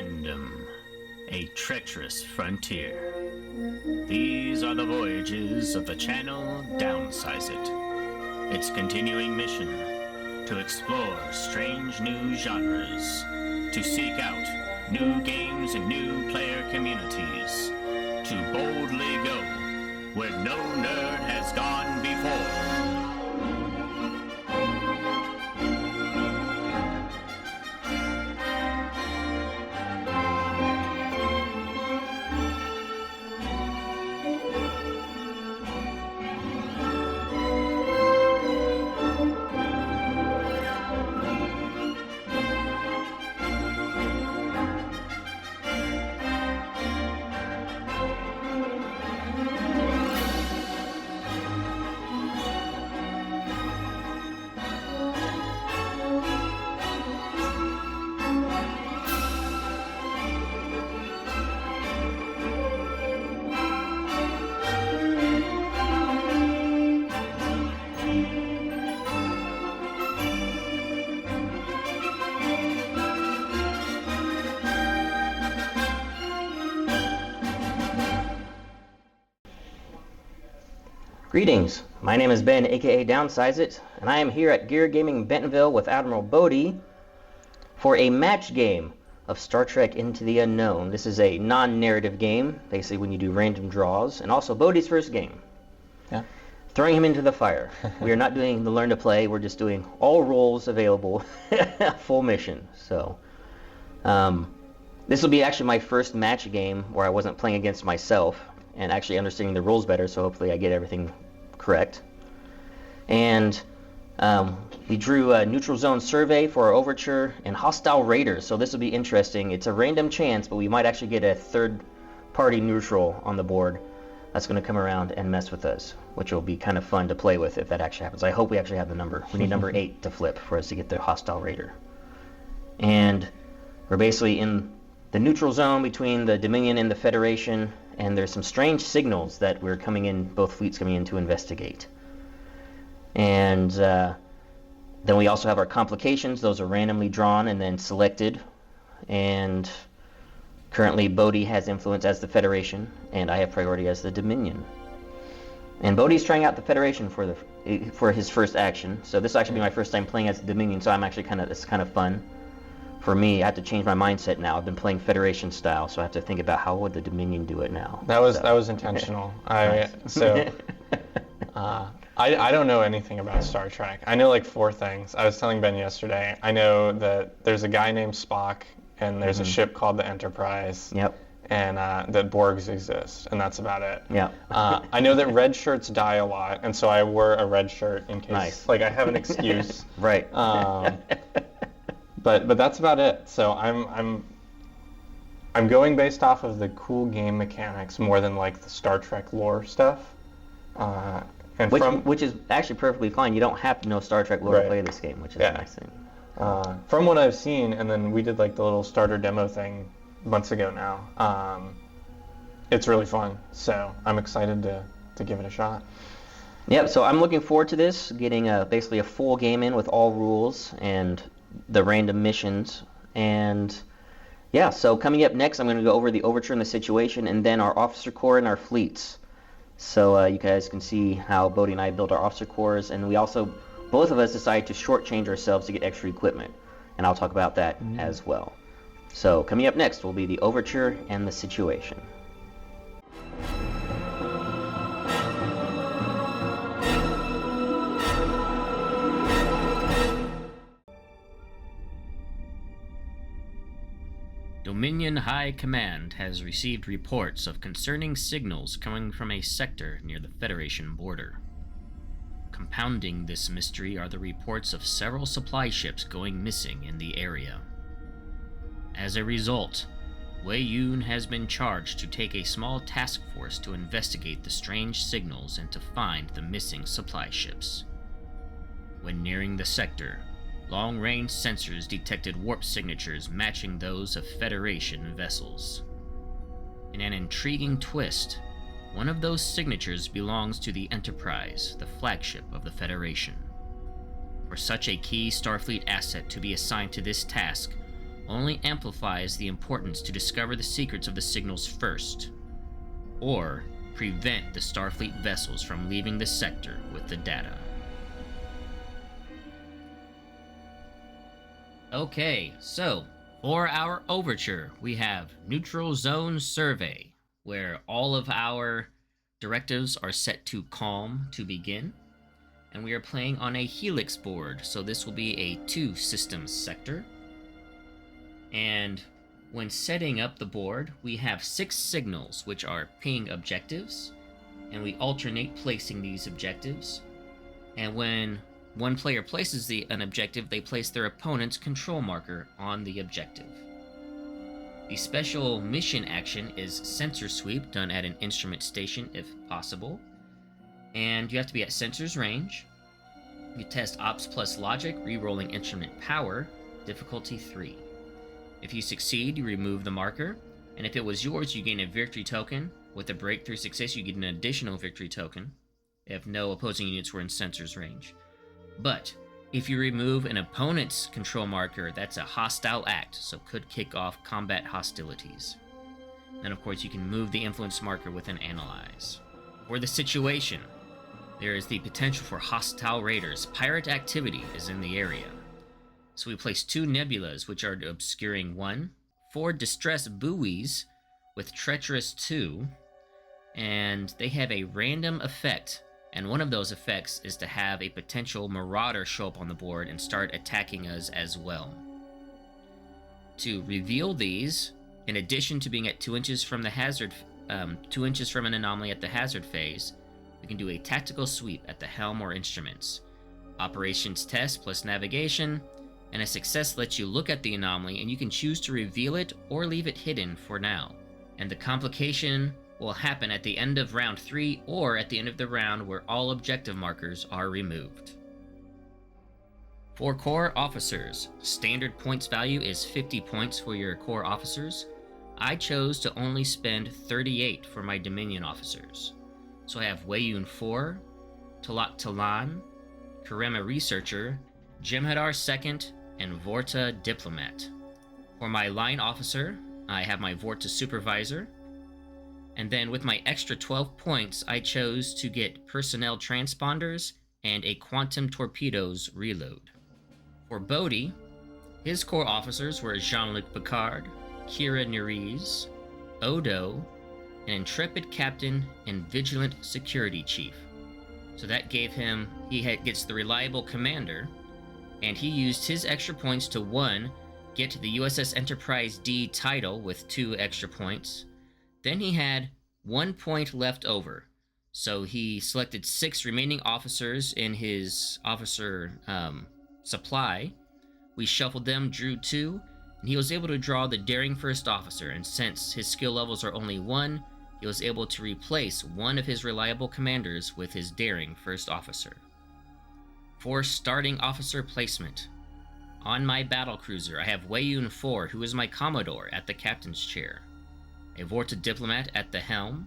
Random, a treacherous frontier. These are the voyages of the channel Downsize It. Its continuing mission, to explore strange new genres, to seek out new games and new player communities, to boldly go where no nerd has gone before. Greetings, my name is Ben, aka Downsize It, and I am here at Gear Gaming Bentonville with Admiral Bodhi for a match game of Star Trek Into the Unknown. This is a non-narrative game, basically when you do random draws, and also Bodhi's first game. Yeah. Throwing him into the fire. We are not doing the learn to play, we're just doing all roles available, full mission. So, this will be actually my first match game where I wasn't playing against myself and actually understanding the rules better, so hopefully I get everything correct. And we drew a neutral zone survey for our overture and hostile raiders, so this will be interesting. It's a random chance, but we might actually get a third party neutral on the board that's going to come around and mess with us, which will be kind of fun to play with if that actually happens. I hope we actually have the number. We need number 8 to flip for us to get the hostile raider. And we're basically in the neutral zone between the Dominion and the Federation, and there's some strange signals that we're coming in, both fleets coming in to investigate. And then we also have our complications. Those are randomly drawn and then selected. And currently Bodhi has influence as the Federation, and I have priority as the Dominion. And Bodhi's trying out the Federation for his first action. So this will actually be my first time playing as the Dominion, so I'm actually it's kind of fun. For me, I have to change my mindset now. I've been playing Federation style, so I have to think about how would the Dominion do it now. That was intentional. I don't know anything about Star Trek. I know like 4 things. I was telling Ben yesterday. I know that there's a guy named Spock, and there's a ship called the Enterprise. Yep. And that Borgs exist, and that's about it. Yeah. I know that red shirts die a lot, and so I wore a red shirt in case, like, I have an excuse. Right. But that's about it. So I'm going based off of the cool game mechanics more than like the Star Trek lore stuff. Which is actually perfectly fine. You don't have to know Star Trek lore to play this game, which is a nice thing. From what I've seen, and then we did like the little starter demo thing months ago now. It's really fun. So I'm excited to give it a shot. Yep. So I'm looking forward to this, getting basically a full game in with all rules and the random missions. And yeah, so coming up next, I'm going to go over the Overture and the Situation, and then our Officer Corps and our fleets. So you guys can see how Bodhi and I build our Officer Corps, and we also, both of us decided to shortchange ourselves to get extra equipment, and I'll talk about that as well. So coming up next will be the Overture and the Situation. Dominion High Command has received reports of concerning signals coming from a sector near the Federation border. Compounding this mystery are the reports of several supply ships going missing in the area. As a result, Wei Yun has been charged to take a small task force to investigate the strange signals and to find the missing supply ships. When nearing the sector, long-range sensors detected warp signatures matching those of Federation vessels. In an intriguing twist, one of those signatures belongs to the Enterprise, the flagship of the Federation. For such a key Starfleet asset to be assigned to this task, only amplifies the importance to discover the secrets of the signals first, or prevent the Starfleet vessels from leaving the sector with the data. Okay, so for our overture, we have Neutral Zone Survey, where all of our directives are set to calm to begin, and we are playing on a helix board, so this will be a 2-system sector. And when setting up the board, we have 6 signals, which are ping objectives, and we alternate placing these objectives. And when one player places an objective, they place their opponent's control marker on the objective. The special mission action is sensor sweep, done at an instrument station if possible. And you have to be at sensor's range. You test ops plus logic, re-rolling instrument power, difficulty 3. If you succeed, you remove the marker, and if it was yours, you gain a victory token. With a breakthrough success, you get an additional victory token if no opposing units were in sensor's range. But if you remove an opponent's control marker, that's a hostile act, so could kick off combat hostilities. Then, of course, you can move the influence marker with an analyze. For the situation, there is the potential for hostile raiders. Pirate activity is in the area. So we place 2 nebulas, which are obscuring 1, 4 distress buoys with treacherous 2, and they have a random effect. And one of those effects is to have a potential marauder show up on the board and start attacking us as well. To reveal these, in addition to being at 2 inches from the hazard, 2 inches from an anomaly at the hazard phase, we can do a tactical sweep at the helm or instruments. Operations test plus navigation, and a success lets you look at the anomaly and you can choose to reveal it or leave it hidden for now. And the complication will happen at the end of round 3 or at the end of the round where all objective markers are removed. For Corps Officers, standard points value is 50 points for your Corps Officers. I chose to only spend 38 for my Dominion Officers. So I have Wayun 4, Talak Talan, Karema Researcher, Jem'Hadar 2nd, and Vorta Diplomat. For my Line Officer, I have my Vorta Supervisor. And then with my extra 12 points, I chose to get personnel transponders and a quantum torpedoes reload. For Bodhi, his Corps Officers were Jean-Luc Picard, Kira Nerys, Odo, an Intrepid Captain, and Vigilant Security Chief. So that gave him, gets the Reliable Commander, and he used his extra points to 1, get the USS Enterprise D title with 2 extra points. Then he had 1 point left over, so he selected 6 remaining officers in his officer supply. We shuffled them, drew 2, and he was able to draw the Daring First Officer, and since his skill levels are only 1, he was able to replace one of his reliable commanders with his Daring First Officer. For starting officer placement, on my battlecruiser I have Wayun 4, who is my Commodore, at the captain's chair, a Vorta Diplomat at the helm,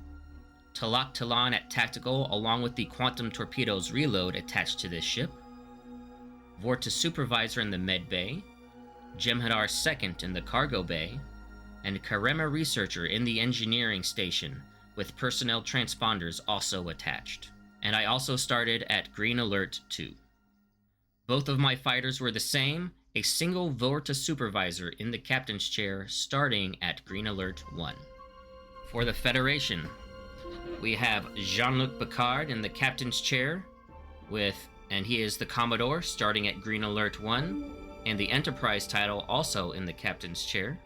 Talak Talan at tactical along with the quantum torpedoes reload attached to this ship, Vorta Supervisor in the med bay, Jem'Hadar 2nd in the cargo bay, and Karema Researcher in the engineering station with personnel transponders also attached. And I also started at Green Alert 2. Both of my fighters were the same, a single Vorta Supervisor in the captain's chair starting at Green Alert 1. For the Federation, we have Jean-Luc Picard in the captain's chair and he is the Commodore starting at Green Alert 1, and the Enterprise title also in the captain's chair.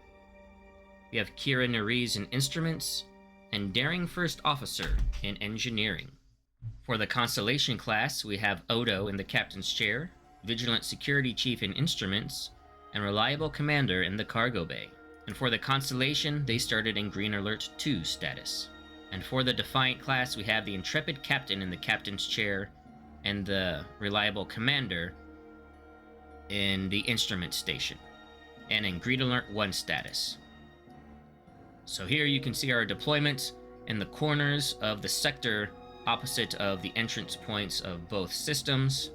We have Kira Nerys in instruments, and Daring First Officer in engineering. For the Constellation class, we have Odo in the captain's chair, Vigilant Security Chief in instruments, and Reliable Commander in the cargo bay. And for the Constellation, they started in Green Alert 2 status. And for the Defiant class, we have the Intrepid Captain in the captain's chair, and the Reliable Commander in the instrument station, and in Green Alert 1 status. So here you can see our deployment in the corners of the sector opposite of the entrance points of both systems.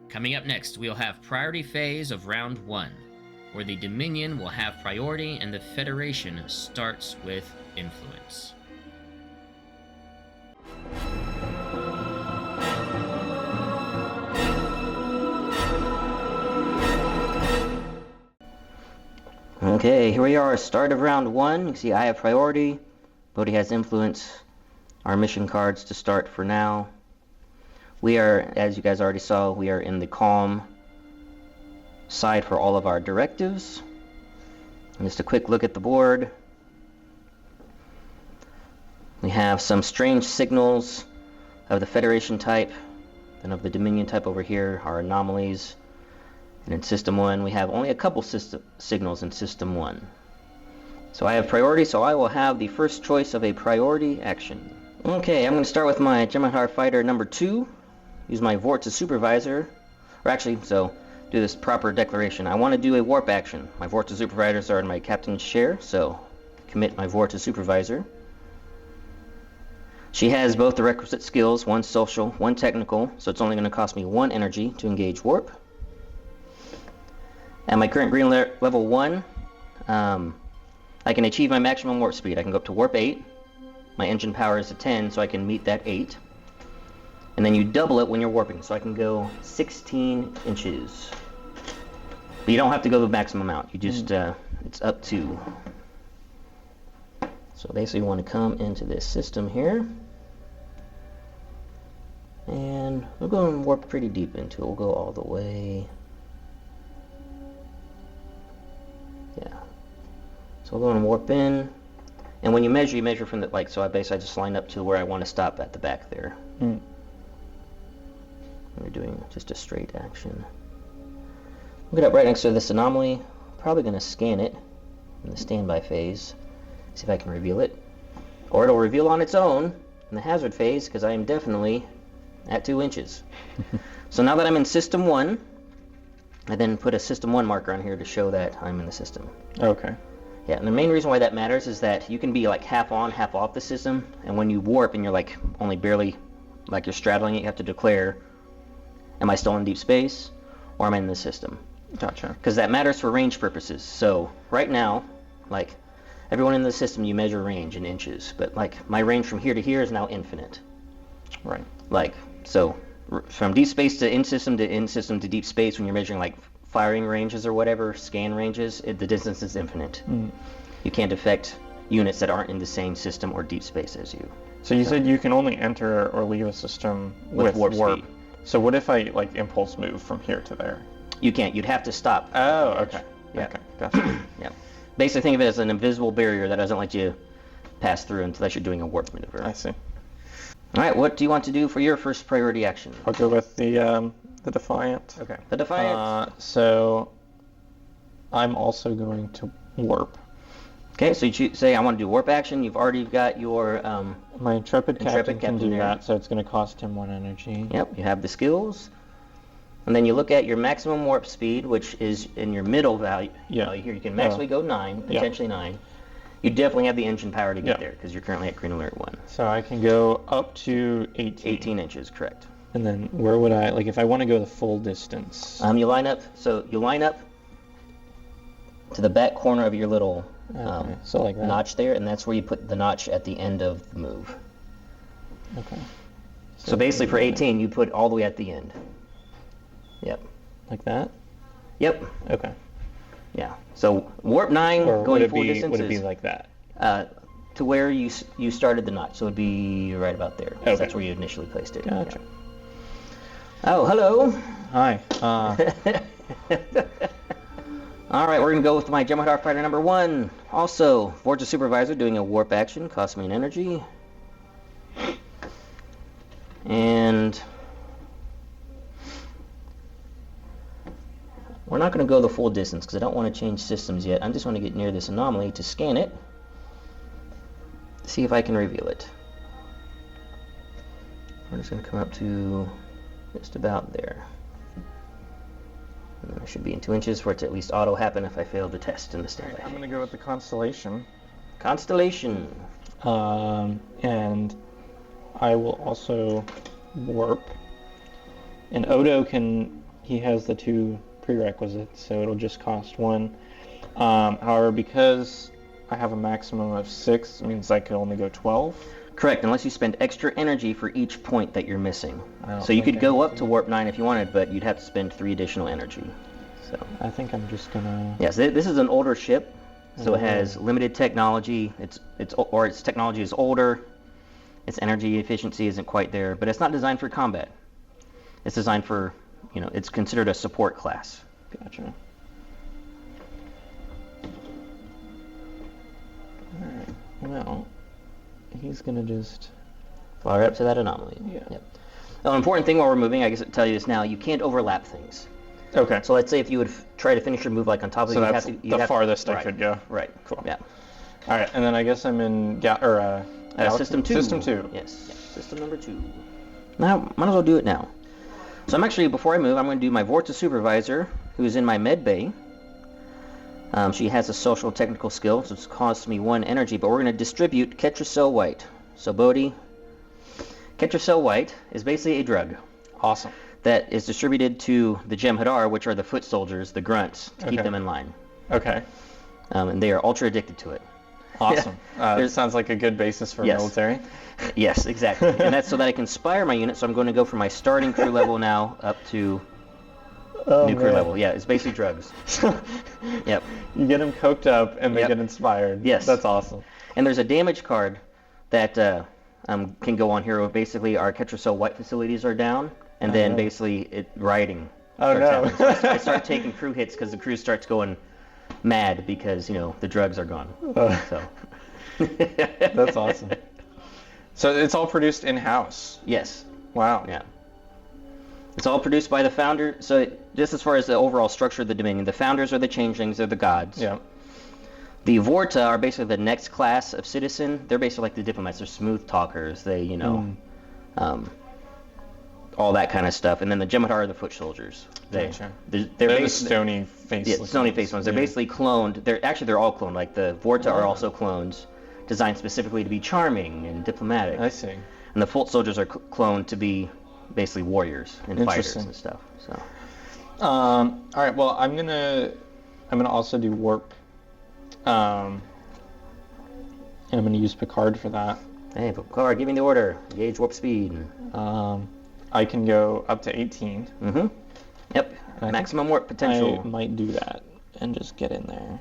Coming up next, we'll have priority phase of round 1, where the Dominion will have priority and the Federation starts with influence. Okay, here we are, start of round 1. You can see I have priority, Bodhi has influence. Our mission cards to start for now. We are, as you guys already saw, we are in the calm side for all of our directives. And just a quick look at the board. We have some strange signals of the Federation type, then of the Dominion type over here, our anomalies. And in System 1, we have only a couple signals in System 1. So I have priority, so I will have the first choice of a priority action. Okay, I'm going to start with my Gemini Fighter number 2. Use my Vort to Supervisor. Or actually, so do this proper declaration. I want to do a warp action. My Vort to Supervisors are in my Captain's chair, so commit my Vort to Supervisor. She has both the requisite skills, one social, one technical, so it's only going to cost me 1 energy to engage warp. At my current green level 1, I can achieve my maximum warp speed. I can go up to warp 8. My engine power is a 10, so I can meet that 8. And then you double it when you're warping, so I can go 16 inches. But you don't have to go the maximum amount. You just, it's up to. So basically you want to come into this system here. And we'll go and warp pretty deep into it. We'll go all the way. Yeah. So we'll go and warp in. And when you measure from the, like, so I just line up to where I want to stop at the back there. We're doing just a straight action. We'll get up right next to this anomaly. Probably going to scan it in the standby phase. See if I can reveal it. Or it'll reveal on its own in the hazard phase, because I am definitely at 2 inches. So now that I'm in System 1, I then put a System 1 marker on here to show that I'm in the system. Okay. Yeah, and the main reason why that matters is that you can be like half on, half off the system, and when you warp and you're like only barely, like you're straddling it, you have to declare, am I still in deep space, or am I in the system? Gotcha. Because that matters for range purposes. So right now, like everyone in the system, you measure range in inches, but like my range from here to here is now infinite. Right. Like, so from deep space to in-system to deep space, when you're measuring like firing ranges or whatever, scan ranges, the distance is infinite. You can't affect units that aren't in the same system or deep space as you. So you said you can only enter or leave a system with warp speed. So what if I like impulse move from here to there? You can't. You'd have to stop. Oh, okay. Yeah. Okay, gotcha. Yeah. Basically, think of it as an invisible barrier that doesn't let you pass through unless you're doing a warp maneuver. I see. All right. What do you want to do for your first priority action? I'll go with the Defiant. Okay. The Defiant. So I'm also going to warp. Okay. So you say I want to do warp action. You've already got your my Intrepid Captain can do there. that, so it's going to cost him 1 energy. Yep. You have the skills. And then you look at your maximum warp speed, which is in your middle value. Yeah. Here you can maximally go 9, potentially 9. You definitely have the engine power to get there because you're currently at Green Alert 1. So I can go up to 18. 18 inches, correct. And then where would I, like if I want to go the full distance? You line up to the back corner of your little so like that. notch there, and that's where you put the notch at the end of the move. Okay. So basically for 18, you put all the way at the end. Yep. Like that? Yep. Okay. Yeah. So warp 9 Or going full distance would it be like that? To where you started the notch, so it'd be right about there. Okay. That's where you initially placed it. Gotcha. Yeah. Oh, hello. Hi. All right, we're gonna go with my Gemini Fighter number 1. Also, Vort to Supervisor doing a warp action, costs me an energy. And we're not going to go the full distance because I don't want to change systems yet. I just want to get near this anomaly to scan it, see if I can reveal it. We're just going to come up to just about there. And then I should be in 2 inches for it to at least auto happen if I fail the test in the standby. I'm going to go with the Constellation. Constellation. And I will also warp. And Odo can he has the 2 prerequisites, so it'll just cost 1. However, because I have a maximum of 6, it means I could only go 12. Correct, unless you spend extra energy for each point that you're missing. So you think could go I up to warp 9 if you wanted, but you'd have to spend 3 additional energy. So I think I'm just gonna... yes, this is an older ship, so it has limited technology. Its technology is older. Its energy efficiency isn't quite there, but it's not designed for combat. It's designed for, it's considered a support class. Gotcha. Alright, well, he's gonna just... Fly right up to that anomaly. Yeah. Yep. Now, an important thing while we're moving, I guess I'll tell you this now, you can't overlap things. Okay. So let's say if you would try to finish your move like on top of So it, that's the farthest I could go. Right. Cool. Yeah. Alright, and then I guess I'm in System 2. System 2. Yes. System number 2. Now, might as well do it now. So I'm actually, before I move, I'm going to do my Vorta Supervisor, who's in my med bay. She has a social technical skill, so it's cost me 1 energy, but we're going to distribute Ketracel White. So Bodhi, Ketracel White is basically a drug. Awesome. That is distributed to the Jem'Hadar, which are the foot soldiers, the grunts, to keep them in line. Okay. And they are ultra addicted to it. Awesome. It sounds like a good basis for military. Yes, exactly. And that's so that I can inspire my unit, so I'm going to go from my starting crew level now up to new crew level. Yeah, it's basically drugs. Yep. You get them coked up and they get inspired. Yes. That's awesome. And there's a damage card that can go on here. Basically, our Ketracel White facilities are down, and then basically rioting. Oh no. So I start taking crew hits because the crew starts going mad because the drugs are gone. So that's awesome. So it's all produced in-house. Yes. Wow. Yeah. It's all produced by the founder. So just as far as the overall structure of the Dominion, the founders are the changelings, they're the gods. Yeah. The Vorta are basically the next class of citizen. They're basically like the diplomats. They're smooth talkers. They, all that kind of stuff. And then the Jem'Hadar are the foot soldiers. They're the stony face. Yeah, stony face ones. They're basically cloned. They're all cloned. Like the Vorta are also clones, designed specifically to be charming and diplomatic. I see. And the foot soldiers are cloned to be basically warriors and fighters and stuff. So. All right. Well, I'm gonna also do warp. And I'm gonna use Picard for that. Hey, Picard, give me the order. Gauge warp speed. I can go up to 18. Mm-hmm. Yep. Maximum warp potential. I might do that and just get in there.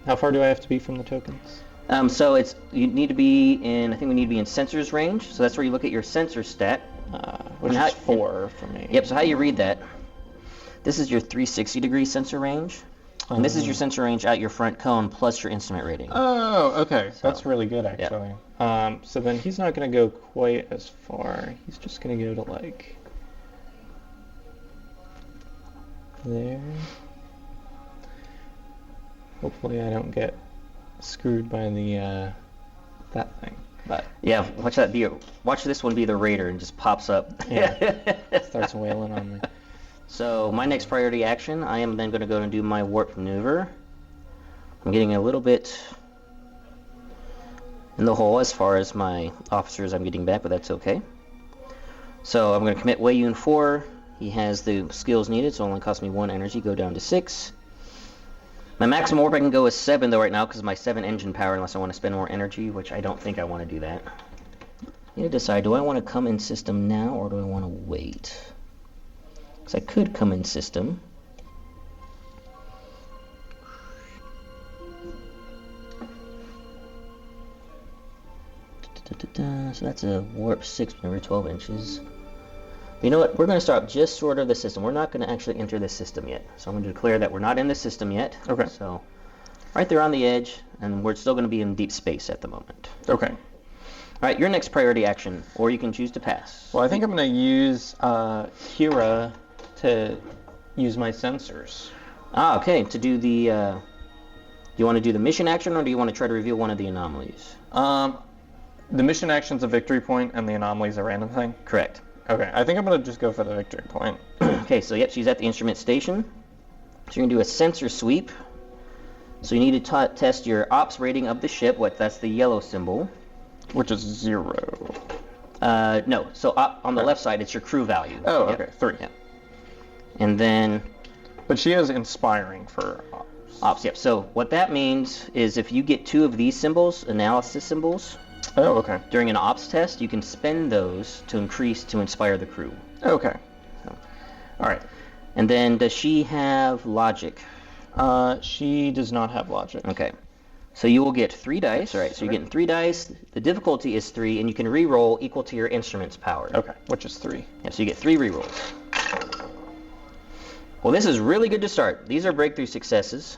How far do I have to be from the tokens? So you need to be in. I think we need to be in sensors range. So that's where you look at your sensor stat. Which is 4 for me. Yep. So how you read that? This is your 360-degree sensor range. And this is your sensor range out your front cone plus your instrument rating. Oh, okay. So, that's really good, actually. Yeah. So then he's not going to go quite as far. He's just going to go to, like, there. Hopefully I don't get screwed by the that thing. But yeah, watch this one be the raider and just pops up. Yeah. Starts wailing on me. So my next priority action, I am then going to go and do my warp maneuver. I'm getting a little bit in the hole as far as my officers I'm getting back, but that's okay. So I'm going to commit Wei Yun 4. He has the skills needed, so it only costs me 1 energy, go down to 6. My maximum warp I can go is 7 though right now because of my 7 engine power unless I want to spend more energy, which I don't think I want to do that. I need to decide, do I want to come in system now or do I want to wait? Because I could come in system. So that's a warp 6 every 12 inches. But you know what? We're going to start just sort of the system. We're not going to actually enter the system yet. So I'm going to declare that we're not in the system yet. Okay. So right there on the edge, and we're still going to be in deep space at the moment. Okay. All right, your next priority action, or you can choose to pass. Well, I think I'm going to use Kira to use my sensors. Ah, okay. To do the, do you want to do the mission action, or do you want to try to reveal one of the anomalies? The mission action's a victory point, and the anomaly's a random thing? Correct. Okay, I think I'm going to just go for the victory point. Okay, so yep, she's at the instrument station. So you're going to do a sensor sweep. So you need to test your ops rating of the ship. That's the yellow symbol. Which is 0. No. So on the left side, it's your crew value. Oh, Yep. okay, 3. Yep. And then... But she has inspiring for ops. Ops, yep. So what that means is if you get 2 of these symbols, analysis symbols, Oh, okay. during an ops test, you can spend those to inspire the crew. Okay. So. All right. And then does she have logic? She does not have logic. Okay. So you will get 3 dice. All right. So you're getting 3 dice. The difficulty is 3, and you can re-roll equal to your instrument's power. Okay, which is 3. Yeah. So you get 3 re-rolls. Well, this is really good to start. These are breakthrough successes.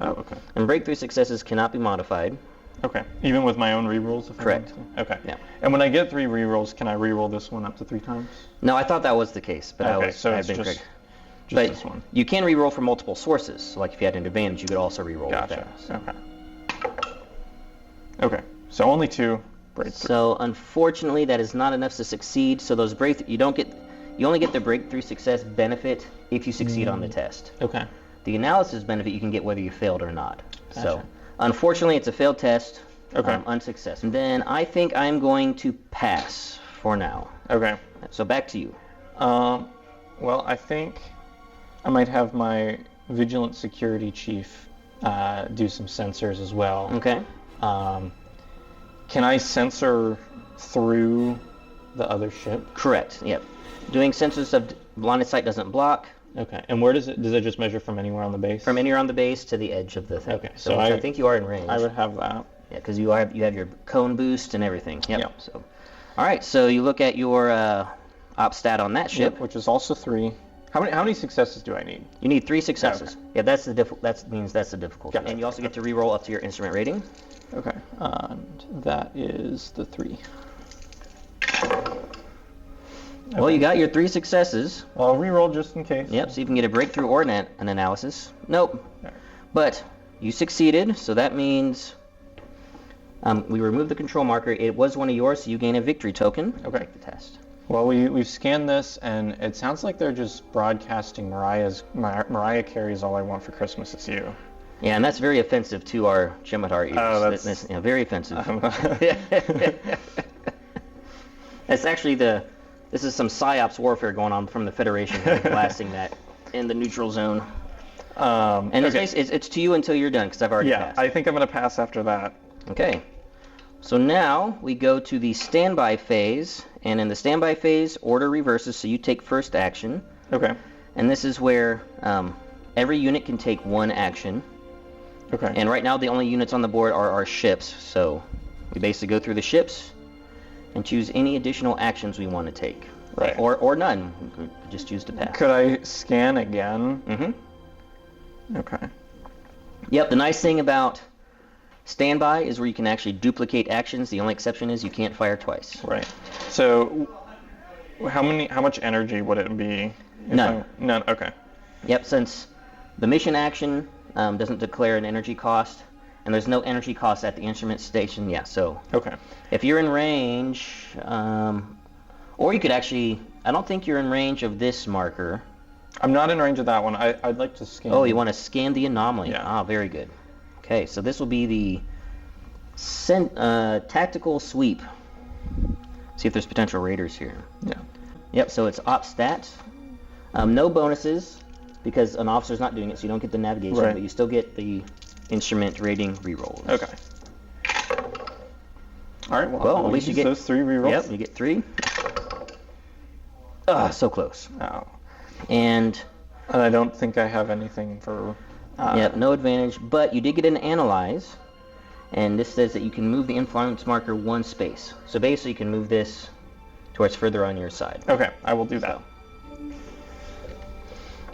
Oh, okay. And breakthrough successes cannot be modified. Okay. Even with my own rerolls? Correct. Okay. Yeah. And when I get 3 rerolls, can I reroll this one up to 3 times? No, I thought that was the case, but Okay, so I've it's been just correct. But But this one. you can re-roll from multiple sources. So like if you had an advantage, you could also re-roll with Gotcha. that. Okay. Okay. So only 2 breakthrough. So unfortunately, that is not enough to succeed. So those you only get the breakthrough success benefit if you succeed on the test. Okay. The analysis benefit you can get whether you failed or not. So Gotcha. unfortunately, it's a failed test. Okay. Unsuccessful. And then I think I'm going to pass for now. Okay. So back to you. Well, I think I might have my vigilant security chief do some sensors as well. Okay. Can I sensor through the other ship? Correct. Yep. Doing sensors of line of sight doesn't block. Okay. And where does it just measure from anywhere on the base? From anywhere on the base to the edge of the thing. Okay, So so I think you are in range. I would have that. Yeah, because you have your cone boost and everything. Yep. Yep. So, all right. So you look at your op stat on that ship. Yep, which is also 3. How many successes do I need? You need 3 successes. Okay. Yeah, that means that's the difficulty. Gotcha. And you also get to re-roll up to your instrument rating. Okay. And that is the 3. Well, you got your 3 successes. Well, I'll re-roll just in case. Yep. So you can get a breakthrough or an analysis. Nope. Right. But you succeeded, so that means we remove the control marker. It was one of yours, so you gain a victory token. Okay. Take the test. Well, we've scanned this, and it sounds like they're just broadcasting Mariah Carey's "All I Want for Christmas Is You." Yeah, and that's very offensive to our Jem'Hadar ears. Oh, that's very offensive. That's actually this is some psyops warfare going on from the Federation blasting that in the neutral zone. And in this case, it's to you until you're done, because I've already passed. I think I'm going to pass after that. Okay. So now we go to the standby phase, and in the standby phase, order reverses, so you take first action. Okay. And this is where every unit can take 1 action. Okay. And right now, the only units on the board are our ships, so we basically go through the ships and choose any additional actions we want to take. Right. Or none. We could just choose to pass. Could I scan again? Mm-hmm. Okay. Yep, the nice thing about standby is where you can actually duplicate actions. The only exception is you can't fire twice. Right. So, how much energy would it be? None. None. Okay. Yep, since the mission action doesn't declare an energy cost, and there's no energy cost at the instrument station. Yeah, so Okay. if you're in range, or you could actually, I don't think you're in range of this marker. I'm not in range of that one. I'd like to scan. Oh, you want to scan the anomaly. Yeah. Ah, very good. Okay, so this will be the tactical sweep. See if there's potential raiders here. Yeah. Yep, so it's op stat. No bonuses, because an officer's not doing it, so you don't get the navigation, Right. but you still get the instrument rating rerolls. Okay. All right. Well, Well, I'll at least you use get those 3 rerolls. Yep, you get 3. Ah, so close. Oh. And And I don't think I have anything for. yep, no advantage, but you did get an analyze, and this says that you can move the influence marker 1 space. So basically, you can move this towards further on your side. Okay, I will do that.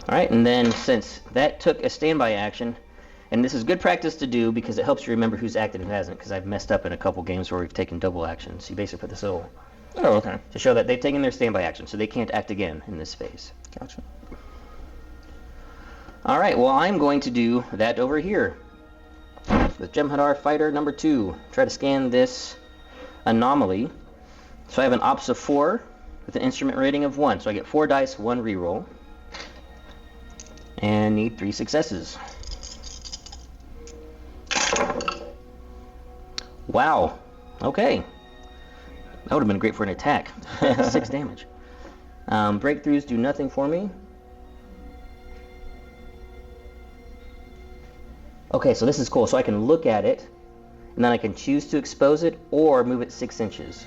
All right, and then since that took a standby action, and this is good practice to do because it helps you remember who's acted and hasn't, because I've messed up in a couple games where we've taken double actions. You basically put this little Oh, okay. to show that they've taken their standby action, so they can't act again in this phase. Gotcha. All right, well, I'm going to do that over here. With Jem'Hadar Fighter number 2, try to scan this anomaly. So I have an ops of 4 with an instrument rating of 1, so I get 4 dice, 1 reroll. And need 3 successes. Wow. Okay. That would have been great for an attack. 6 damage. Breakthroughs do nothing for me. Okay, so this is cool. So I can look at it, and then I can choose to expose it or move it 6 inches.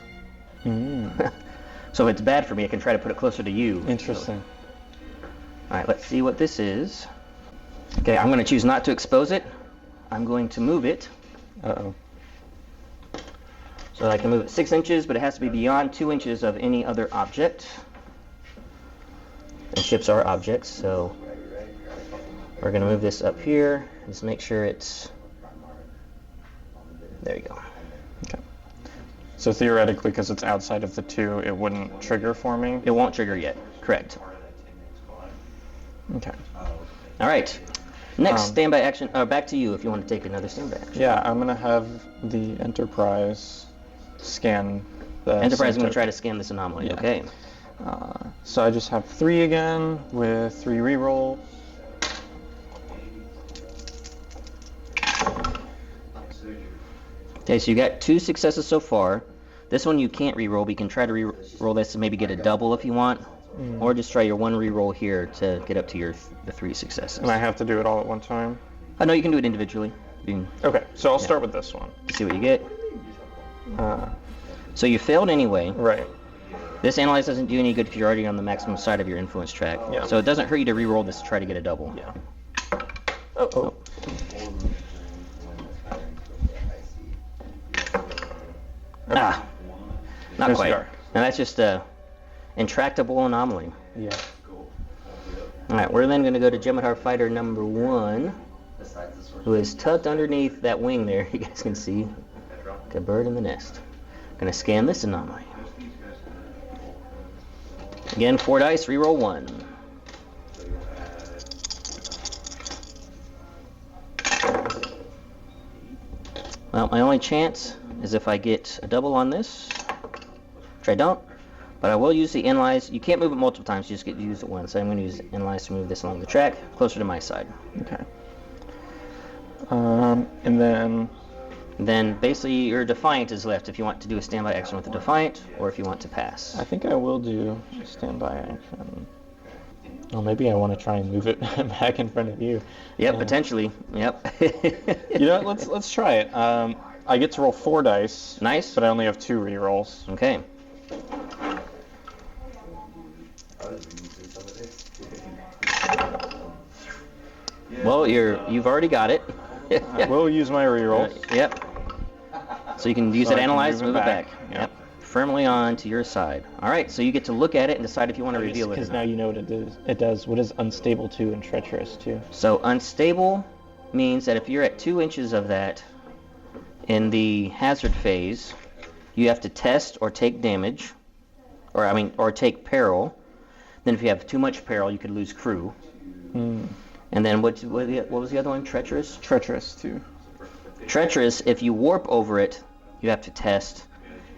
So if it's bad for me, I can try to put it closer to you. Interesting. All right, let's see what this is. Okay, I'm going to choose not to expose it. I'm going to move it. Uh-oh. So I can move it 6 inches, but it has to be beyond 2 inches of any other object. And ships are objects, so we're going to move this up here. Just make sure it's... There you go. Okay. So theoretically, because it's outside of the 2, it wouldn't trigger for me? It won't trigger yet. Correct. Okay. All right. Next standby action. Back to you if you want to take another standby action. Yeah, I'm going to have the Enterprise scan the Enterprise, I'm center. going to try to scan this anomaly. Yeah. Okay. So I just have 3 again with 3 rerolls. Okay, so you got 2 successes so far. This one you can't reroll, but you can try to reroll this and maybe get a double if you want. Or just try your 1 reroll here to get up to the 3 successes. And I have to do it all at one time? No, you can do it individually. You Okay, so I'll start with this one. can see what you get. So you failed anyway. Right. This analyze doesn't do any good if you're already on the maximum side of your influence track. Yeah. So it doesn't hurt you to reroll this to try to get a double. Yeah. Oh. Ah, not There's quite. the R. Now that's just a intractable anomaly. Yeah. All right, we're then going to go to Jem'Hadar Fighter number 1, who is tucked underneath that wing there. You guys can see, like a bird in the nest. Going to scan this anomaly. Again, 4 dice, reroll 1. Well, my only chance is if I get a double on this, which I don't, but I will use the analyze. You can't move it multiple times, you just get to use it once. So I'm going to use the analyze to move this along the track, closer to my side. Okay. And then basically your Defiant is left if you want to do a standby action with a Defiant, or if you want to pass. I think I will do a standby action. Oh, maybe I want to try and move it back in front of you. Yep, potentially. Yep. You know what? Let's try it. I get to roll 4 dice. Nice. But I only have 2 rerolls. Okay. Well, you've already got it. I will use my rerolls. Yep. So you can use So it I can analyze to move move it it back. back. Yep. Firmly on to your side. All right, so you get to look at it and decide if you want to reveal it or Because not. now you know what it does. What is unstable 2 and treacherous 2? So unstable means that if you're at 2 inches of that in the hazard phase, you have to test or take damage, or take peril. Then if you have too much peril, you could lose crew. And then what was the other one? Treacherous? Treacherous 2. Treacherous, if you warp over it, you have to test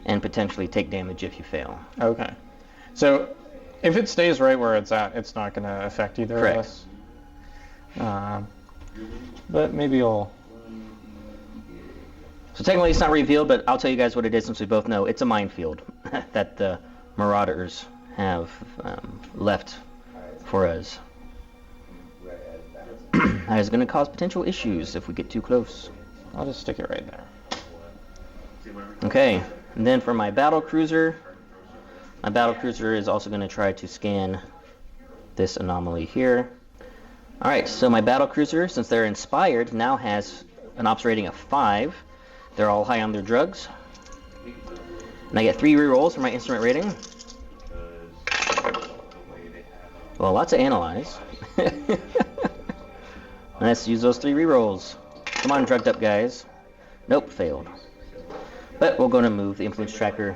and potentially take damage if you fail. Okay. So if it stays right where it's at, it's not going to affect either Correct. of us. But maybe I'll... So technically it's not revealed, but I'll tell you guys what it is since we both know. It's a minefield that the Marauders have left for us. That is going to cause potential issues if we get too close. I'll just stick it right there. Okay, and then for my battle cruiser is also going to try to scan this anomaly here. Alright, so my battle cruiser, since they're inspired, now has an ops rating of 5. They're all high on their drugs. And I get 3 rerolls for my instrument rating. Well, lots of analyze. Let's use those 3 rerolls. Come on, drugged up guys. Nope, failed. But we're going to move the influence tracker.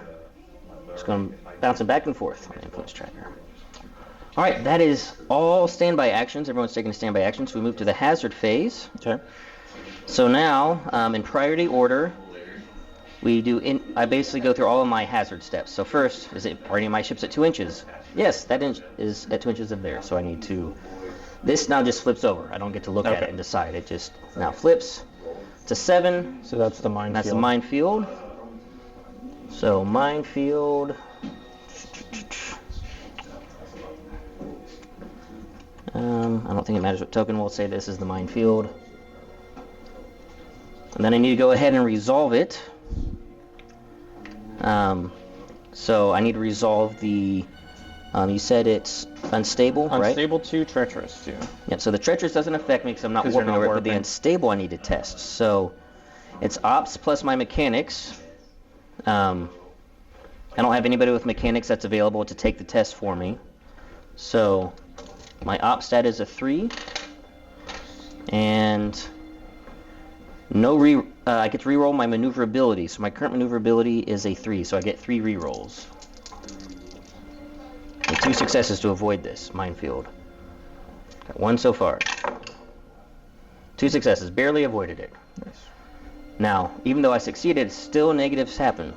Just going to bounce it back and forth on the influence tracker. Alright, that is all standby actions. Everyone's taking a standby action, so we move to the hazard phase. Okay. So now, in priority order, I basically go through all of my hazard steps. So first, are any of my ships at 2 inches? Yes, that is at 2 inches of there, so I need to... This now just flips over. I don't get to look at it and decide. It just now flips. It's a 7. So that's the minefield. That's a minefield. So minefield. I don't think it matters what token. We'll say this is the minefield. And then I need to go ahead and resolve it. So I need to resolve the, you said it's unstable, right? Unstable 2, treacherous 2. Yep, so the treacherous doesn't affect me because I'm not 'Cause you're warping not over it, but the warping. unstable I need to test. So it's ops plus my mechanics. I don't have anybody with mechanics that's available to take the test for me. So my op stat is a 3. And I get to reroll my maneuverability. So my current maneuverability is a 3, so I get 3 rerolls. And 2 successes to avoid this minefield. Got 1 so far. 2 successes, barely avoided it. Nice. Now, even though I succeeded, still negatives happen.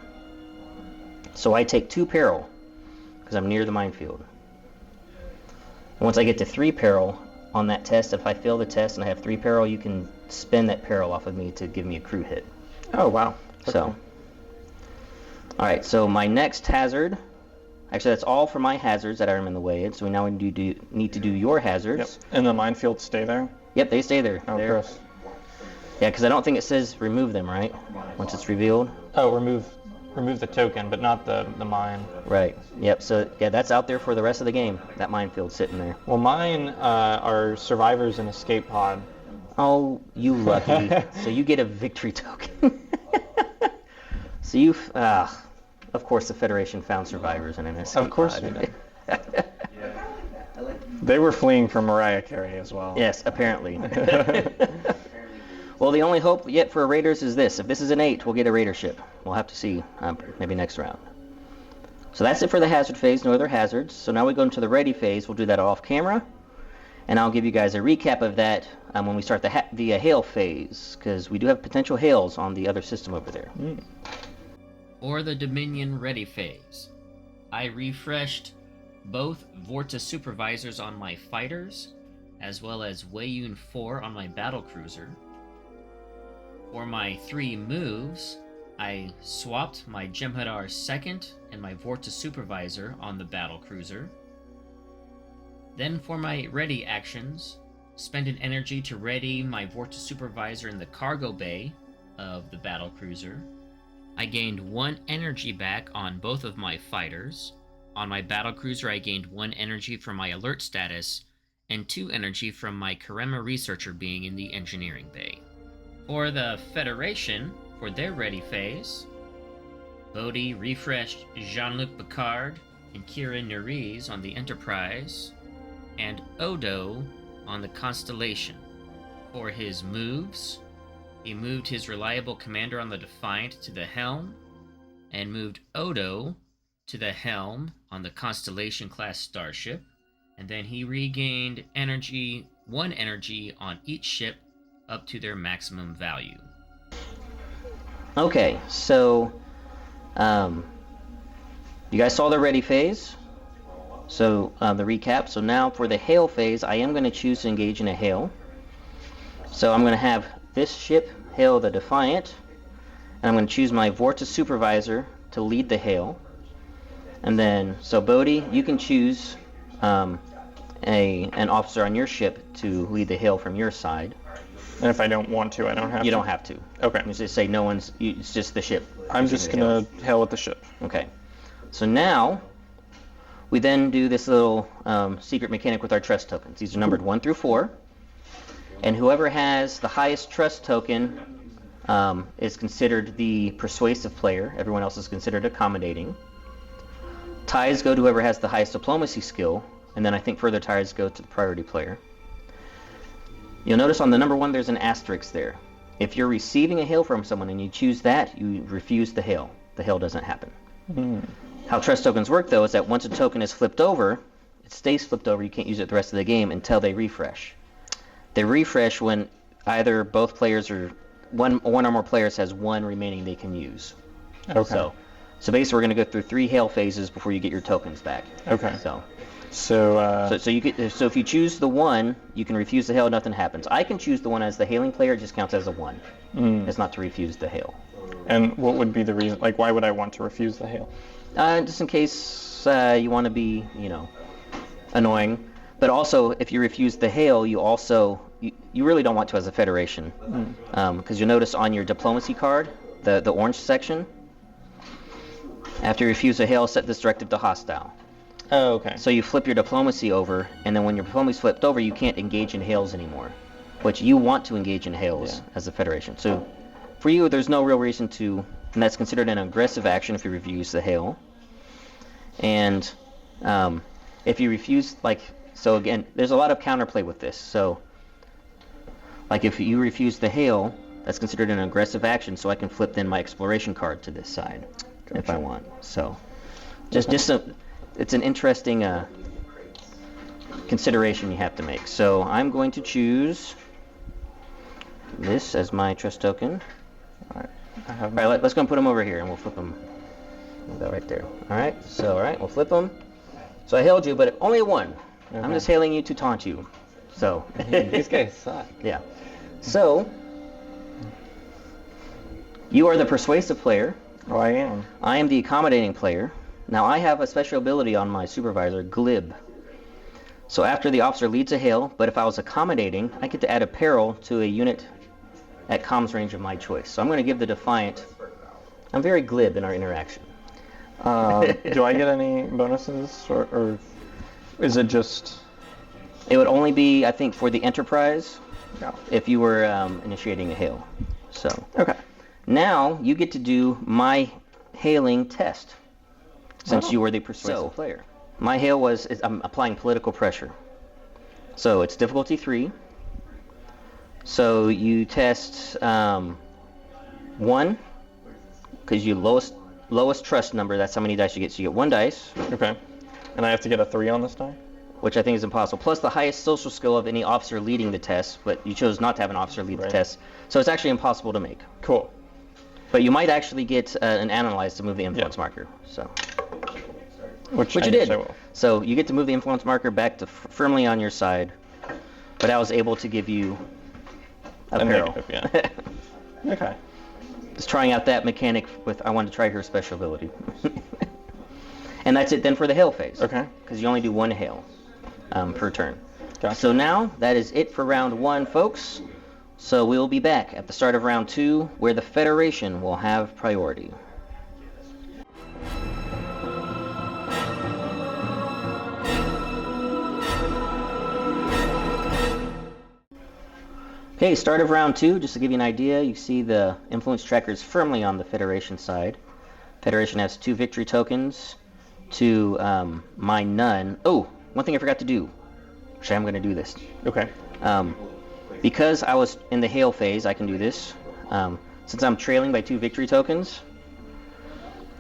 So I take 2 peril, because I'm near the minefield. And once I get to 3 peril on that test, if I fail the test and I have 3 peril, you can spend that peril off of me to give me a crew hit. Oh, wow. Okay. So, alright, so my next hazard, actually that's all for my hazards that are in the way, so we now need to do your hazards. Yep. And the minefields stay there? Yep, they stay there. Oh, There. gross. Yeah, because I don't think it says remove them, right? Once it's revealed. Oh, remove the token, but not the mine. Right. Yep. So yeah, that's out there for the rest of the game. That minefield sitting there. Well, mine are survivors and escape pod. Oh, you lucky. So you get a victory token. So of course the Federation found survivors in an escape Of course pod. we did. They were fleeing from Mariah Carey as well. Yes, apparently. Well, the only hope yet for Raiders is this. If this is an 8, we'll get a Raider ship. We'll have to see, maybe next round. So that's it for the hazard phase, no other hazards. So now we go into the ready phase. We'll do that off camera. And I'll give you guys a recap of that when we start the hail phase, because we do have potential hails on the other system over there. For the Dominion ready phase, I refreshed both Vorta supervisors on my fighters, as well as Weiyun 4 on my battlecruiser. For my 3 moves, I swapped my Jem'Hadar 2nd and my Vorta supervisor on the battlecruiser. Then for my ready actions, spend an energy to ready my Vorta supervisor in the cargo bay of the battlecruiser. I gained 1 energy back on both of my fighters. On my battlecruiser, I gained 1 energy from my alert status, and 2 energy from my Karema researcher being in the engineering bay. For the Federation, for their ready phase, Bodhi refreshed Jean-Luc Picard and Kira Nerys on the Enterprise, and Odo on the Constellation. For his moves, he moved his reliable commander on the Defiant to the helm, and moved Odo to the helm on the Constellation-class starship, and then he regained 1 energy on each ship up to their maximum value. Okay, so you guys saw the ready phase. So the recap. So now for the hail phase, I am going to choose to engage in a hail. So I'm going to have this ship hail the Defiant, and I'm going to choose my Vorta supervisor to lead the hail. And then, so Bodhi, you can choose an officer on your ship to lead the hail from your side. And if I don't want to, I don't have to? You don't have to. Okay. You just say it's just the ship. I'm just going to hail with the ship. Okay. So now, we then do this little secret mechanic with our trust tokens. These are numbered 1 through 4. And whoever has the highest trust token is considered the persuasive player. Everyone else is considered accommodating. Ties go to whoever has the highest diplomacy skill. And then I think further ties go to the priority player. You'll notice on the number 1 there's an asterisk there. If you're receiving a hail from someone and you choose that, you refuse the hail. The hail doesn't happen. How trust tokens work, though, is that once a token is flipped over, it stays flipped over. You can't use it the rest of the game until they refresh. They refresh when either both players or one or more players has 1 remaining they can use. Okay. So basically we're going to go through 3 hail phases before you get your tokens back. Okay. So So if you choose the 1, you can refuse the hail, nothing happens. I can choose the 1 as the hailing player, it just counts as a 1. It's not to refuse the hail. And what would be the reason? Like, why would I want to refuse the hail? Just in case you want to be, annoying. But also, if you refuse the hail, you really don't want to as a Federation. Because you'll notice on your diplomacy card, the orange section, after you refuse a hail, set this directive to hostile. Oh, okay. So you flip your diplomacy over, and then when your diplomacy's flipped over, you can't engage in hails anymore. Which you want to engage in hails as a Federation. So for you, there's no real reason to, and that's considered an aggressive action if you refuse the hail. And if you refuse, so again, there's a lot of counterplay with this. So, if you refuse the hail, that's considered an aggressive action, so I can flip then my exploration card to this side if I want. So, it's an interesting consideration you have to make. So I'm going to choose this as my trust token. All right, let's go and put them over here, and we'll flip them. That right there. All right, we'll flip them. So I hailed you, but only a 1. Okay. I'm just hailing you to taunt you. So these guys suck. Yeah. So you are the persuasive player. Oh, I am. I am the accommodating player. Now I have a special ability on my supervisor, glib. So after the officer leads a hail, but if I was accommodating, I get to add a peril to a unit at comms range of my choice. So I'm going to give the Defiant. I'm very glib in our interaction. Do I get any bonuses, or is it just? It would only be, I think, for the Enterprise. No. If you were initiating a hail. So. Okay. Now you get to do my hailing test, since you were the persuasive player. My hail I'm applying political pressure. So it's difficulty 3. So you test 1, because you lowest trust number, that's how many dice you get. So you get 1 dice. Okay. And I have to get a 3 on this die? Which I think is impossible. Plus the highest social skill of any officer leading the test, but you chose not to have an officer lead the test. So it's actually impossible to make. Cool. But you might actually get an analyze to move the influence marker. So. Which you did. So you get to move the influence marker back to firmly on your side, but I was able to give you a peril. Negative, yeah. Okay. Just trying out that mechanic with, I wanted to try her special ability. And that's it then for the hail phase. Okay. Because you only do 1 hail per turn. Gotcha. So now, that is it for round 1, folks. So we'll be back at the start of round 2, where the Federation will have priority. Okay, start of round 2, just to give you an idea, you see the influence tracker is firmly on the Federation side. Federation has 2 victory tokens to my none. Oh, one thing I forgot to do. Actually, I'm going to do this. Okay. Because I was in the hail phase, I can do this. Since I'm trailing by 2 victory tokens,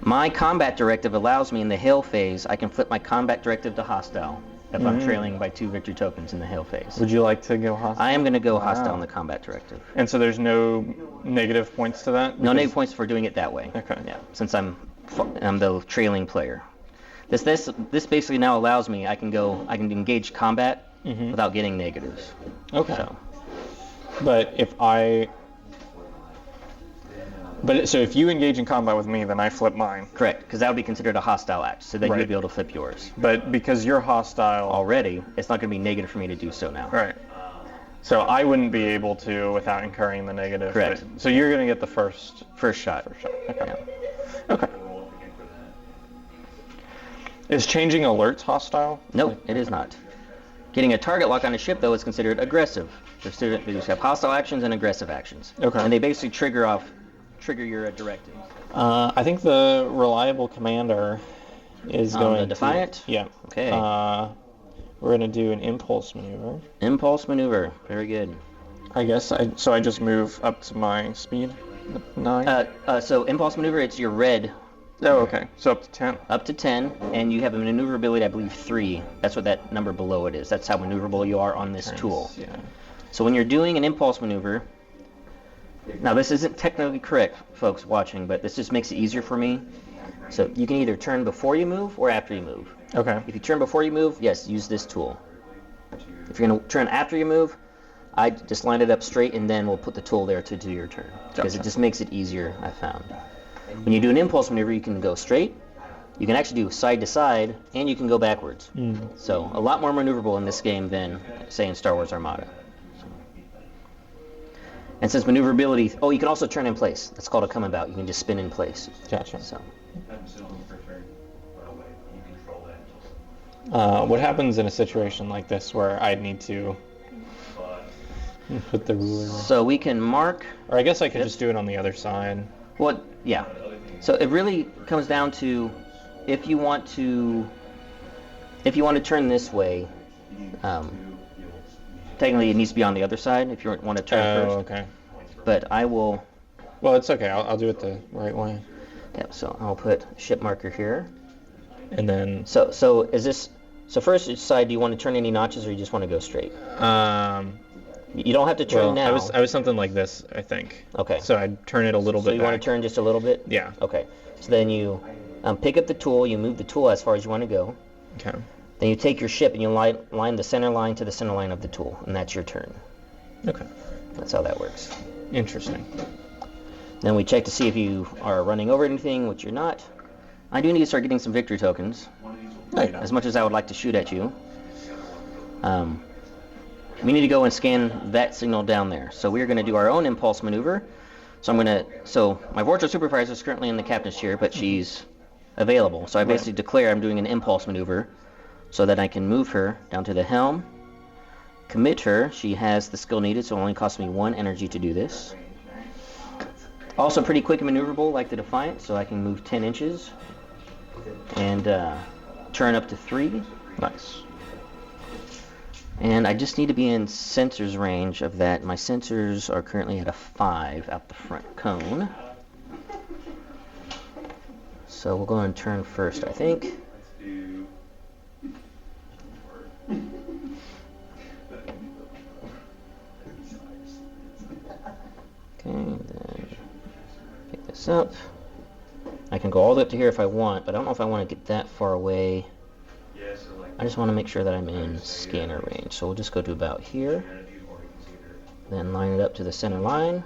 my combat directive allows me in the hail phase, I can flip my combat directive to hostile if I'm trailing by 2 victory tokens in the hail phase. Would you like to go hostile? I am going to go hostile in the combat directive. And so there's no negative points to that? No negative points for doing it that way. Okay. Yeah, since I'm the trailing player. This basically now allows me, I can engage combat without getting negatives. Okay. So. So if you engage in combat with me, then I flip mine. Correct, because that would be considered a hostile act, so then you'd be able to flip yours. But because you're hostile already, it's not going to be negative for me to do so now. Right. So I wouldn't be able to without incurring the negative. Correct. So you're going to get the first shot. Okay. Yeah. Okay. Is changing alerts hostile? Nope, it is not. Getting a target lock on a ship, though, is considered aggressive. They just have hostile actions and aggressive actions. Okay. And they basically trigger your directives. I think the reliable commander is going the Defiant? to... Yeah. Okay. We're going to do an impulse maneuver. Impulse maneuver. Very good. I guess. I just move up to my speed? 9? So impulse maneuver, it's your red. Oh, okay. So up to 10. Up to 10, and you have a maneuverability, I believe, 3. That's what that number below it is. That's how maneuverable you are on this tool. Yeah. So when you're doing an impulse maneuver, now this isn't technically correct, folks watching, but this just makes it easier for me. So you can either turn before you move or after you move. Okay. If you turn before you move, yes, use this tool. If you're going to turn after you move, I just line it up straight and then we'll put the tool there to do your turn. Because it just makes it easier, I found. When you do an impulse maneuver, you can go straight, you can actually do side to side, and you can go backwards. So a lot more maneuverable in this game than, say, in Star Wars Armada. And since maneuverability, you can also turn in place. That's called a come about. You can just spin in place. Gotcha. So. What happens in a situation like this where I need to put the ruler? So we can mark. Or I guess I could just do it on the other side. Well, yeah. So it really comes down to if you want to turn this way. Technically, it needs to be on the other side if you want to turn first. Okay. But I will. Well, it's okay. I'll do it the right way. Yeah. So I'll put ship marker here. And then. So is this? So first decide, do you want to turn any notches or you just want to go straight? You don't have to turn now. I was something like this, I think. Okay. So I'd turn it a little bit. So you want to turn just a little bit? Yeah. Okay. So then you pick up the tool. You move the tool as far as you want to go. Okay. Then you take your ship and you line the center line to the center line of the tool, and that's your turn. Okay. That's how that works. Interesting. Then we check to see if you are running over anything, which you're not. I do need to start getting some victory tokens. No, you don't. As much as I would like to shoot at you. We need to go and scan that signal down there. So we're going to do our own impulse maneuver. So my Vortex supervisor is currently in the captain's chair, but she's available. So I basically declare I'm doing an impulse maneuver so that I can move her down to the helm, commit her. She has the skill needed, so it only costs me 1 energy to do this. Also pretty quick and maneuverable, like the Defiant, so I can move 10 inches and turn up to 3. Nice. And I just need to be in sensors range of that. My sensors are currently at a 5 out the front cone. So we'll go and turn first, I think. Okay, then pick this up. I can go all the way up to here if I want, but I don't know if I want to get that far away. I just want to make sure that I'm in scanner range. So we'll just go to about here. Then line it up to the center line.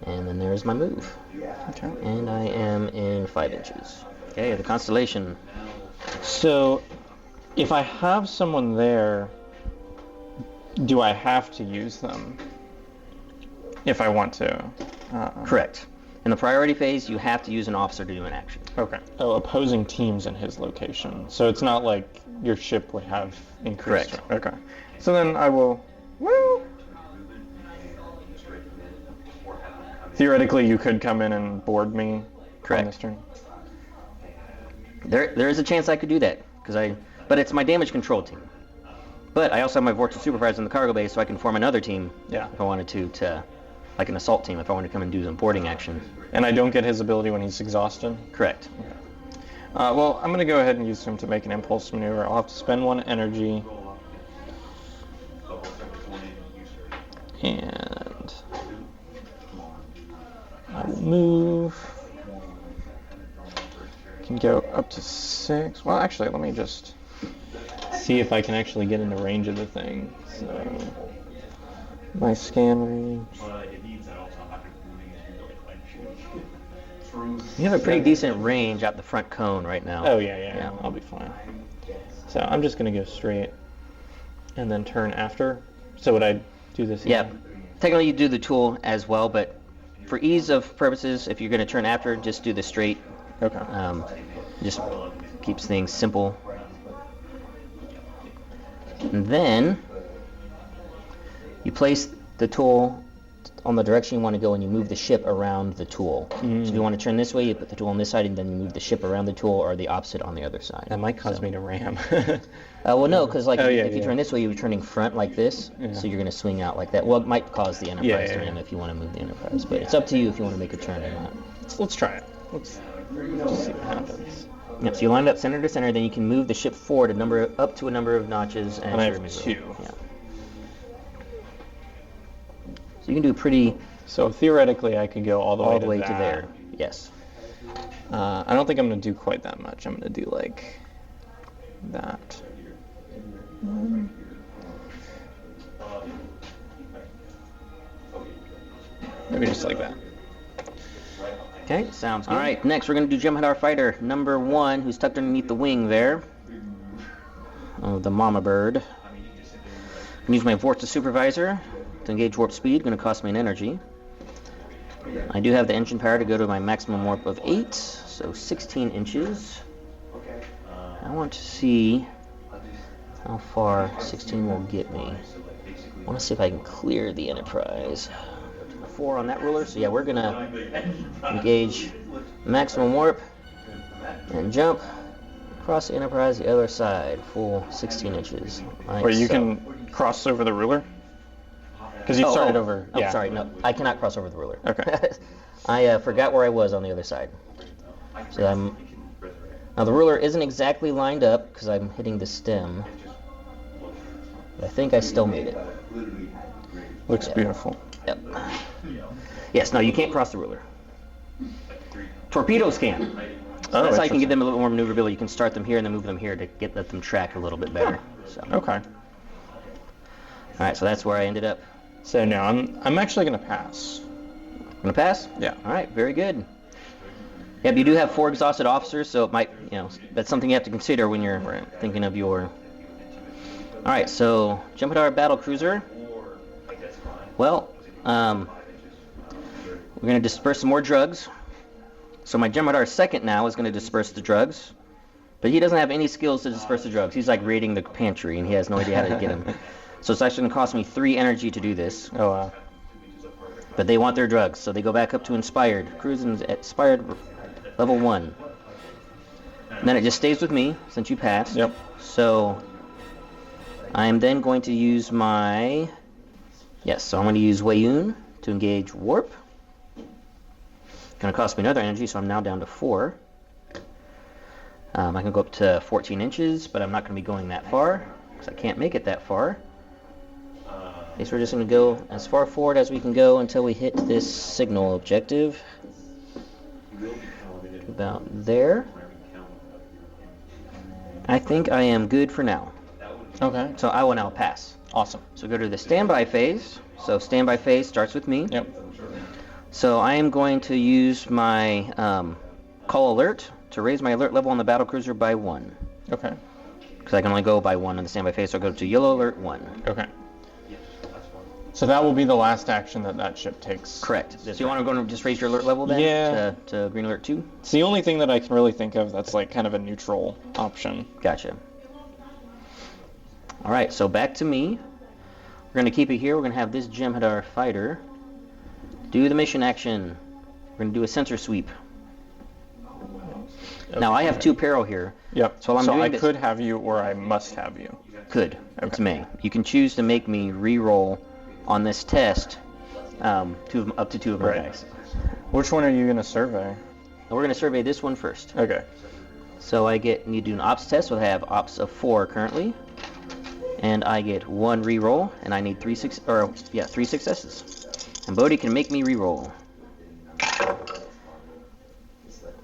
And then there's my move. Okay. And I am in 5 inches. Okay, the constellation. So, if I have someone there, do I have to use them? If I want to. Correct. In the priority phase, you have to use an officer to do an action. Okay. Oh, opposing teams in his location. So it's not like your ship would have increased. Correct. Okay. So then I will. Woo! Theoretically, you could come in and board me. Correct. On this turn. There is a chance I could do that, but it's my damage control team. But I also have my Vortex supervisor in the cargo bay, so I can form another team if I wanted to, like an assault team, if I wanted to come and do some boarding action. And I don't get his ability when he's exhausted? Correct. Okay. Well, I'm going to go ahead and use him to make an impulse maneuver. I'll have to spend 1 energy. And I will move. Can go up to 6. Well, actually, let me just see if I can actually get into range of the thing. So, my scan range. You have a pretty decent range out the front cone right now. Oh, yeah. I'll be fine. So I'm just going to go straight and then turn after. So would I do this again? Yeah. Technically, you do the tool as well, but for ease of purposes, if you're going to turn after, just do the straight. Okay. Just keeps things simple. And then you place the tool on the direction you want to go, and you move the ship around the tool. So if you want to turn this way, you put the tool on this side, and then you move the ship around the tool, or the opposite on the other side. That might cause me to ram. Well, no, because if you yeah. turn this way, you're turning front like this, so you're going to swing out like that. Well, it might cause the Enterprise to ram if you want to move the Enterprise, but it's up to you if you want to make a turn or not. Let's try it. Let's see what happens. Yep, so you line it up center to center, then you can move the ship forward up to a number of notches. And I have 2. Yeah. So you can do pretty... So theoretically, I could go all the way to there. Yes. I don't think I'm going to do quite that much. I'm going to do like that. Maybe just like that. Okay, sounds good. All right, next we're going to do Jump Our Fighter number 1, who's tucked underneath the wing there. Oh, the mama bird. I'm going to use my Vortex Supervisor to engage warp speed. Going to cost me an energy. I do have the engine power to go to my maximum warp of 8, so 16 inches. I want to see how far 16 will get me. I want to see if I can clear the Enterprise. 4 on that ruler, so yeah, we're going to engage maximum warp and jump across the Enterprise the other side, full 16 inches. Like Wait, you so. can cross over the ruler? Because you started over. Oh, yeah. sorry, no, I cannot cross over the ruler. Okay. I forgot where I was on the other side. So now the ruler isn't exactly lined up because I'm hitting the stem. But I think I still made it. Looks beautiful. Yep. Yes, no, you can't cross the ruler. Torpedoes can. So that's how you can give them a little more maneuverability. You can start them here and then move them here to let them track a little bit better. So. Okay. All right, so that's where I ended up. So now I'm actually going to pass. Gonna pass? Yeah. All right, very good. Yep, you do have 4 exhausted officers, so it might, that's something you have to consider when you're thinking of your. All right, so Jumpadar battle cruiser. Well, we're gonna disperse some more drugs. So my Jumpadar second now is gonna disperse the drugs, but he doesn't have any skills to disperse the drugs. He's like raiding the pantry, and he has no idea how to get them. So it's actually gonna cost me 3 energy to do this. Oh wow. But they want their drugs, so they go back up to Inspired. Cruising at Inspired level 1. And then it just stays with me, since you passed. Yep. So, I am then going to use my... Yes, so I'm going to use Wayun to engage Warp. Going to cost me another energy, so I'm now down to 4. I can go up to 14 inches, but I'm not going to be going that far, because I can't make it that far. Okay, so we're just going to go as far forward as we can go until we hit this signal objective. About there. I think I am good for now. Okay. So I will now pass. Awesome. So go to the standby phase. So standby phase starts with me. Yep. So I am going to use my call alert to raise my alert level on the battlecruiser by 1. Okay. Because I can only go by 1 in the standby phase, so I'll go to yellow alert 1. Okay. So that will be the last action that ship takes. Correct. So you want to go and just raise your alert level then? Yeah. To green alert 2? It's the only thing that I can really think of that's like kind of a neutral option. Gotcha. All right, so back to me. We're going to keep it here. We're going to have this Jem'Hadar fighter do the mission action. We're going to do a sensor sweep. Okay. Now, I have 2 peril here. Yep. So I could have you or I must have you. Could. Okay. It's may. You can choose to make me re-roll on this test up to 2 of my dice. Which one are you going to survey? And we're going to survey this one first. Okay. So I need to do an ops test, so I have ops of 4 currently. And I get 1 re-roll, and I need 3 successes. And Bodhi can make me re-roll.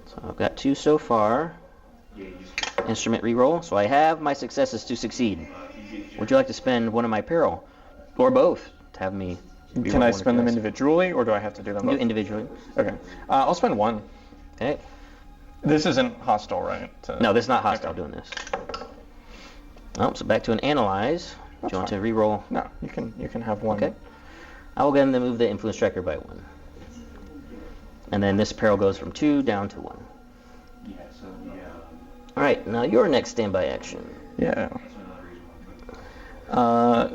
So I've got 2 so far. Instrument re-roll, so I have my successes to succeed. Would you like to spend one of my peril? Or both, to have me re-roll? Can I spend them individually, or do I have to do them both? Do individually. Okay. I'll spend 1. Okay. This isn't hostile, right? No, this is not hostile doing this. Oh, so back to an analyze. Do you want to re-roll? No, you can have 1. Okay. I will then move the influence tracker by 1. And then this peril goes from 2 down to 1. Alright, now your next standby action. Yeah.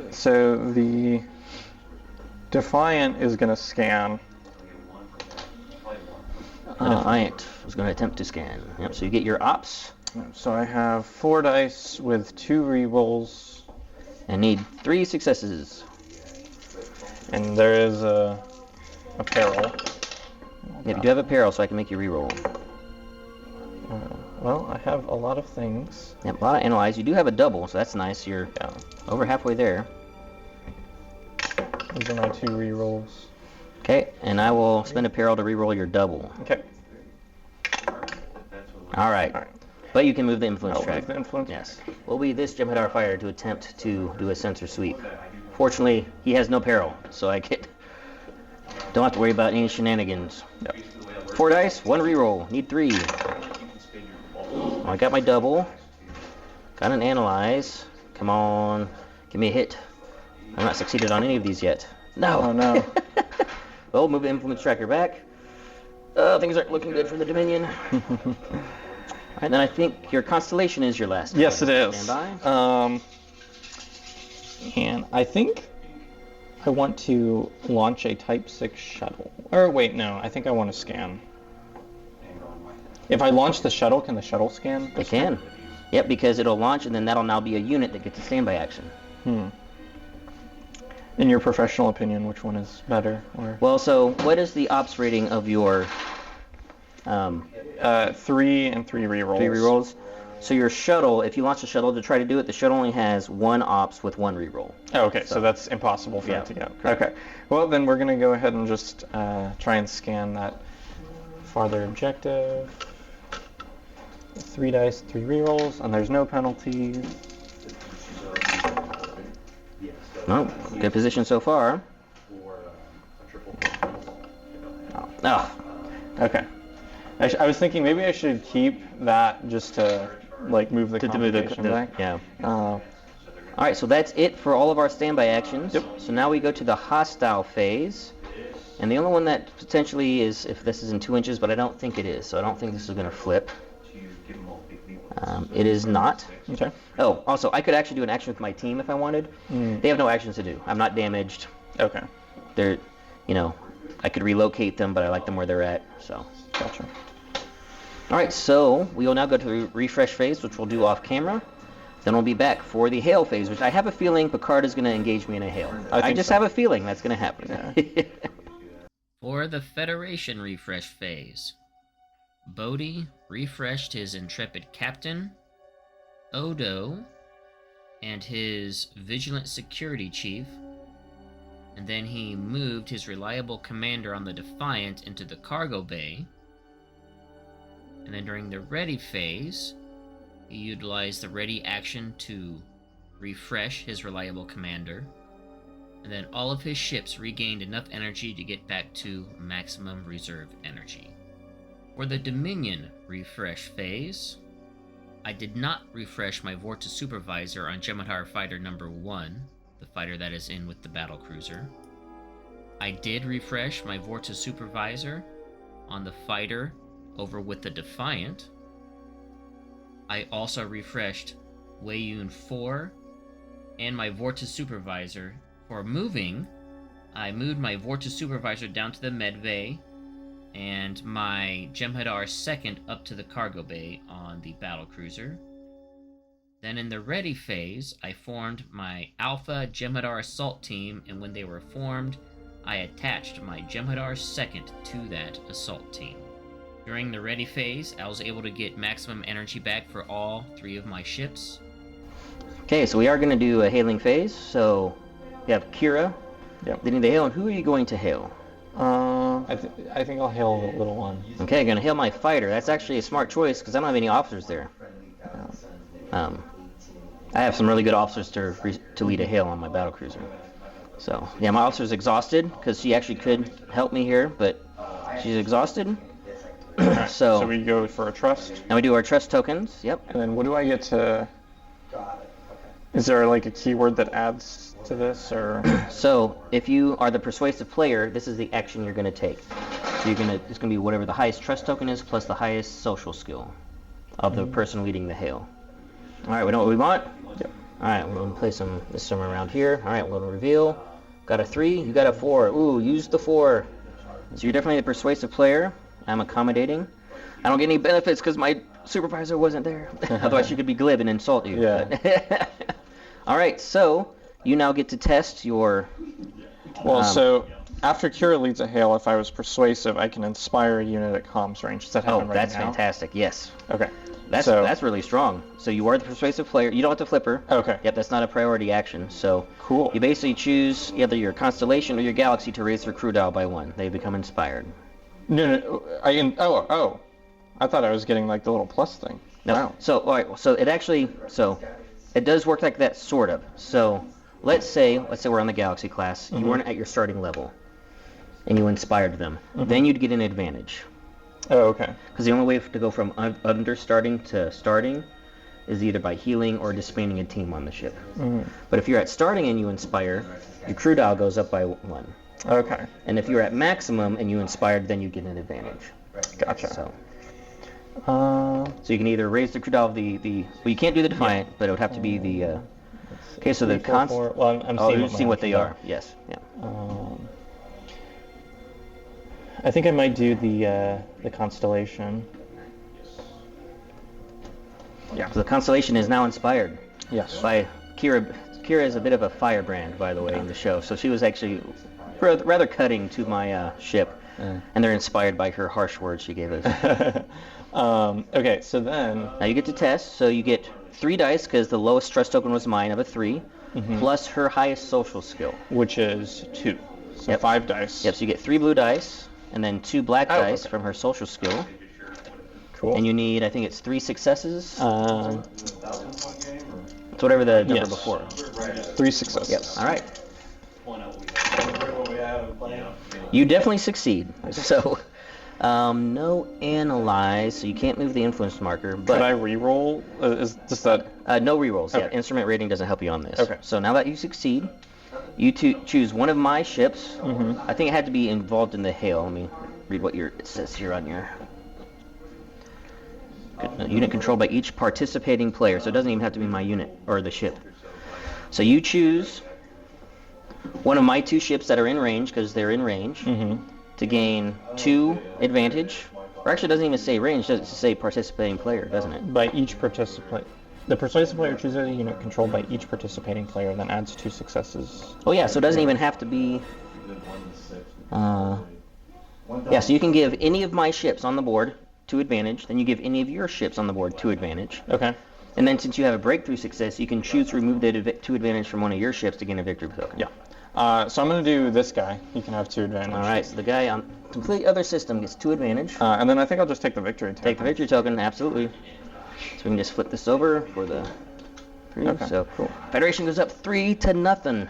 So the Defiant is going to scan. Defiant is going to attempt to scan. Yep, so you get your ops. So I have 4 dice with 2 re-rolls. And need 3 successes. And there is a peril. Yep, you do have a peril, so I can make you re-roll. Well, I have a lot of things. Yep, a lot of analyze. You do have a double, so that's nice. You're over halfway there. These are my 2 re-rolls. Okay, and I will spend a peril to re-roll your double. Okay. All right. All right. But you can move the influence I'll track. move the influence. Yes. Will be this Jem'Hadar fighter to attempt to do a sensor sweep. Fortunately, he has no peril, so don't have to worry about any shenanigans. Yep. 4 dice, 1 reroll. Need 3. Oh, I got my double. Got an analyze. Come on. Give me a hit. I've not succeeded on any of these yet. No. Oh, no. Well, move the influence tracker back. Things aren't looking good for the Dominion. All right, then I think your constellation is your last. Yes, it is. Stand by. And I think I want to launch a Type 6 shuttle. Or wait, no, I think I want to scan. If I launch the shuttle, can the shuttle scan? It can. Yep, because it'll launch, and then that'll now be a unit that gets a standby action. In your professional opinion, which one is better? Or Well, so what is the ops rating of your 3 and 3 rerolls. 3 rerolls? So your shuttle, if you launch the shuttle to try to do it, the shuttle only has 1 ops with 1 reroll. Oh, okay, so that's impossible for it to get. Okay. Well, then we're going to go ahead and just try and scan that farther objective. 3 dice, 3 rerolls, and there's no penalty. Oh, good position so far. Oh, Okay. I was thinking maybe I should keep that just to like move the complication back. Yeah. Uh, All right, so that's it for all of our standby actions. Yep. So now we go to the hostile phase. And the only one that potentially is if this is in 2 inches, but I don't think it is. So I don't think this is going to flip. It is not. okay. Oh, also, I could actually do an action with my team if I wanted. They have no actions to do. I'm not damaged. Okay. They're, I could relocate them, but I like them where they're at, so. Gotcha. All right, so we will now go to the refresh phase, which we'll do off camera. Then we'll be back for the hail phase, which I have a feeling Picard is going to engage me in a hail. I just have a feeling that's going to happen. Yeah. For the Federation refresh phase, Bodhi refreshed his intrepid captain, Odo, and his vigilant security chief, and then he moved his reliable commander on the Defiant into the cargo bay. And then during the ready phase, he utilized the ready action to refresh his reliable commander. And then all of his ships regained enough energy to get back to maximum reserve energy. For the Dominion refresh phase, I did not refresh my Vorta Supervisor on Jem'Hadar Fighter number 1, the fighter that is in with the battlecruiser. I did refresh my Vorta Supervisor on the fighter over with the Defiant. I also refreshed Weiyun 4 and my Vorta Supervisor. For moving, I moved my Vorta Supervisor down to the med bay and my Jem'Hadar 2nd up to the cargo bay on the battlecruiser. Then in the ready phase, I formed my Alpha Jem'Hadar assault team, and when they were formed, I attached my Jem'Hadar 2nd to that assault team. During the ready phase, I was able to get maximum energy back for all 3 of my ships. Okay, so we are going to do a hailing phase. So we have Kira leading the hail, and who are you going to hail? I think I'll hail the little one. Okay, I'm going to hail my fighter. That's actually a smart choice because I don't have any officers there. I have some really good officers to lead a hail on my battlecruiser. So, yeah, my officer's exhausted because she actually could help me here, but she's exhausted. So we go for a trust. Now we do our trust tokens. Yep. And then what do I get to... Is there like a keyword that adds to this, or... So, if you are the persuasive player, this is the action you're going to take. So it's going to be whatever the highest trust token is plus the highest social skill of the person leading the hail. All right, we know what we want? Yep. All right, we're going to play this some around here. All right, we're going to reveal. Got a 3, you got a 4. Ooh, use the 4. So you're definitely the persuasive player. I'm accommodating. I don't get any benefits because my supervisor wasn't there. Otherwise, she could be glib and insult you. Yeah. All right, so you now get to test your... Well, so after Kira leads a hail, if I was persuasive, I can inspire a unit at comms range. Does that happen right now? That's fantastic. Yes. Okay. That's really strong. So you are the persuasive player. You don't have to flip her. Okay. Yep, that's not a priority action. So Cool. you basically choose either your constellation or your galaxy to raise their crew dial by 1. They become inspired. No. I thought I was getting like the little plus thing. No. Wow. So, all right. So it does work like that, sort of. So, let's say we're on the Galaxy class. You weren't at your starting level, and you inspired them. Then you'd get an advantage. Oh, okay. Because the only way to go from under starting to starting is either by healing or disbanding a team on the ship. But if you're at starting and you inspire, your crew dial goes up by 1. Okay. And if you're at maximum and you inspired, then you get an advantage. Gotcha. So you can either raise the crew dial of the well, you can't do the Defiant, but it would have to be the okay, so the cons. Well, I'm seeing what they are. Yes. Yeah. I think I might do the Constellation. Yeah. So the Constellation is now inspired. Yes. By Kira. Kira is a bit of a firebrand, by the way, in the show. So she was actually rather cutting to my ship, and they're inspired by her harsh words she gave us. Okay, so then... Now you get to test, so you get 3 dice, because the lowest trust token was mine of a 3, plus her highest social skill. Which is 2. So 5 dice. Yep, so you get 3 blue dice, and then 2 black dice from her social skill. Cool. And you need, I think it's 3 successes. It's whatever the number before. 3 successes. Yep, all right. You definitely succeed. So, no analyze, so you can't move the influence marker. But could I reroll? Is just that? No rerolls. Okay. Yeah, instrument rating doesn't help you on this. Okay. So now that you succeed, you choose one of my ships. I think it had to be involved in the hail. Let me read what it says here on your unit controlled by each participating player. So it doesn't even have to be my unit or the ship. So you choose one of my 2 ships that are in range, because they're in range, to gain 2 advantage. Or actually, it doesn't even say range, it does say participating player, doesn't it? By each participant. The persuasive player chooses a unit controlled by each participating player, then adds 2 successes. Oh yeah, so it doesn't even have to be... yeah, so you can give any of my ships on the board 2 advantage, then you give any of your ships on the board 2 advantage. Okay. And then since you have a breakthrough success, you can choose to remove the 2 advantage from one of your ships to gain a victory token. Yeah. So I'm going to do this guy. He can have 2 advantage. All right, so the guy on complete other system gets 2 advantage. And then I think I'll just take the victory token. Take the victory token, absolutely. So we can just flip this over for the 3. Okay, So cool. Federation goes up 3-0.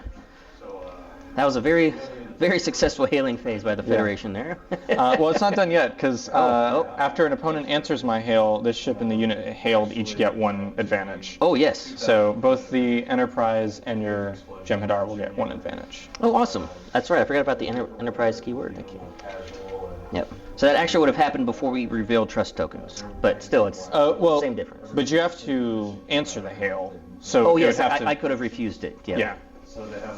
That was a very, very successful hailing phase by the Federation there. Well, it's not done yet, because after an opponent answers my hail, this ship and the unit hailed each get 1 advantage. Oh, yes. So both the Enterprise and your Jem'Hadar will get 1 advantage. Oh, awesome. That's right. I forgot about the Enterprise keyword. Thank you. Yep. So that actually would have happened before we revealed trust tokens. But still, it's same difference. But you have to answer the hail. So oh, yes. I could have refused it. Yeah. Yeah.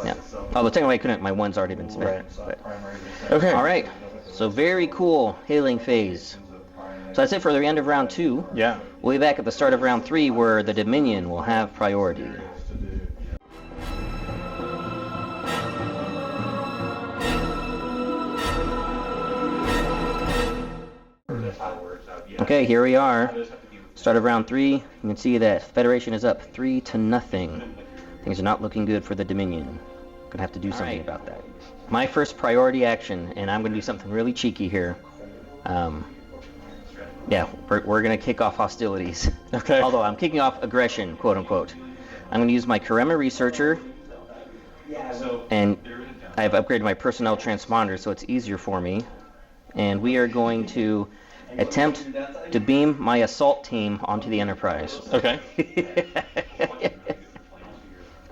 Yeah. Oh, but technically I couldn't. My 1's already been spent. Right. But. Okay. All right. So very cool hailing phase. So that's it for the end of round 2. Yeah. We'll be back at the start of round 3 where the Dominion will have priority. Okay, here we are. Start of round 3. You can see that Federation is up 3-0. Things are not looking good for the Dominion. Gonna have to do something about that. My first priority action, and I'm gonna do something really cheeky here. Yeah, we're gonna kick off hostilities. Okay. Although I'm kicking off aggression, quote unquote. I'm gonna use my Karema Researcher, and I've upgraded my personnel transponder so it's easier for me. And we are going to attempt to beam my assault team onto the Enterprise. Okay.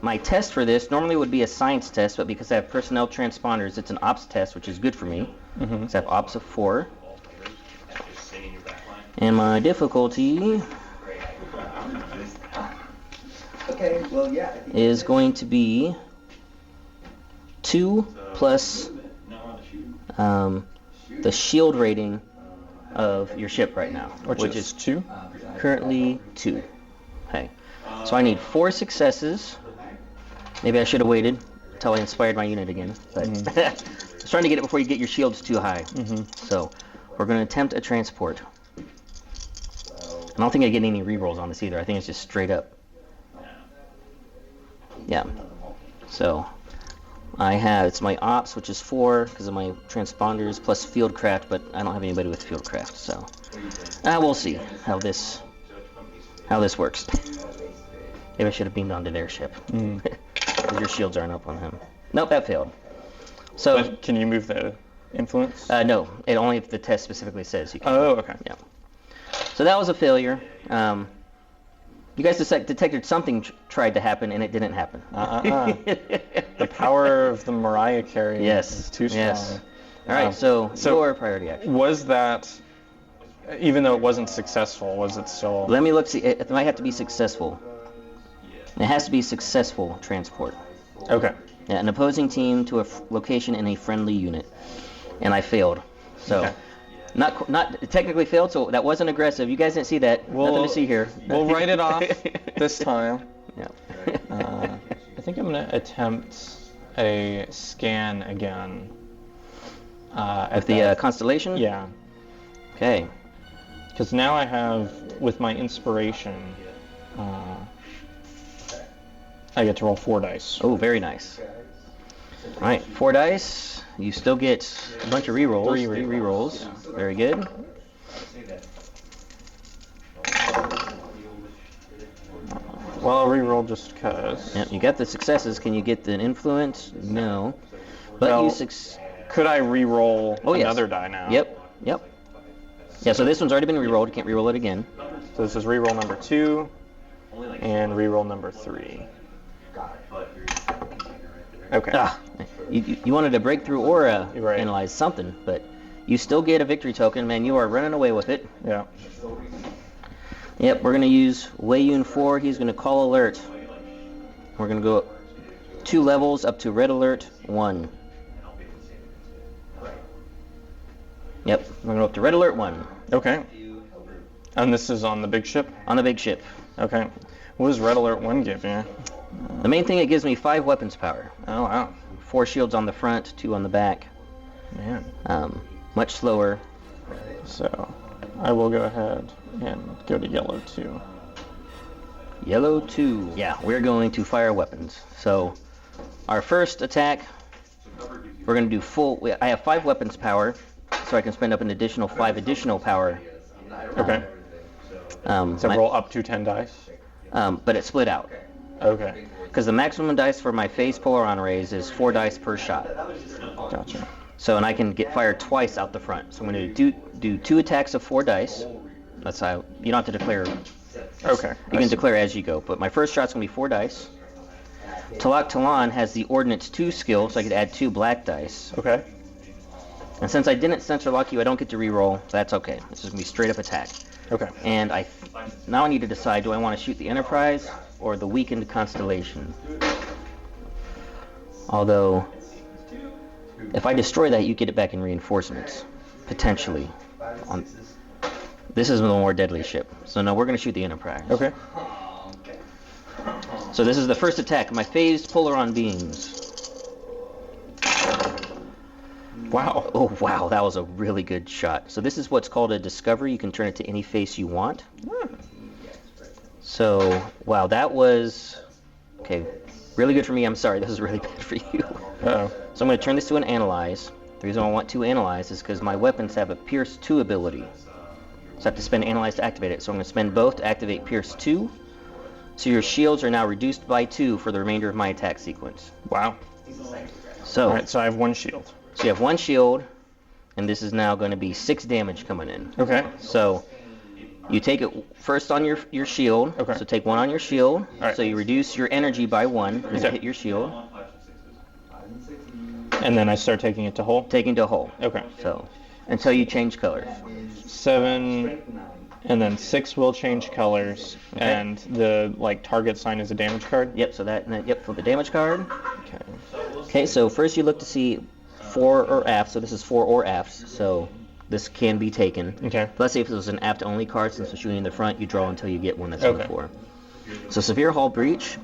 My test for this normally would be a science test, but because I have personnel transponders, it's an ops test, which is good for me. So I have ops of 4. And my difficulty is going to be 2 plus the shield rating of your ship right now, which is 2? Currently 2. Okay. So I need 4 successes. Maybe I should have waited until I inspired my unit again. But I was trying to get it before you get your shields too high. So we're going to attempt a transport. I don't think I get any rerolls on this either. I think it's just straight up. Yeah. So it's my ops, which is 4 because of my transponders, plus fieldcraft, but I don't have anybody with fieldcraft, so We'll see how this works. Maybe I should have beamed onto their ship. Because your shields aren't up on him. Nope, that failed. So. But can you move the influence? No, it only if the test specifically says you can. Oh, okay. Yeah. So that was a failure. You guys detected something tried to happen and it didn't happen. The power of the Mariah Carey is too strong. Yes. All right, so your priority action. Was that, even though it wasn't successful, was it still... Let me look, see, it might have to be successful. It has to be successful transport. Okay. Yeah, an opposing team to a location in a friendly unit. And I failed. So, okay. Not technically failed, so that wasn't aggressive. You guys didn't see that. Nothing to see here. We'll write it off this time. Yeah. I think I'm going to attempt a scan again. With the constellation? Yeah. Okay. Because now I have, with my inspiration, I get to roll 4 dice. Oh, very nice. All right, 4 dice. You still get a bunch of rerolls. 3 rerolls. Yeah. Very good. Well, I'll reroll just because. Yep, you got the successes. Can you get the influence? No. But well, you could I re-roll another die now? Yep. Yeah, so this one's already been re-rolled. You can't re-roll it again. So this is re-roll number 2 and re-roll number 3. Okay. You wanted to break through or analyze something, but you still get a victory token. Man, you are running away with it. Yeah. Yep, we're going to use Wei-Yun 4. He's going to call alert. We're going to go 2 levels up to red alert 1. Yep, we're going to go up to red alert 1. Okay. And this is on the big ship? On the big ship. Okay. What does red alert 1 give you? The main thing, it gives me 5 weapons power. Oh, wow. 4 shields on the front, 2 on the back. Man. Much slower. So, I will go ahead and go to yellow 2. Yellow 2. Yeah, we're going to fire weapons. So, our first attack, we're going to do full... I have 5 weapons power, so I can spend up an additional 5 additional power. Okay. So roll up to 10 dice? But it's split out. Okay. Because the maximum dice for my phase polaron rays is 4 dice per shot. Gotcha. So, and I can get fired twice out the front. So I'm going to do 2 attacks of 4 dice. That's how, you don't have to declare. Okay. You can declare as you go. But my first shot's going to be 4 dice. Talak Talan has the Ordnance 2 skill, so I could add 2 black dice. Okay. And since I didn't sensor lock you, I don't get to reroll. So that's okay. This is going to be straight up attack. Okay. And now I need to decide, do I want to shoot the Enterprise or the weakened Constellation? Although, if I destroy that, you get it back in reinforcements, potentially. This is the more deadly ship. So no, we're going to shoot the Enterprise. Okay. So this is the first attack. My phased polaron beams. Wow. Oh, wow, that was a really good shot. So this is what's called a discovery. You can turn it to any face you want. So, wow, that was... Okay, really good for me. I'm sorry, this is really bad for you. Uh-oh. So I'm going to turn this to an analyze. The reason I want to analyze is because my weapons have a Pierce 2 ability. So I have to spend analyze to activate it. So I'm going to spend both to activate Pierce 2. So your shields are now reduced by 2 for the remainder of my attack sequence. Wow. So, all right, so I have 1 shield. So you have 1 shield, and this is now going to be 6 damage coming in. Okay. So you take it first on your shield. Okay. So take 1 on your shield. Right. So you reduce your energy by 1 as you hit your shield. And then I start taking it to hull? Taking to hull. Okay. So until you change colors. 7, and then 6 will change colors, Okay. and the target sign is a damage card? Yep, so for the damage card. Okay. Okay, so first you look to see fore or aft, so this is fore or aft, so this can be taken. Okay. Let's say if it was an aft only card, since we're shooting in the front, you draw until you get one that's Okay. on fore. So severe hull breach,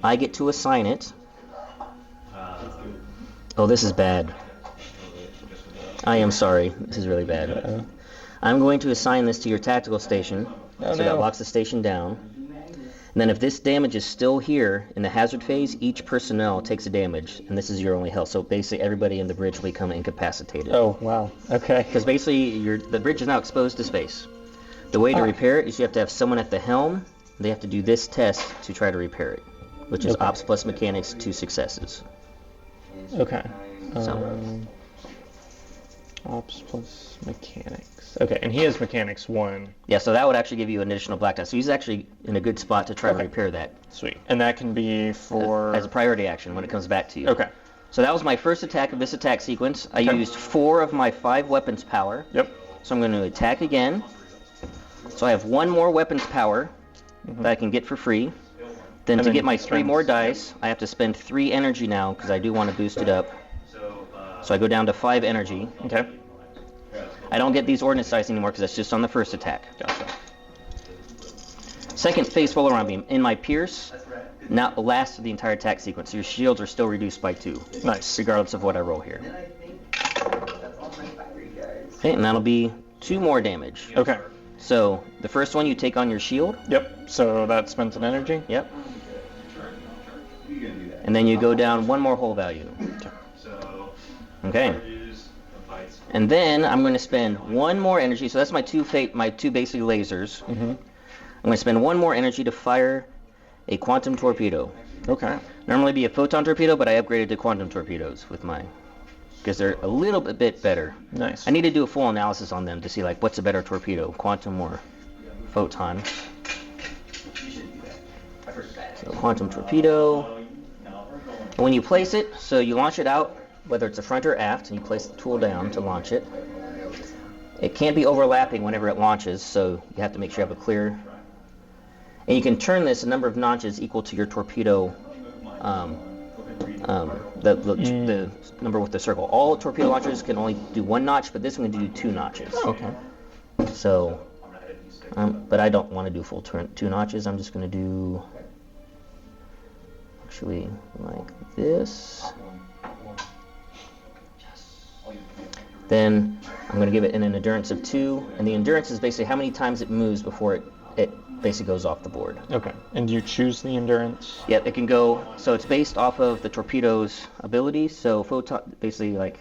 I get to assign it. Oh, this is bad. I am sorry, this is really bad. Uh-oh. I'm going to assign this to your tactical station, so that locks the station down. And then if this damage is still here in the hazard phase, each personnel takes a damage, and this is your only health. So basically everybody in the bridge will become incapacitated. Oh, wow. Okay. Because basically the bridge is now exposed to space. The way to repair it is you have to have someone at the helm. They have to do this test to try to repair it, which is Ops plus Mechanics 2 successes. Okay. So. Ops plus Mechanics. Okay, and he has Mechanics 1. Yeah, so that would actually give you an additional black die. So he's actually in a good spot to try to repair that. Sweet. And that can be for... As a priority action when it comes back to you. Okay. So that was my first attack of this attack sequence. I used 4 of my 5 weapons power. Yep. So I'm going to attack again. So I have 1 more weapons power that I can get for free. Then to get my 3 more dice, I have to spend 3 energy now because I do want to boost it up. So I go down to 5 energy. Okay. I don't get these ordnance dice anymore because that's just on the first attack. Gotcha. Second phase full around beam. In my pierce, not the last of the entire attack sequence. So your shields are still reduced by 2. Nice. Regardless of what I roll here. Okay, and that'll be 2 more damage. Okay. So the first one you take on your shield. Yep. So that spent an energy. Yep. And then you go down 1 more hull value. Okay. And then I'm going to spend 1 more energy. So that's my 2 basic lasers. I'm going to spend 1 more energy to fire a quantum torpedo. Okay. Normally be a photon torpedo, but I upgraded to quantum torpedoes with mine because they're a little bit better. Nice. I need to do a full analysis on them to see like what's a better torpedo, quantum or photon. So quantum torpedo. And when you place it, so you launch it out, whether it's a front or aft, and you place the tool down to launch it. It can't be overlapping whenever it launches, so you have to make sure you have a clear. And you can turn this a number of notches equal to your torpedo, the number with the circle. All torpedo launchers can only do 1 notch, but this one can do 2 notches. Okay. So, but I don't want to do full 2 notches. I'm just going to do, actually, like this. Then I'm going to give it an endurance of 2, and the endurance is basically how many times it moves before it basically goes off the board. Okay. And do you choose the endurance? Yeah, it can go, so it's based off of the torpedo's ability, so photon basically like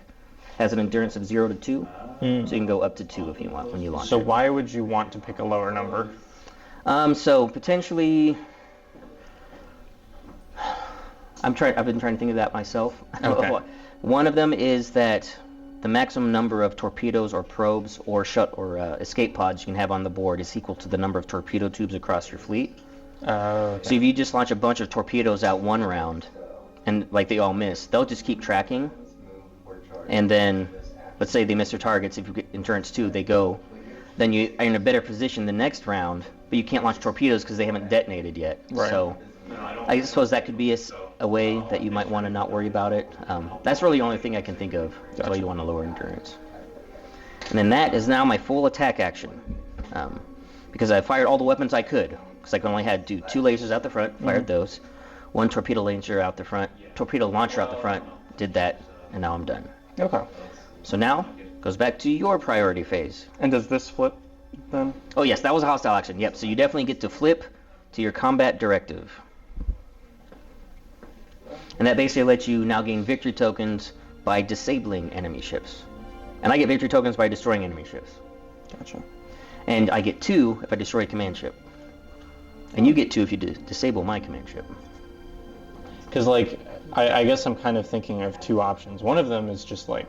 has an endurance of 0 to 2, so you can go up to 2 if you want when you launch So it. why would you want to pick a lower number? So potentially, I've been trying to think of that myself. Okay. One of them is that the maximum number of torpedoes or probes or escape pods you can have on the board is equal to the number of torpedo tubes across your fleet. Okay. So if you just launch a bunch of torpedoes out 1 round, and like they all miss, they'll just keep tracking. And then, let's say they miss their targets. If you get endurance 2, they go. Then you are in a better position the next round, but you can't launch torpedoes because they haven't detonated yet. Right. So I suppose that could be a way that you might want to not worry about it. That's really the only thing I can think of. That's why you want to lower endurance. And then that is now my full attack action. Because I fired all the weapons I could. Because I only had 2 lasers out the front, fired those. 1 torpedo launcher out the front, did that, and now I'm done. Okay. So now, goes back to your priority phase. And does this flip then? Oh yes, that was a hostile action. Yep, so you definitely get to flip to your combat directive. And that basically lets you now gain victory tokens by disabling enemy ships. And I get victory tokens by destroying enemy ships. Gotcha. And I get 2 if I destroy a command ship. And you get 2 if you disable my command ship. Because, like, I guess I'm kind of thinking of 2 options. One of them is just, like,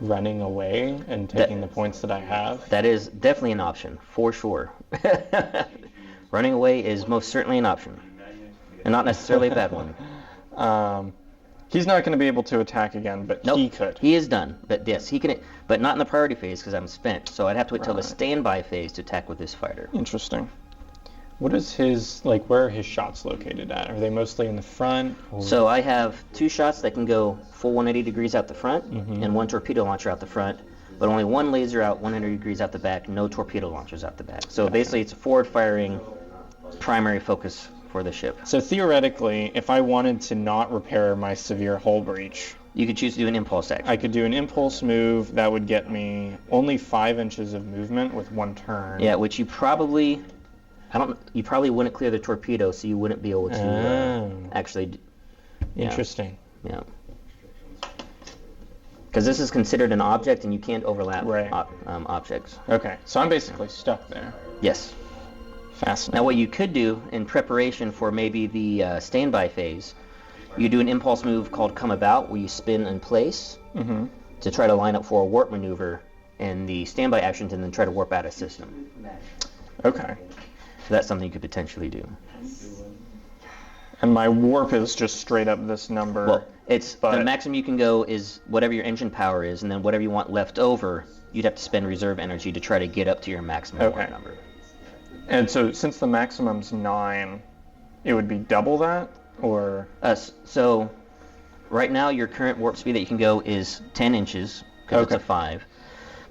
running away and taking the points that I have. That is definitely an option, for sure. Running away is most certainly an option. And not necessarily a bad one. He's not going to be able to attack again, but Nope, he could. He is done. But yes, he can, but not in the priority phase because I'm spent. So I'd have to wait till the standby phase to attack with this fighter. Interesting. What is his, like, where are his shots located at? Are they mostly in the front? Or? So I have 2 shots that can go full 180 degrees out the front, and 1 torpedo launcher out the front, but only 1 laser out 100 degrees out the back, no torpedo launchers out the back. So basically it's a forward-firing primary focus for the ship. So theoretically, if I wanted to not repair my severe hull breach, You could choose to do an impulse action. I could do an impulse move that would get me only 5 inches of movement with 1 turn. Yeah, which you probably... You probably wouldn't clear the torpedo, so you wouldn't be able to actually... Interesting. Yeah. Because this is considered an object, and you can't overlap objects. Okay, so I'm basically stuck there. Yes. Fascinating. Now, what you could do in preparation for maybe the standby phase, you do an impulse move called Come About, where you spin in place to try to line up for a warp maneuver, and the standby action to then try to warp out a system. Okay. So that's something you could potentially do. And my warp is just straight up this number. Well, the maximum you can go is whatever your engine power is, and then whatever you want left over, you'd have to spend reserve energy to try to get up to your maximum warp number. And so since the maximum's 9, it would be double that, or? So right now your current warp speed that you can go is 10 inches, because it's a 5.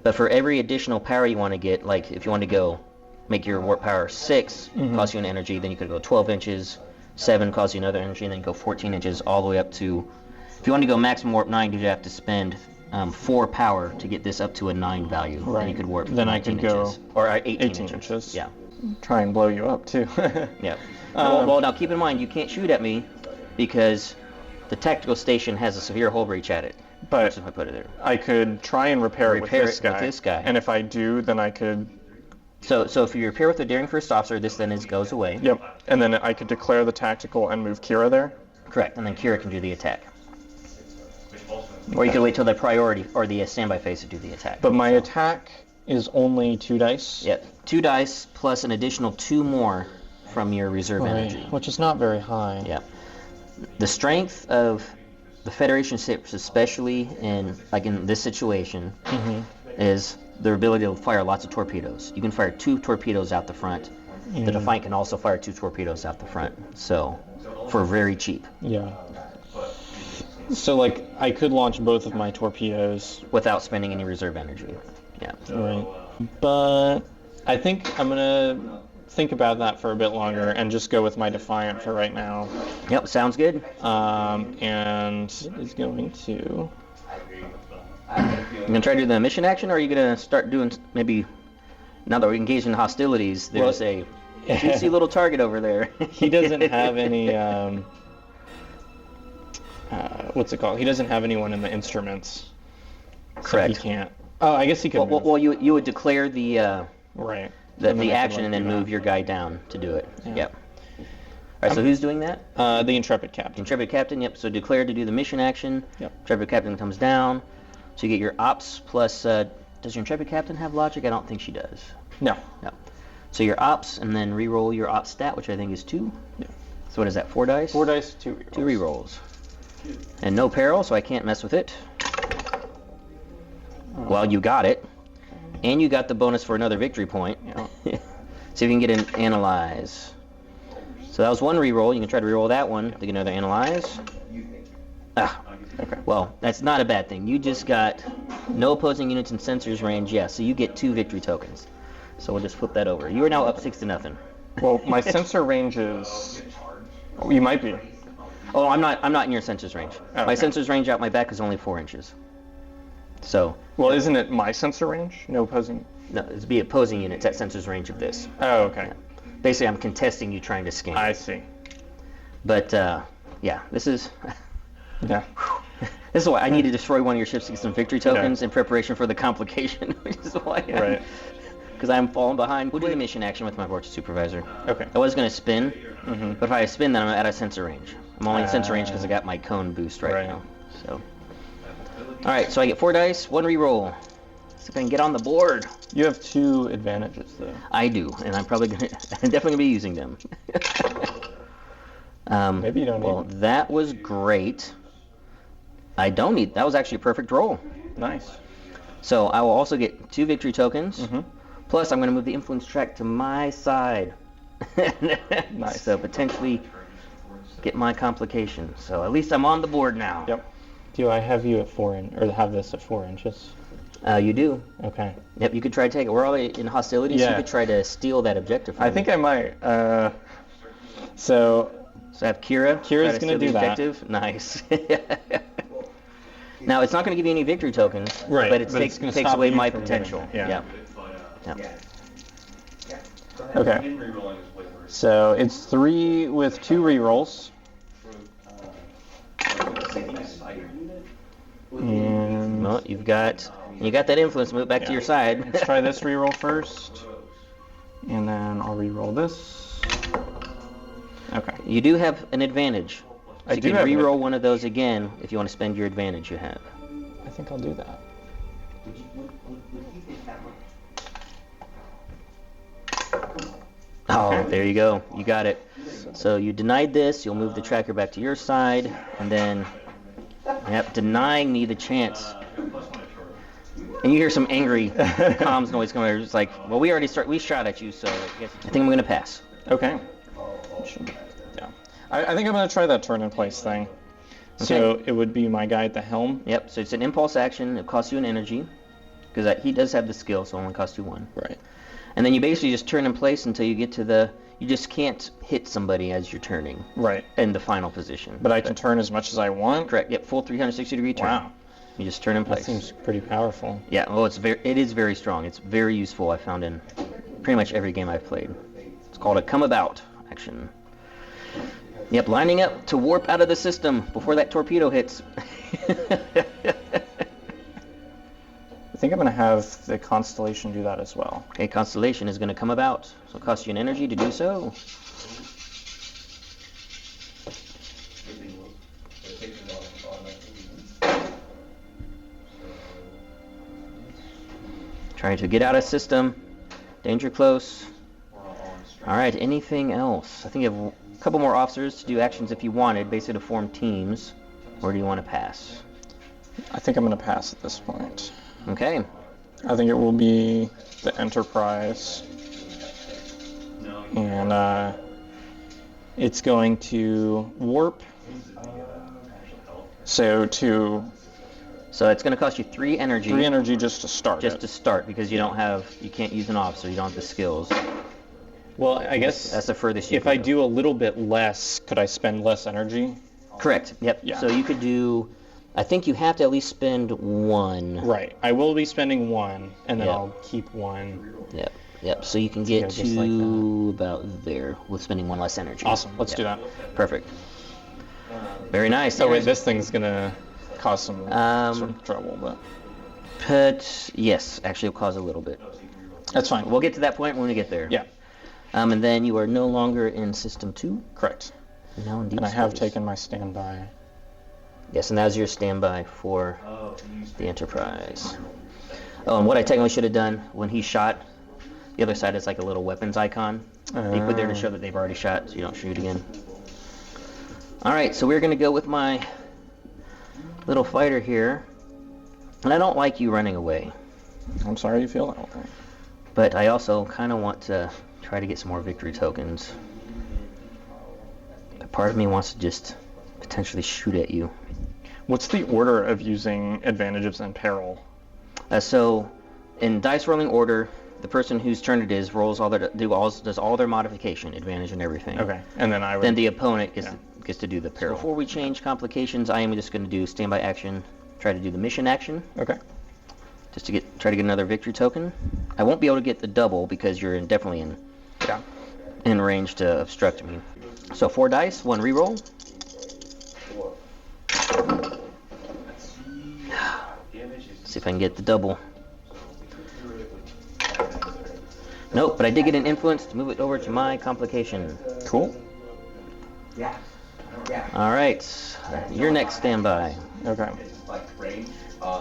But for every additional power you want to get, like if you want to go make your warp power 6, cost you an energy, then you could go 12 inches, 7 costs you another energy, and then go 14 inches all the way up to, if you want to go maximum warp 9, you'd have to spend 4 power to get this up to a 9 value. Right. And you could warp then I could inches. Go or 18 inches. Yeah. Try and blow you up too. Yeah. Well, now keep in mind, you can't shoot at me because the tactical station has a severe hull breach at it. But if I put it there, I could try and repair it with this guy. And if I do, then I could. So if you repair with the daring first officer, this then goes away. Yep. And then I could declare the tactical and move Kira there. Correct. And then Kira can do the attack. Or you could wait till the priority or the standby phase to do the attack. But my attack is only 2 dice. Yep. 2 dice plus an additional 2 more from your reserve energy, which is not very high. Yeah. The strength of the Federation ships, especially in this situation, is their ability to fire lots of torpedoes. You can fire 2 torpedoes out the front. The Defiant can also fire 2 torpedoes out the front. So, for very cheap. Yeah. So, like, I could launch both of my torpedoes without spending any reserve energy. Yeah. Right. But I think I'm gonna think about that for a bit longer and just go with my Defiant for right now. Yep, sounds good. And is going to. You gonna try to do the mission action, or are you gonna start doing maybe? Now that we're engaged in hostilities, there's a juicy little target over there. He doesn't have any. What's it called? He doesn't have anyone in the instruments. Correct. So he can't. Oh, I guess he could. Well, you would declare the right the action and then move your guy down to do it. Yeah. Yep. All right. So who's doing that? The Intrepid Captain. Intrepid Captain. Yep. So declare to do the mission action. Yep. Intrepid Captain comes down. So you get your ops plus. Does your Intrepid Captain have logic? I don't think she does. No. No. So your ops, and then re-roll your ops stat, which I think is 2. Yeah. So what is that? 4 dice. 4 dice, 2 re-rolls. 2 re-rolls. And no peril, so I can't mess with it. Well, you got it. And you got the bonus for another victory point. Yeah. See if you can get an analyze. So that was 1 re-roll. You can try to re-roll that one to get another analyze. Okay. Well, that's not a bad thing. You just got no opposing units in sensors range. Yeah, so you get 2 victory tokens. So we'll just flip that over. You are now up 6-0. Well, my sensor range is. Oh, you might be. Oh, I'm not in your sensors range. Okay. My sensors range out my back is only 4 inches. So. Well, isn't it my sensor range? No opposing. No, it'd be opposing units at sensors range of this. Oh, okay. Yeah. Basically, I'm contesting you trying to scan. I see. But yeah, this is. Yeah. This is why I need to destroy one of your ships to get some victory tokens in preparation for the complication, which is why. Right. Because I'm falling behind. We'll do the mission action with my Vortex Supervisor. Okay. I was going to spin, but if I spin, then I'm out of sensor range. I'm only in sensor range because I got my cone boost right now. So. All right, so I get 4 dice, 1 re-roll. See if I can get on the board. You have 2 advantages, though. I do, and I'm definitely gonna be using them. Maybe you don't need. Well, that was great. I don't need. That was actually a perfect roll. Nice. So I will also get 2 victory tokens. Plus, I'm going to move the influence track to my side. Nice. So potentially get my complication. So at least I'm on the board now. Yep. Do I have you at 4 or have this at 4 inches? You do. Okay. Yep. You could try to take it. We're already in hostilities. Yeah. You could try to steal that objective. I think I might. So I have Kira. Kira's going to do that. Objective. Nice. Now, it's not going to give you any victory tokens, right, but it takes away my potential. Yeah. Yeah. Okay. So it's 3 with 2 rerolls. And Well, you got that influence. Move it back to your side. Let's try this reroll first, and then I'll reroll this. Okay. You do have an advantage. So I you do can have reroll one of those again if you want to spend your advantage you have. I think I'll do that. Oh, there you go. You got it. So you denied this. You'll move the tracker back to your side, and then, yep, denying me the chance. And you hear some angry comms noise coming over. It's like, well, we shot at you, so I think I'm going to pass. Okay. Yeah. I think I'm going to try that turn in place thing. Okay. So it would be my guy at the helm. Yep, so it's an impulse action. It costs you an energy, because he does have the skill, so it only costs you 1. Right. And then you basically just turn in place until you get to you just can't hit somebody as you're turning. Right. In the final position. But I can turn as much as I want? Correct, yep, full 360-degree turn. Wow. You just turn in place. That seems pretty powerful. Yeah, well, it is very strong. It's very useful, I found, in pretty much every game I've played. It's called a come about action. Yep, lining up to warp out of the system before that torpedo hits. I think I'm going to have the Constellation do that as well. Okay, Constellation is going to come about, so it'll cost you an energy to do so. Trying to get out of system. Danger close. Alright, anything else? I think you have a couple more officers to do actions if you wanted, basically to form teams. Or do you want to pass? I think I'm going to pass at this point. Okay. I think it will be the Enterprise. And it's going to warp. So it's going to cost you 3 energy. 3 energy just to start. Just to start, because you can't use an officer, you don't have the skills. Well, I guess that's the furthest you if can I go. do a little bit less, could I spend less energy? Correct. Yep. Yeah. So you could do. I think you have to at least spend 1. Right. I will be spending 1, and then Yep. I'll keep 1. Yep. Yep. So you can get just like to about there with spending 1 less energy. Awesome. Let's Yep. do that. Perfect. Very nice. Oh wait, this thing's gonna cause some sort of trouble, but yes, actually, it'll cause a little bit. that's fine. We'll get to that point when we get there. Yeah. And then you are no longer in System 2. Correct. Now in Deep And I have Space. taken my standby. Yes, and that's your standby for the Enterprise. Oh, and what I technically should have done when he shot, the other side is like a little weapons icon. They put there to show that they've already shot, so you don't shoot again. All right, so we're going to go with my little fighter here. And I don't like you running away, I'm sorry you feel that way. but I also kind of want to try to get some more victory tokens. But part of me wants to just potentially shoot at you. What's the order of using advantages and peril? So, in dice rolling order, the person whose turn it is rolls does all their modification, advantage and everything. Okay, and then I would. Then the opponent gets to do the peril. So Before we change complications, I am just going to do standby action, try to do the mission action, Okay. just to try to get another victory token. I won't be able to get the double because you're definitely Yeah. in range to obstruct me. So 4 dice, 1 reroll. See if I can get the double. Nope, but I did get an influence to move it over to my complication. Cool. All right, your next standby. Okay.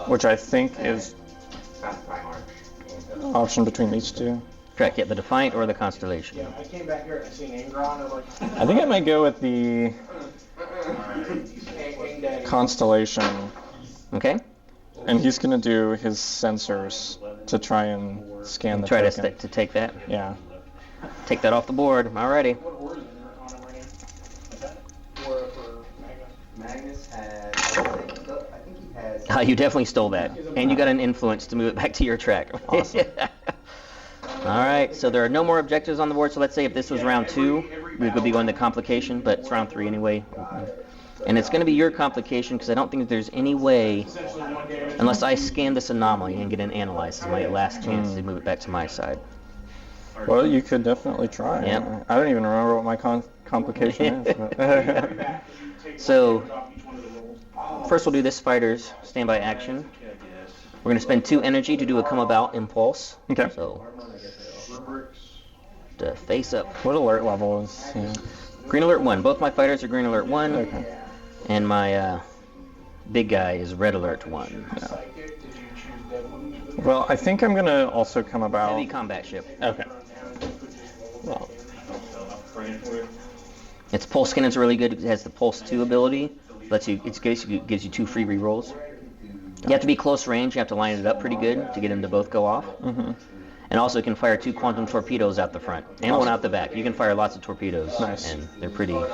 Which I think is option between these two. Correct, yeah, the Defiant or the Constellation. I came back here and I seen Angron. I'm like, I think I might go with the Constellation, Okay, and he's gonna do his sensors to try and scan the try token. to take that. Yeah. Take that off the board. Alrighty. Magnus has, I think he has. You definitely stole that. And you got an influence to move it back to your track. Awesome. Alright, so there are no more objectives on the board, so let's say if this was round 2, we would be going to complication, but it's round 3 anyway. And it's going to be your complication, because I don't think there's any way, unless I scan this anomaly and get an analyze, it's my last chance to move it back to my side. Well, you could definitely try. Yep. I don't even remember what my complication is. But So, first we'll do this fighter's standby action. We're going to spend 2 energy to do a come about impulse. Okay. So, to face up. What alert level is? Yeah. Green alert 1. Both my fighters are green alert 1. Okay. And my big guy is red alert 1. Yeah. Well, I think I'm going to also come about. Heavy combat ship. Okay. Well. Its pulse cannons are really good. It has the pulse 2 ability. It gives you 2 free rerolls. You have to be close range. You have to line it up pretty good to get them to both go off. Mm-hmm. And also, it can fire 2 quantum torpedoes out the front and 1 out the back. You can fire lots of torpedoes. Nice. And they're pretty. All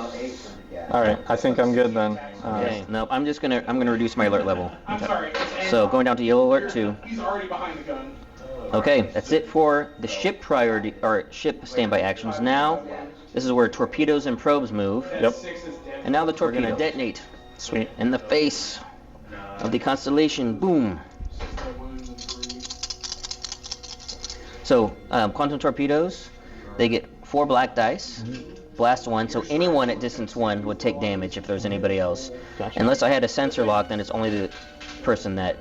right. I think I'm good then. Okay. No, I'm gonna reduce my alert level. I'm sorry. So going down to yellow alert 2. He's already behind the gun. Okay, that's it for the ship priority or ship standby actions. Now, this is where torpedoes and probes move. Yep. And now the torpedo gonna detonate Sweet. in the face of the constellation. Boom. So quantum torpedoes, they get 4 black dice. Blast 1, so anyone at distance 1 would take damage if there's anybody else. Gotcha. Unless I had a sensor lock, then it's only the person that,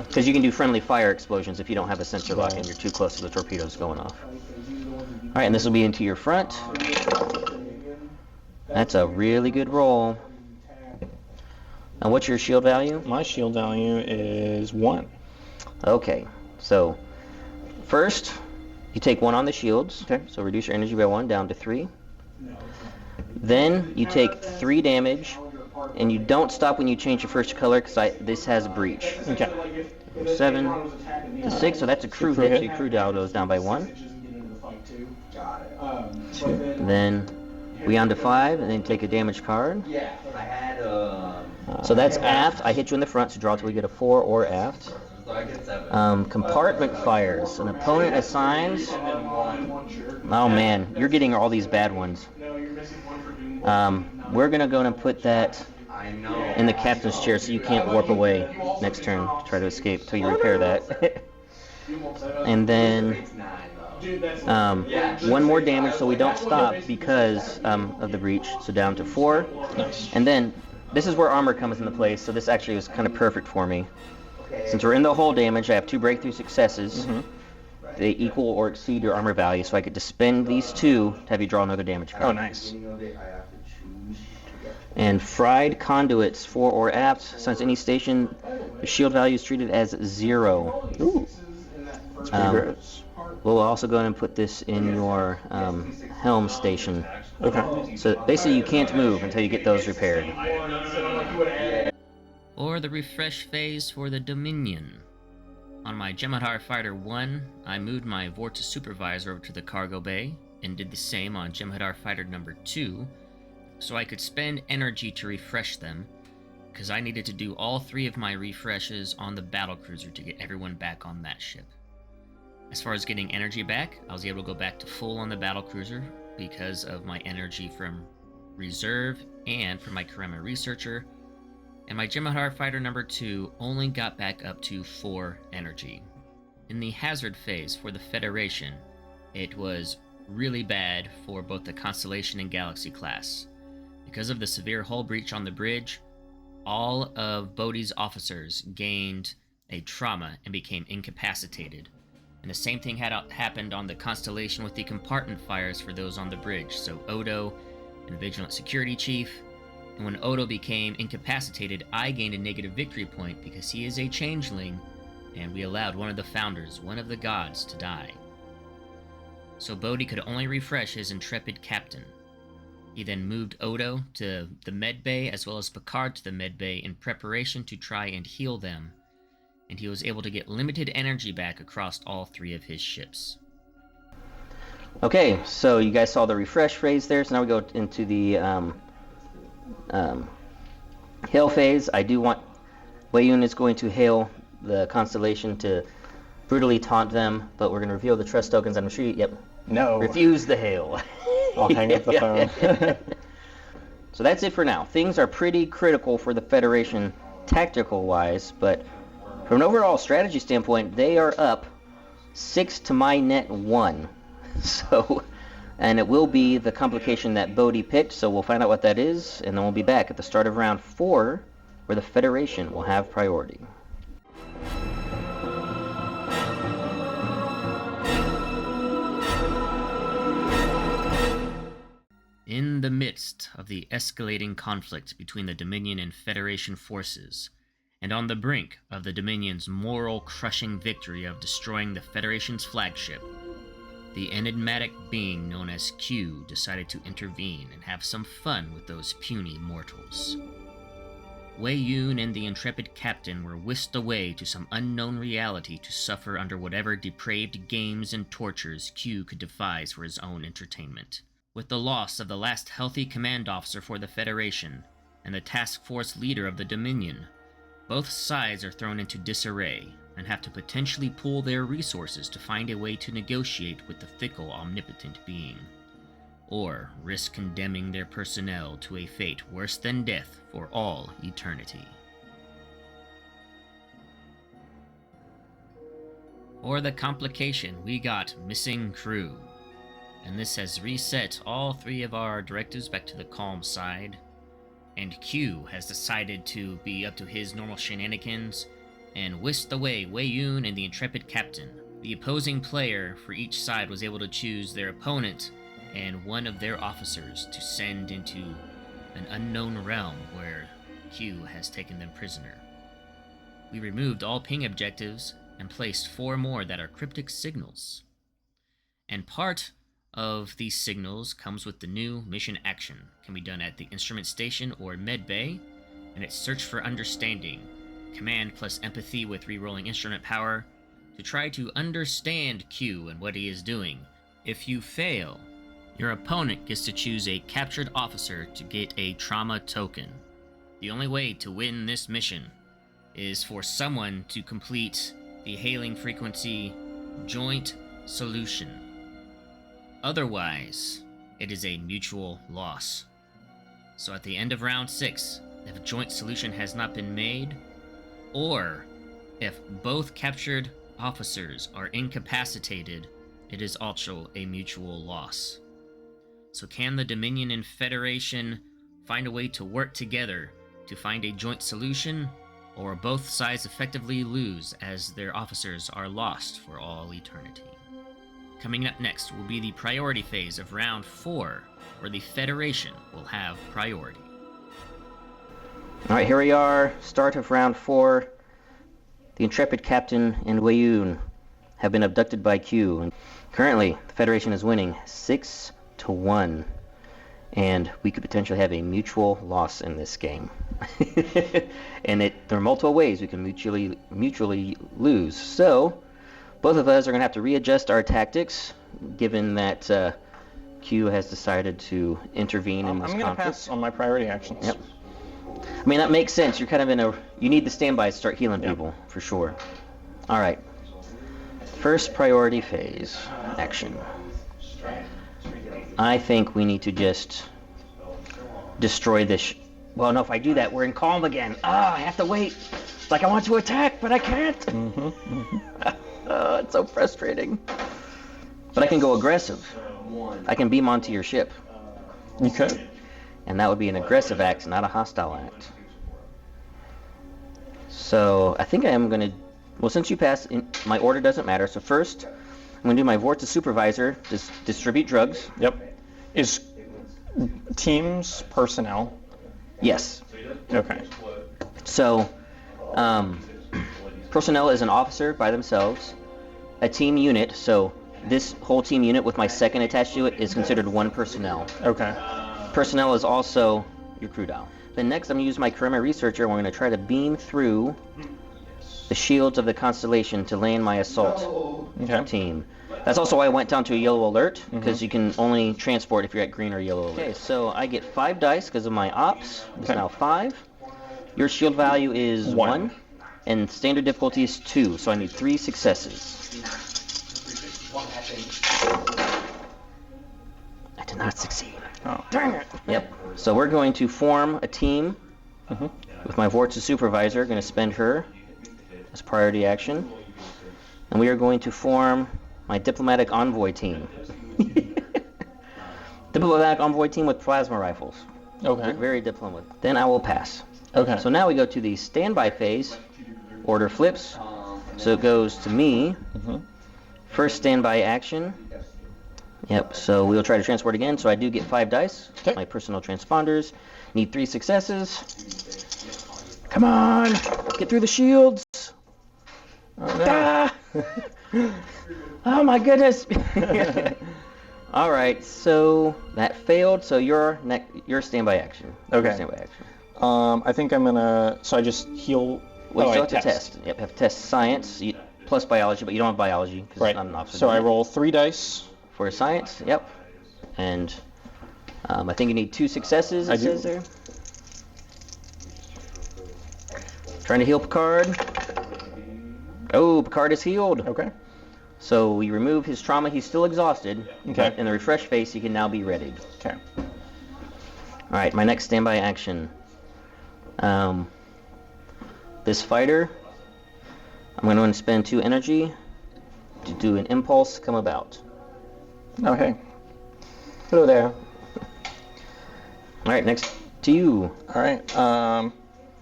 because you can do friendly fire explosions if you don't have a sensor lock and you're too close to the torpedoes going off. All right, and this will be into your front. That's a really good roll. Now, what's your shield value? My shield value is 1. Okay, so first you take 1 on the shields. Okay. So reduce your energy by 1 down to 3. Then you take 3 damage, and you don't stop when you change your first color because this has breach. Okay. 7 to 6, so that's a crew hit. So your crew dial goes down by 1. Then we on to 5, and then take a damage card. So that's aft. I hit you in the front, so draw till we get a 4 or aft. Compartment fires. An opponent assigns. Oh man, you're getting all these bad ones. We're gonna go and put that in the captain's chair so you can't warp away next turn to try to escape until you repair that. And then 1 more damage so we don't stop because of the breach. So down to 4. Nice. And then this is where armor comes into place. So this actually was kind of perfect for me. Since we're in the hull damage, I have 2 breakthrough successes. Mm-hmm. They equal or exceed your armor value, so I could just spend these 2 to have you draw another damage card. Oh, nice. And fried conduits, 4 or aft. Since any station, the shield value is treated as 0. Ooh. That's pretty great. We'll also go ahead and put this in your helm station. Okay. So basically, you can't move until you get those repaired. Or the refresh phase for the Dominion. On my Jem'Hadar Fighter 1, I moved my Vorta Supervisor over to the cargo bay, and did the same on Jem'Hadar Fighter number 2, so I could spend energy to refresh them, because I needed to do all 3 of my refreshes on the battlecruiser to get everyone back on that ship. As far as getting energy back, I was able to go back to full on the battlecruiser because of my energy from reserve and from my Karema Researcher, and my Jem'Hadar Fighter number 2 only got back up to 4 energy. In the hazard phase for the Federation, it was really bad for both the Constellation and Galaxy class. Because of the severe hull breach on the bridge, all of Bodhi's officers gained a trauma and became incapacitated. And the same thing had happened on the Constellation with the compartment fires for those on the bridge, so Odo and Vigilant Security Chief. And when Odo became incapacitated, I gained a negative victory point because he is a changeling, and we allowed one of the founders, one of the gods, to die. So Bodhi could only refresh his intrepid captain. He then moved Odo to the medbay as well as Picard to the medbay in preparation to try and heal them, and he was able to get limited energy back across all 3 of his ships. Okay, so you guys saw the refresh phase there, so now we go into the hail phase. I do want Weiyun is going to hail the Constellation to brutally taunt them, but we're going to reveal the trust tokens. I'm sure you, No. refuse the hail. I'll hang up the phone. So that's it for now. Things are pretty critical for the Federation tactical-wise, but from an overall strategy standpoint, they are up 6 to my net 1. So, and it will be the complication that Bodhi picked, so we'll find out what that is, and then we'll be back at the start of round 4, where the Federation will have priority. midst of the escalating conflict between the Dominion and Federation forces, and on the brink of the Dominion's moral-crushing victory of destroying the Federation's flagship, the enigmatic being known as Q decided to intervene and have some fun with those puny mortals. Wei Yun and the intrepid captain were whisked away to some unknown reality to suffer under whatever depraved games and tortures Q could devise for his own entertainment. With the loss of the last healthy command officer for the Federation and the task force leader of the Dominion, both sides are thrown into disarray and have to potentially pool their resources to find a way to negotiate with the fickle, omnipotent being, or risk condemning their personnel to a fate worse than death for all eternity. For the Complication, we got Missing Crew, and this has reset all 3 of our directives back to the calm side, and Q has decided to be up to his normal shenanigans and whisked away Wei Yun and the intrepid captain. The opposing player for each side was able to choose their opponent and one of their officers to send into an unknown realm where Q has taken them prisoner. We removed all ping objectives and placed 4 more that are cryptic signals. And part of these signals comes with the new mission action. Can be done at the instrument station or med bay, and it's search for understanding. Command plus empathy with re-rolling instrument power to try to understand Q and what he is doing. If you fail, your opponent gets to choose a captured officer to get a trauma token. The only way to win this mission is for someone to complete the hailing frequency joint solution. Otherwise, it is a mutual loss. So at the end of round 6, if a joint solution has not been made, or if both captured officers are incapacitated, it is also a mutual loss. So can the Dominion and Federation find a way to work together to find a joint solution, or both sides effectively lose as their officers are lost for all eternity? Coming up next will be the priority phase of round 4, where the Federation will have priority. Alright, here we are, start of round 4. The intrepid captain and Wei Yun have been abducted by Q, and currently the Federation is winning 6-1, and we could potentially have a mutual loss in this game. And there are multiple ways we can mutually lose. So both of us are going to have to readjust our tactics, given that Q has decided to intervene in this conflict. I'm going to pass on my priority actions. Yep. I mean, that makes sense. You're kind of you need the standby to start healing people, for sure. All right. First priority phase, action. I think we need to just destroy this. Well, no, if I do that, we're in calm again. I have to wait. It's like I want to attack, but I can't. It's so frustrating. But I can go aggressive. I can beam onto your ship. You could. And that would be an aggressive act, not a hostile act. So I think I am going to... Well, since you passed, my order doesn't matter. So first, I'm going to do my Vortex Supervisor, distribute drugs. Yep. Is teams personnel? Yes. Okay. So, personnel is an officer by themselves. A team unit, so this whole team unit with my second attached to it is considered one personnel. Okay. Personnel is also your crew dial. Then next I'm going to use my Charisma Researcher, and we're going to try to beam through the shields of the Constellation to land my assault team. That's also why I went down to a yellow alert, because you can only transport if you're at green or yellow alert. Okay, so I get 5 dice because of my ops. It's now 5. Your shield value is 1, and standard difficulty is 2, so I need 3 successes. I did not succeed. Oh. Dang it! Yep. So we're going to form a team with my Vortex Supervisor. Going to spend her as priority action. And we are going to form my Diplomatic Envoy team. Diplomatic Envoy team with plasma rifles. Okay. Very diplomatic. Then I will pass. Okay. So now we go to the standby phase. Order flips. So it goes to me. First standby action Yep, so we'll try to transport again. So I do get 5 dice. Okay. My personal transponders. Need 3 successes. Come on! Get through the shields! Oh, no. Ah! Oh my goodness! Alright, so that failed, so your standby action. Okay. Your standby action. I think I'm gonna. So I just heal. Well, you I still have to test. Yep, have to test science plus biology, but you don't have biology because Right. I'm an officer. So I roll 3 dice. For science, yep. And I think you need 2 successes, I it do. says there. Trying to heal Picard. Oh, Picard is healed. Okay. So we remove his trauma. He's still exhausted. Okay. But in the refresh phase, he can now be readied. Okay. All right, my next standby action. This fighter, I'm going to spend 2 energy to do an impulse come about. Oh, hey. Hello there. All right, next to you. All right.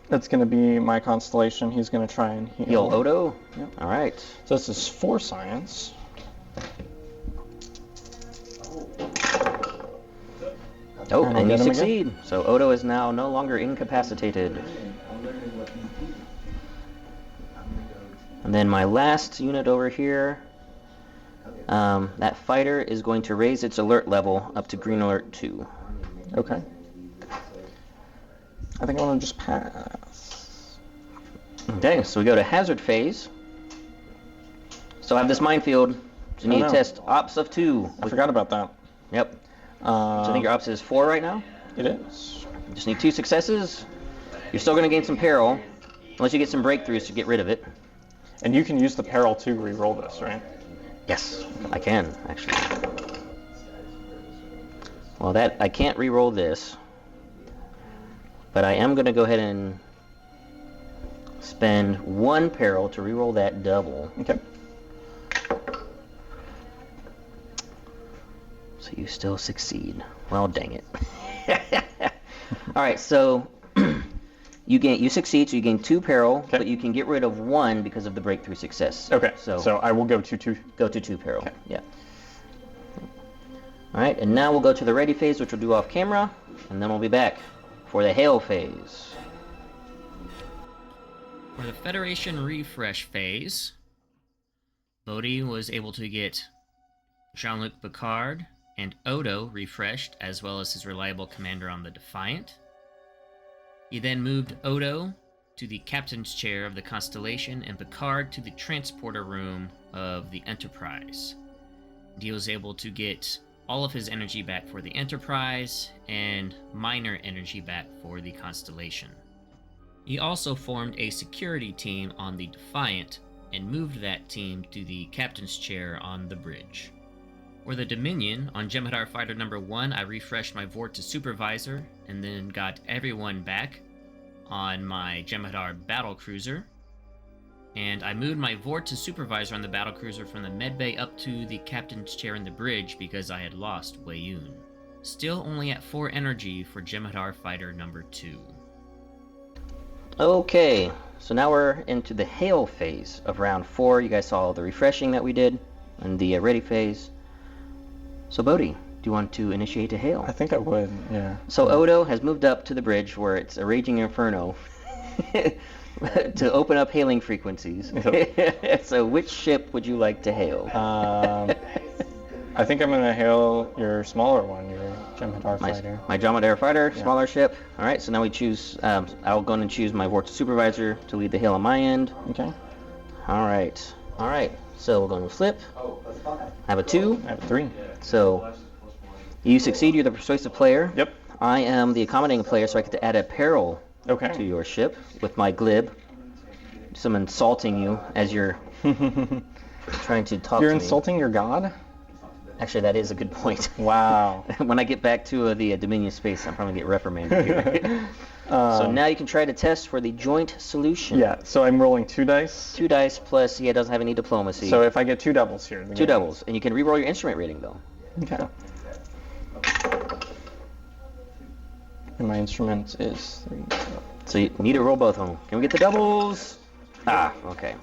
That's gonna be my constellation. He's gonna try and Heal Odo. Yep. All right. So this is 4 science. Oh, And and you I'll get him again. succeed. So Odo is now no longer incapacitated. And then my last unit over here, that fighter is going to raise its alert level up to green alert 2. Okay. I think I want to just pass. Okay, so we go to hazard phase. So I have this minefield. So you need no. to test ops of 2. I forgot about that. Yep. So I think your ops is 4 right now. It is. You just need 2 successes. You're still going to gain some peril, unless you get some breakthroughs to get rid of it. And you can use the peril to re-roll this, right? Yes, I can, actually. Well, I can't re-roll this, but I am going to go ahead and spend 1 peril to re-roll that double. Okay. So you still succeed. Well, dang it. All right, so you succeed, so you gain 2 peril, Okay. but you can get rid of 1 because of the breakthrough success. Okay. So So I will go to 2. go to 2 peril. Okay. Yeah. All right, and now we'll go to the ready phase, which we'll do off camera, and then we'll be back for the hail phase. For the Federation refresh phase, Bodhi was able to get Jean-Luc Picard and Odo refreshed, as well as his reliable commander on the Defiant. He then moved Odo to the captain's chair of the Constellation and Picard to the transporter room of the Enterprise. He was able to get all of his energy back for the Enterprise and minor energy back for the Constellation. He also formed a security team on the Defiant and moved that team to the captain's chair on the bridge. For the Dominion, on Jem'Hadar Fighter number 1, I refreshed my Vort to Supervisor and then got everyone back on my Jem'Hadar Battlecruiser. And I moved my Vort to Supervisor on the Battlecruiser from the medbay up to the captain's chair in the bridge because I had lost Weyoun. Still only at 4 energy for Jem'Hadar Fighter number 2. Okay, so now we're into the hail phase of round 4. You guys saw the refreshing that we did and the ready phase. So Bodhi, do you want to initiate a hail? I think I would, yeah. So Odo has moved up to the bridge where it's a raging inferno to open up hailing frequencies. So which ship would you like to hail? I think I'm going to hail your smaller one, your Jem'Hadar fighter. My Jem'Hadar fighter, Yeah. smaller ship. All right, so now we choose, I'll go and choose my Vort Supervisor to lead the hail on my end. Okay. All right, so we're going to flip. I have a 2, I have 3. so you succeed, you're the persuasive player. Yep. I am the accommodating player, so I get to add a peril Okay. to your ship with my glib. Some insulting you as you're trying to talk You're to me. insulting your god? Actually, that is a good point. Wow. When I get back to the Dominion space, I'll probably get reprimanded here. So now you can try to test for the joint solution. Yeah, so I'm rolling 2 dice. 2 dice plus, it doesn't have any diplomacy. So if I get 2 doubles here. 2 doubles. And you can re-roll your instrument rating, though. Okay. And my instrument is 3. So you need to roll both of them. Can we get the doubles? Ah, okay.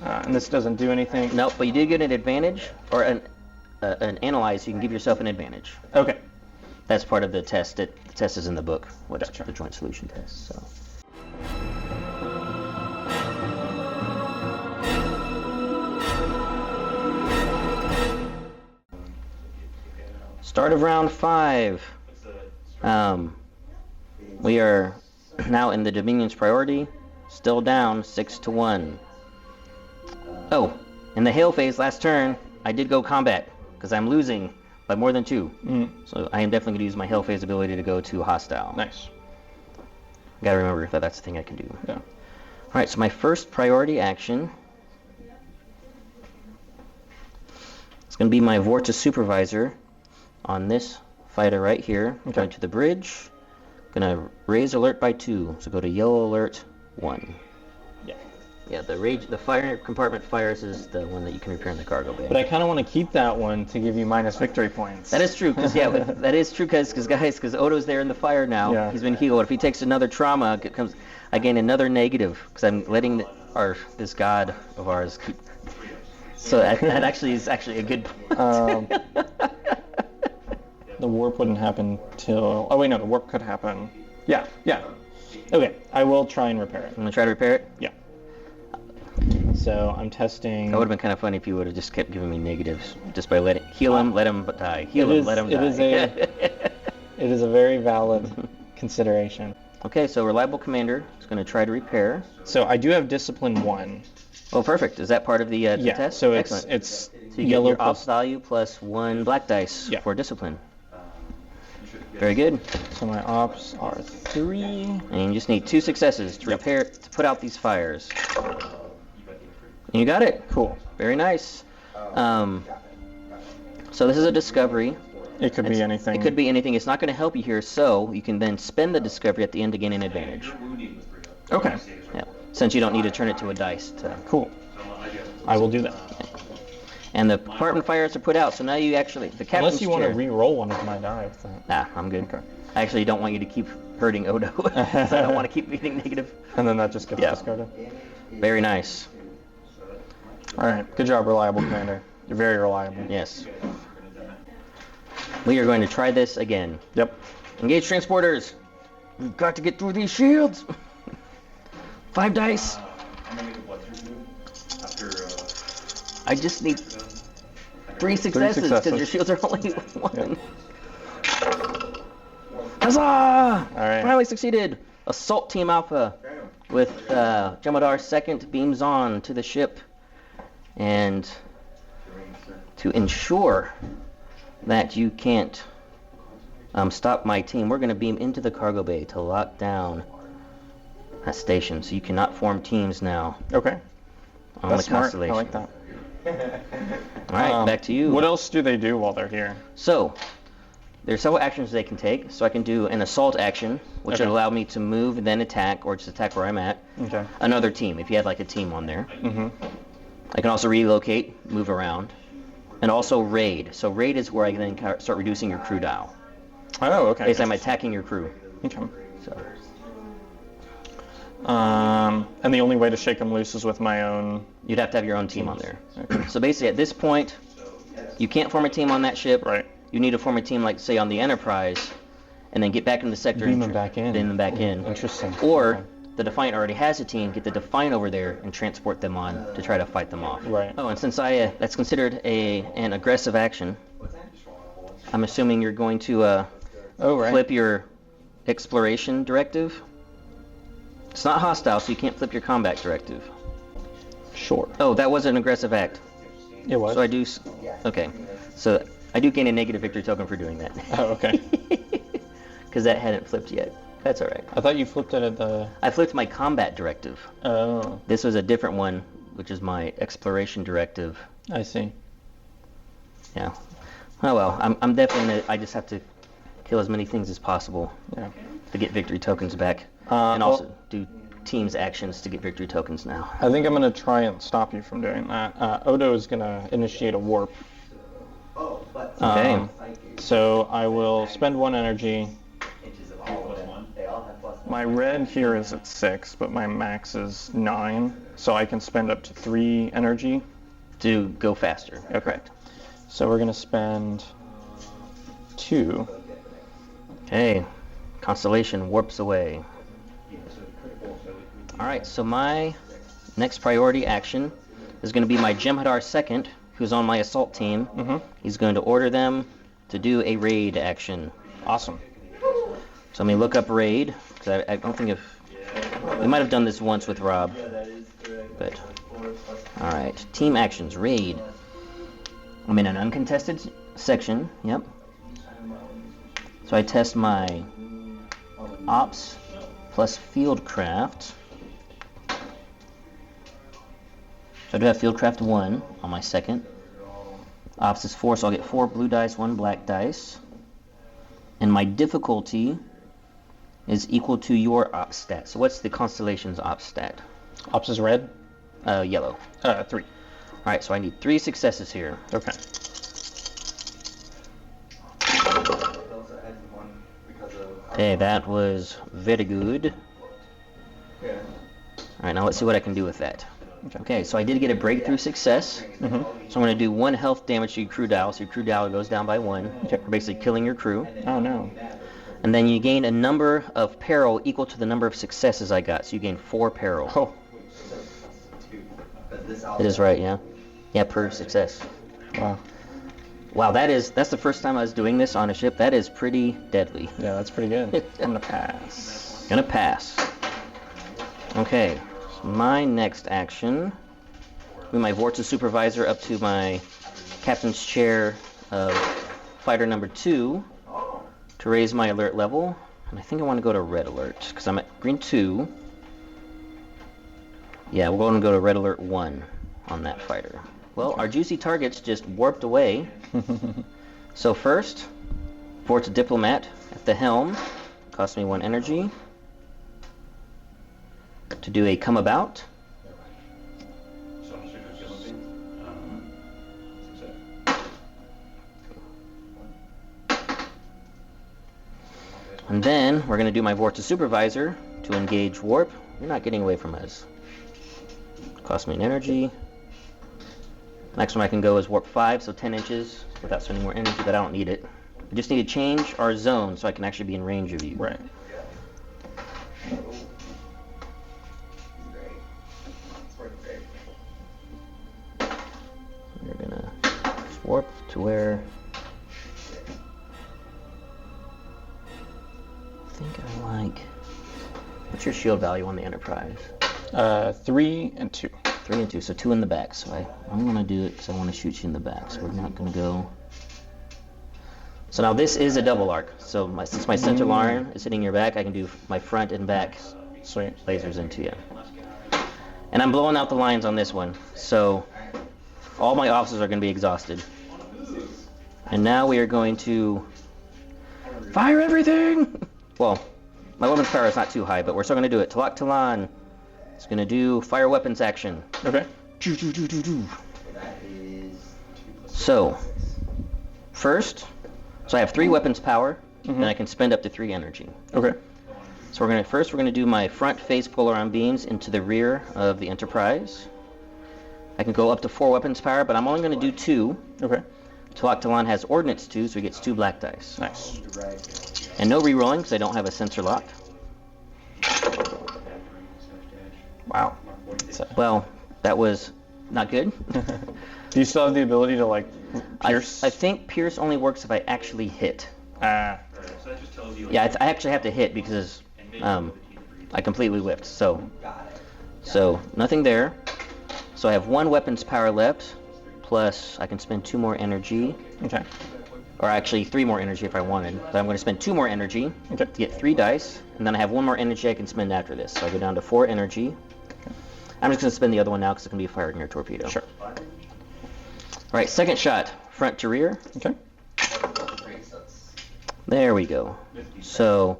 And this doesn't do anything. Nope, but you did get an advantage, or an analyze, you can give yourself an advantage. Okay. That's part of the test. The test is in the book. What's Gotcha. the joint solution test? So. Start of round 5. We are now in the Dominion's priority, still down 6-1. Oh, in the hail phase last turn, I did go combat because I'm losing by more than 2. So I am definitely going to use my hail phase ability to go to hostile. Nice. Gotta remember that that's the thing I can do. Yeah. All right, so my first priority action is going to be my Vorta Supervisor on this fighter right here. Okay. Going to the bridge. Going to raise alert by 2. So go to yellow alert 1. Yeah. Yeah, the fire compartment fires is the one that you can repair in the cargo bay. But I kind of want to keep that one to give you minus victory points. That is true, because that is true, because Odo's there in the fire now. Yeah. He's been healed. If he takes another trauma, I gain another negative, because I'm letting this god of ours keep. So that actually is a good point. The warp wouldn't happen till... Oh, wait, no, the warp could happen. Yeah. Okay, I will try and repair it. I'm going to try to repair it? Yeah. So I'm testing... That would have been kind of funny if you would have just kept giving me negatives, just by heal him, let him die. Heal him, let him die. It is a very valid consideration. Okay, so reliable commander is going to try to repair. So I do have discipline 1. Oh, perfect. Is that part of the test? So Excellent. it's So you yellow get your plus... ops value plus 1 black dice for discipline. Very good. So my ops are 3. And you just need 2 successes to repair, to put out these fires. And you got it. Cool. Very nice. So this is a discovery. It could be anything. It could be anything. It's not going to help you here, so you can then spend the discovery at the end to gain an advantage. Okay. Yeah. Since you don't need to turn it to a dice. Cool. I will do that. And the compartment fires are put out, so now you actually... The captain's Unless you want to chair- re-roll one of my die with that. Nah, I'm good. Okay. I actually don't want you to keep hurting Odo. So I don't want to keep getting negative. And then that just gets discarded. Very nice. Alright, good job, reliable commander. You're very reliable. Yes. We are going to try this again. Yep. Engage transporters. We've got to get through these shields. 5 dice. I just need 3 successes because your shields are only 1. Huzzah! Alright. Finally succeeded. Assault Team Alpha with Jamadar's second beams on to the ship. And to ensure that you can't stop my team, we're going to beam into the cargo bay to lock down that station. So you cannot form teams now. Okay. On That's the smart. Constellation. I like that. Alright, back to you. What else do they do while they're here? So, there's several actions they can take. So I can do an assault action, which Okay. would allow me to move and then attack, or just attack where I'm at. Okay. Another team, if you had like a team on there. Mm-hmm. I can also relocate, move around, and also raid. So raid is where I can then start reducing your crew dial. Oh, okay. Basically, I'm attacking your crew. Okay. So And the only way to shake them loose is with my own... you'd have to have your own team on there. Okay. So basically, at this point, you can't form a team on that ship. Right. You need to form a team, like say on the Enterprise, and then get back into the sector. Beam and them back in. Beam them back in. Interesting. Or Okay. the Defiant already has a team. Get the Defiant over there and transport them on to try to fight them off. Right. Oh, and since that's considered an aggressive action, I'm assuming you're going to flip your exploration directive. It's not hostile, so you can't flip your combat directive. Sure. Oh, that was an aggressive act. It was? So I do... Okay. So I do gain a negative victory token for doing that. Oh, okay. Because that hadn't flipped yet. That's alright. I thought you flipped it at the... I flipped my combat directive. Oh, This was a different one, which is my exploration directive. I see. Yeah. Oh well, I'm definitely... I just have to kill as many things as possible Yeah. to get victory tokens back. And also do team's actions to get victory tokens now. I think I'm going to try and stop you from doing that. Odo is going to initiate a warp. Okay. So I will spend 1 energy. My red here is at 6, but my max is 9. So I can spend up to 3 energy. To go faster. Okay. So we're going to spend 2. Okay. Constellation warps away. Alright, so my next priority action is going to be my Jem'Hadar II, who's on my assault team. Mm-hmm. He's going to order them to do a raid action. Awesome. So let me look up raid, because I don't think we might have done this once with Rob. But, alright, team actions, raid. I'm in an uncontested section, yep. So I test my ops plus fieldcraft. So I do have fieldcraft 1 on my second. Ops is 4, so I'll get 4 blue dice, 1 black dice. And my difficulty is equal to your ops stat. So what's the Constellation's ops stat? Ops is red? Yellow. 3. Alright, so I need 3 successes here. Okay. Okay, that was very good. Alright, now let's see what I can do with that. Okay, so I did get a breakthrough success. Mm-hmm. So I'm going to do 1 health damage to your crew dial. So your crew dial goes down by 1. Okay. You're basically killing your crew. Oh, no. And then you gain a number of peril equal to the number of successes I got. So you gain 4 peril. Oh. It is right, yeah? Yeah, per success. Wow. Wow, that's the first time I was doing this on a ship. That is pretty deadly. Yeah, that's pretty good. I'm going to pass. Gonna pass. Okay. My next action, move my Vortex Supervisor up to my Captain's Chair of Fighter number 2 to raise my alert level. And I think I want to go to Red Alert, because I'm at Green 2. Yeah, we're going to go to Red Alert 1 on that fighter. Well, our juicy targets just warped away. So first, Vortex Diplomat at the helm. Cost me 1 energy. To do a come about. And then we're going to do my Vortex Supervisor to engage warp. You're not getting away from us. Cost me an energy. Next one I can go is warp 5, so 10 inches without spending more energy, but I don't need it. We just need to change our zone so I can actually be in range of you. Right. We're gonna warp to where I think I like. What's your shield value on the Enterprise? 3 and 2. 3 and 2, so 2 in the back. So I'm gonna do it because I want to shoot you in the back. So we're not gonna go. So now this is a double arc. So since my center line is hitting your back, I can do my front and back Sweet. lasers into you. And I'm blowing out the lines on this one. So all my officers are going to be exhausted. And now we are going to fire everything! Well, my weapons power is not too high, but we're still going to do it. Talak Talan is going to do fire weapons action. Okay. So, first, so I have 3 weapons power, and I can spend up to 3 energy. Okay. So we're going to do my front face polaron beams into the rear of the Enterprise. I can go up to 4 weapons power, but I'm only going to do 2. Okay. Talak Talan has ordnance 2, so he gets 2 black dice. Nice. And no rerolling because I don't have a sensor lock. Wow. Well, that was not good. Do you still have the ability to, like, pierce? I think pierce only works if I actually hit. Yeah, I actually have to hit because I completely whiffed. So nothing there. So I have 1 weapons power left, plus I can spend 2 more energy. Okay. Or actually 3 more energy if I wanted. But I'm going to spend 2 more energy Okay. to get 3 dice, and then I have 1 more energy I can spend after this. So I go down to 4 energy. Okay. I'm just going to spend the other one now because it's going to be fired near torpedo. Sure. Alright, second shot, front to rear. Okay. There we go. So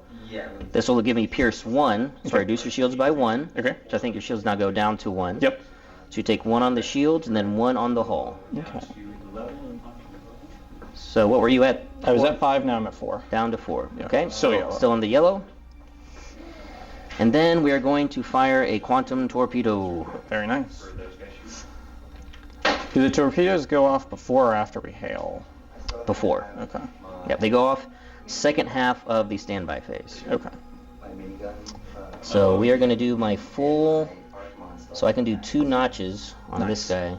this will give me pierce 1, so Okay. reduce your shields by 1. Okay. So I think your shields now go down to 1. Yep. So you take 1 on the shields and then 1 on the hull. Okay. So what were you at? I was 4? at 5, now I'm at 4. Down to 4. Yeah. Okay. Still yellow. Still in the yellow. And then we are going to fire a quantum torpedo. Very nice. Do the torpedoes go off before or after we hail? Before. Okay. Yep, they go off second half of the standby phase. Okay. So we are going to do my full, so I can do 2 notches on this guy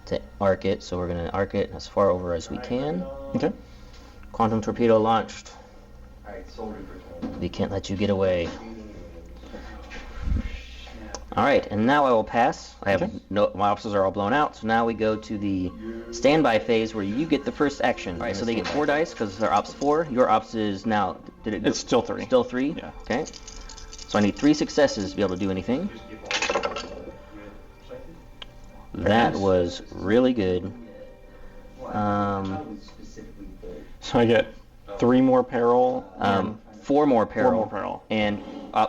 to arc it. So we're going to arc it as far over as we can. Okay. Quantum torpedo launched. We can't let you get away. Alright, and now I will pass. I have no, my officers are all blown out, so now we go to the standby phase where you get the first action. Alright, so they get 4 dice because they're ops 4. Your ops is now, did it go? It's still 3. Still 3? Yeah. Okay. So I need 3 successes to be able to do anything. That was really good. So I get 3 more peril. 4 more peril. 4 more peril. And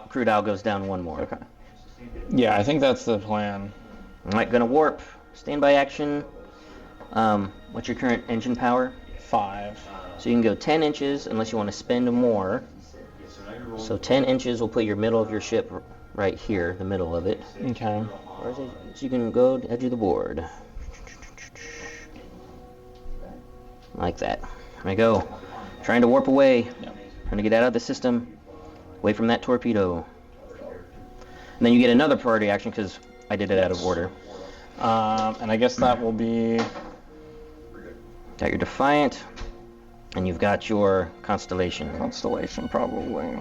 crude owl goes down 1 more. Okay. Yeah, I think that's the plan. Alright, gonna warp. Standby action. What's your current engine power? 5. So you can go 10 inches unless you want to spend more. So 10 inches will put your middle of your ship right here, the middle of it. Okay. So you can go to the edge of the board. Like that. There we go. Trying to warp away. Yep. Trying to get out of the system. Away from that torpedo. And then you get another priority action because I did it out of order. And I guess that will be... Got your Defiant. And you've got your Constellation. Constellation, probably.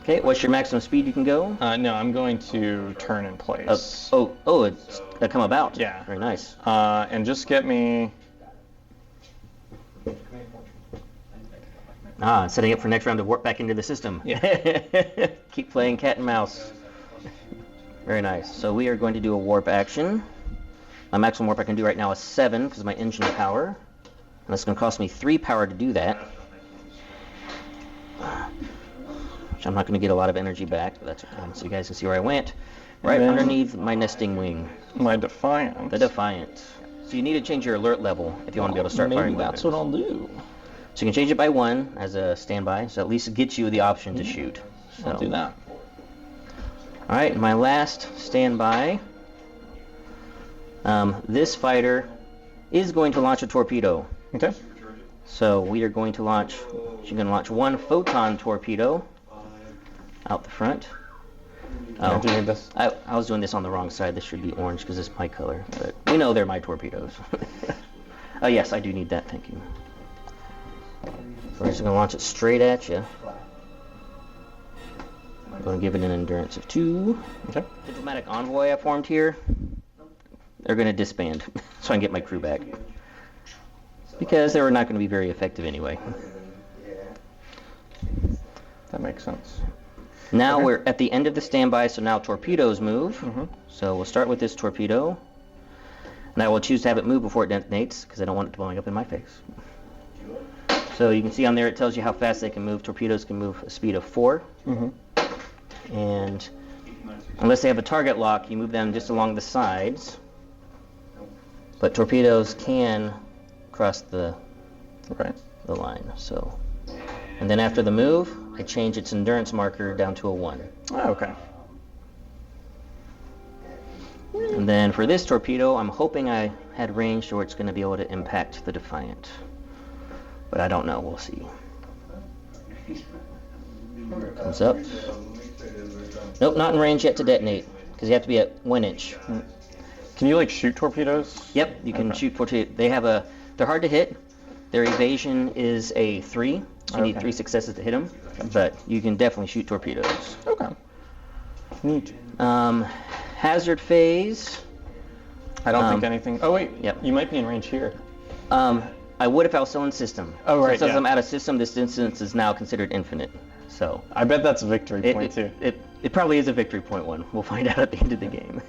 Okay, what's your maximum speed you can go? No, I'm going to turn in place. It's come about. Yeah. Very nice. And just get me... Setting up for next round to warp back into the system. Yeah. Keep playing cat and mouse. Very nice. So we are going to do a warp action. My maximum warp I can do right now is 7 because of my engine power. And that's going to cost me 3 power to do that. Which I'm not going to get a lot of energy back, but that's okay. So you guys can see where I went. Right underneath my nesting wing. My Defiant. The Defiant. So you need to change your alert level if you want to be able to start firing that's weapons. what I'll do. So you can change it by 1 as a standby, so at least it gets you the option to shoot. So. I'll do that. Alright, my last standby. This fighter is going to launch a torpedo. Okay. So we are going to launch, she's going to launch 1 photon torpedo out the front. Oh, do you need this? I was doing this on the wrong side. This should be orange because it's my color, but we know they're my torpedoes. Oh yes, I do need that, thank you. So we're just going to launch it straight at you. I'm going to give it an endurance of 2. Okay. The diplomatic envoy I formed here, they're going to disband so I can get my crew back. Because they were not going to be very effective anyway. That makes sense. Now we're at the end of the standby, so now torpedoes move. Mm-hmm. So we'll start with this torpedo. And I will choose to have it move before it detonates, because I don't want it blowing up in my face. So you can see on there it tells you how fast they can move. Torpedoes can move a speed of 4. Mm-hmm. And unless they have a target lock, you move them just along the sides. But torpedoes can cross the line. So, and then after the move, I change its endurance marker down to a 1. Oh, okay. And then for this torpedo, I'm hoping I had range to where it's going to be able to impact the Defiant. But I don't know. We'll see. Comes up. Nope, not in range yet to detonate, because you have to be at 1 inch. Can you, like, shoot torpedoes? Yep, you can shoot torpedoes. They have a... They're hard to hit. Their evasion is a 3, so you need 3 successes to hit them. But you can definitely shoot torpedoes. Okay. Neat. Hazard phase. I don't think anything... Oh, wait. Yep. You might be in range here. I would if I was still in system. Oh, right, Since yeah. I'm out of system, this instance is now considered infinite. So I bet that's a victory point, too. It probably is a victory point 1. We'll find out at the end of the game.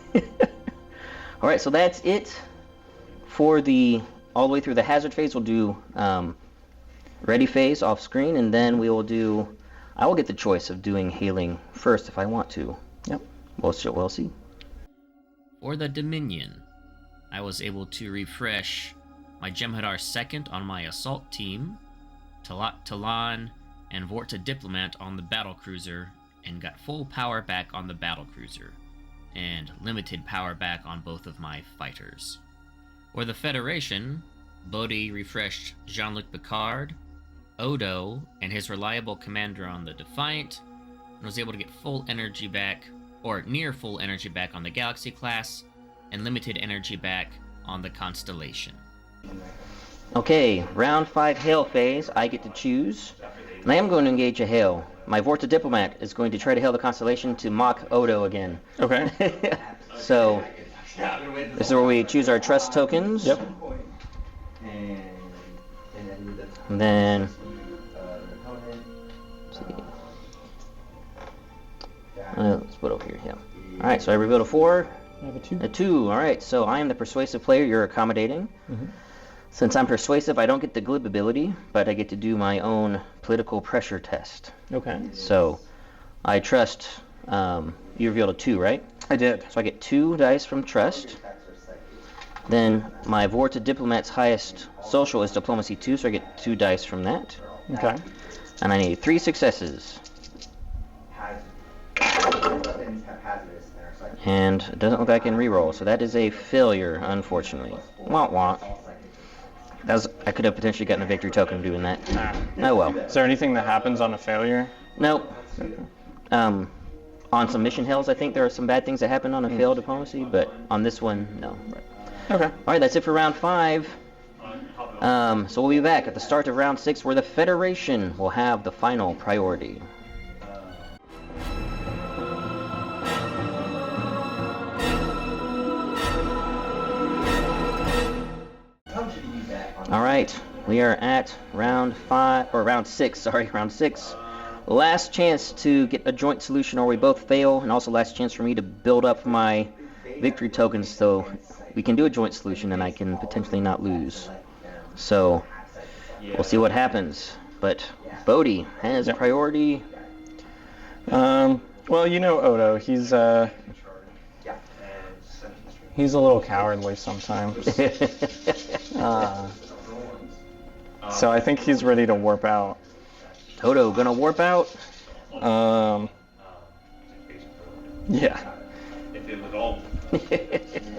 All right, so that's it for the... All the way through the hazard phase, we'll do ready phase off screen, and then we will do... I will get the choice of doing hailing first if I want to. Yep. We'll see. For the Dominion, I was able to refresh my Jem'Hadar second on my assault team, Talat Talan, and Vorta Diplomat on the battlecruiser, and got full power back on the battlecruiser, and limited power back on both of my fighters. For the Federation, Bodhi refreshed Jean-Luc Picard, Odo, and his reliable commander on the Defiant, and was able to get full energy back, or near full energy back on the Galaxy class, and limited energy back on the Constellation. Okay, round 5 Hail phase, I get to choose. And I am going to engage a Hail. My Vorta Diplomat is going to try to hail the Constellation to mock Odo again. Okay. So, this is where we choose our trust tokens. Yep. And then, let's see. Let's put over here, yeah. Alright, so I revealed a 4. I have a 2. A 2, alright, so I am the persuasive player, you're accommodating. Mm-hmm. Since I'm persuasive, I don't get the glib ability, but I get to do my own political pressure test. Okay. So, I trust, you revealed a 2, right? I did. So I get 2 dice from trust. Then my Vorta Diplomat's highest social is diplomacy 2, so I get 2 dice from that. Okay. And I need 3 successes. And it doesn't look like I can reroll, so that is a failure, unfortunately. Wah wah. I could have potentially gotten a victory token doing that. Oh well. Is there anything that happens on a failure? Nope. On some mission hells, I think there are some bad things that happen on a failed diplomacy, but on this one, no. Okay. Alright, that's it for round 5. So we'll be back at the start of round 6, where the Federation will have the final priority. Alright, we are at round 6. Last chance to get a joint solution or we both fail, and also last chance for me to build up my victory tokens so we can do a joint solution and I can potentially not lose. So, we'll see what happens. But Bodhi has priority. Well, you know Odo, he's a little cowardly sometimes. So I think he's ready to warp out. Odo gonna warp out? Yeah.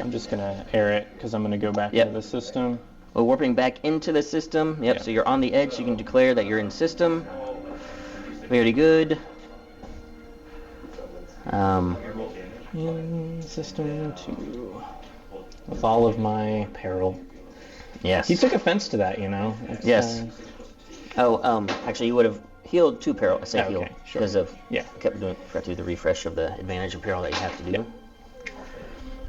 I'm just gonna air it because I'm gonna go back into the system. Well, warping back into the system. Yep, so you're on the edge, so you can declare that you're in system. Very good. In system 2. With all of my peril. Yes. He took offense to that, you know. It's, yes. Actually, you would have healed 2 peril. I say heal sure. because of forgot to do the refresh of the advantage of peril that you have to do. Yep.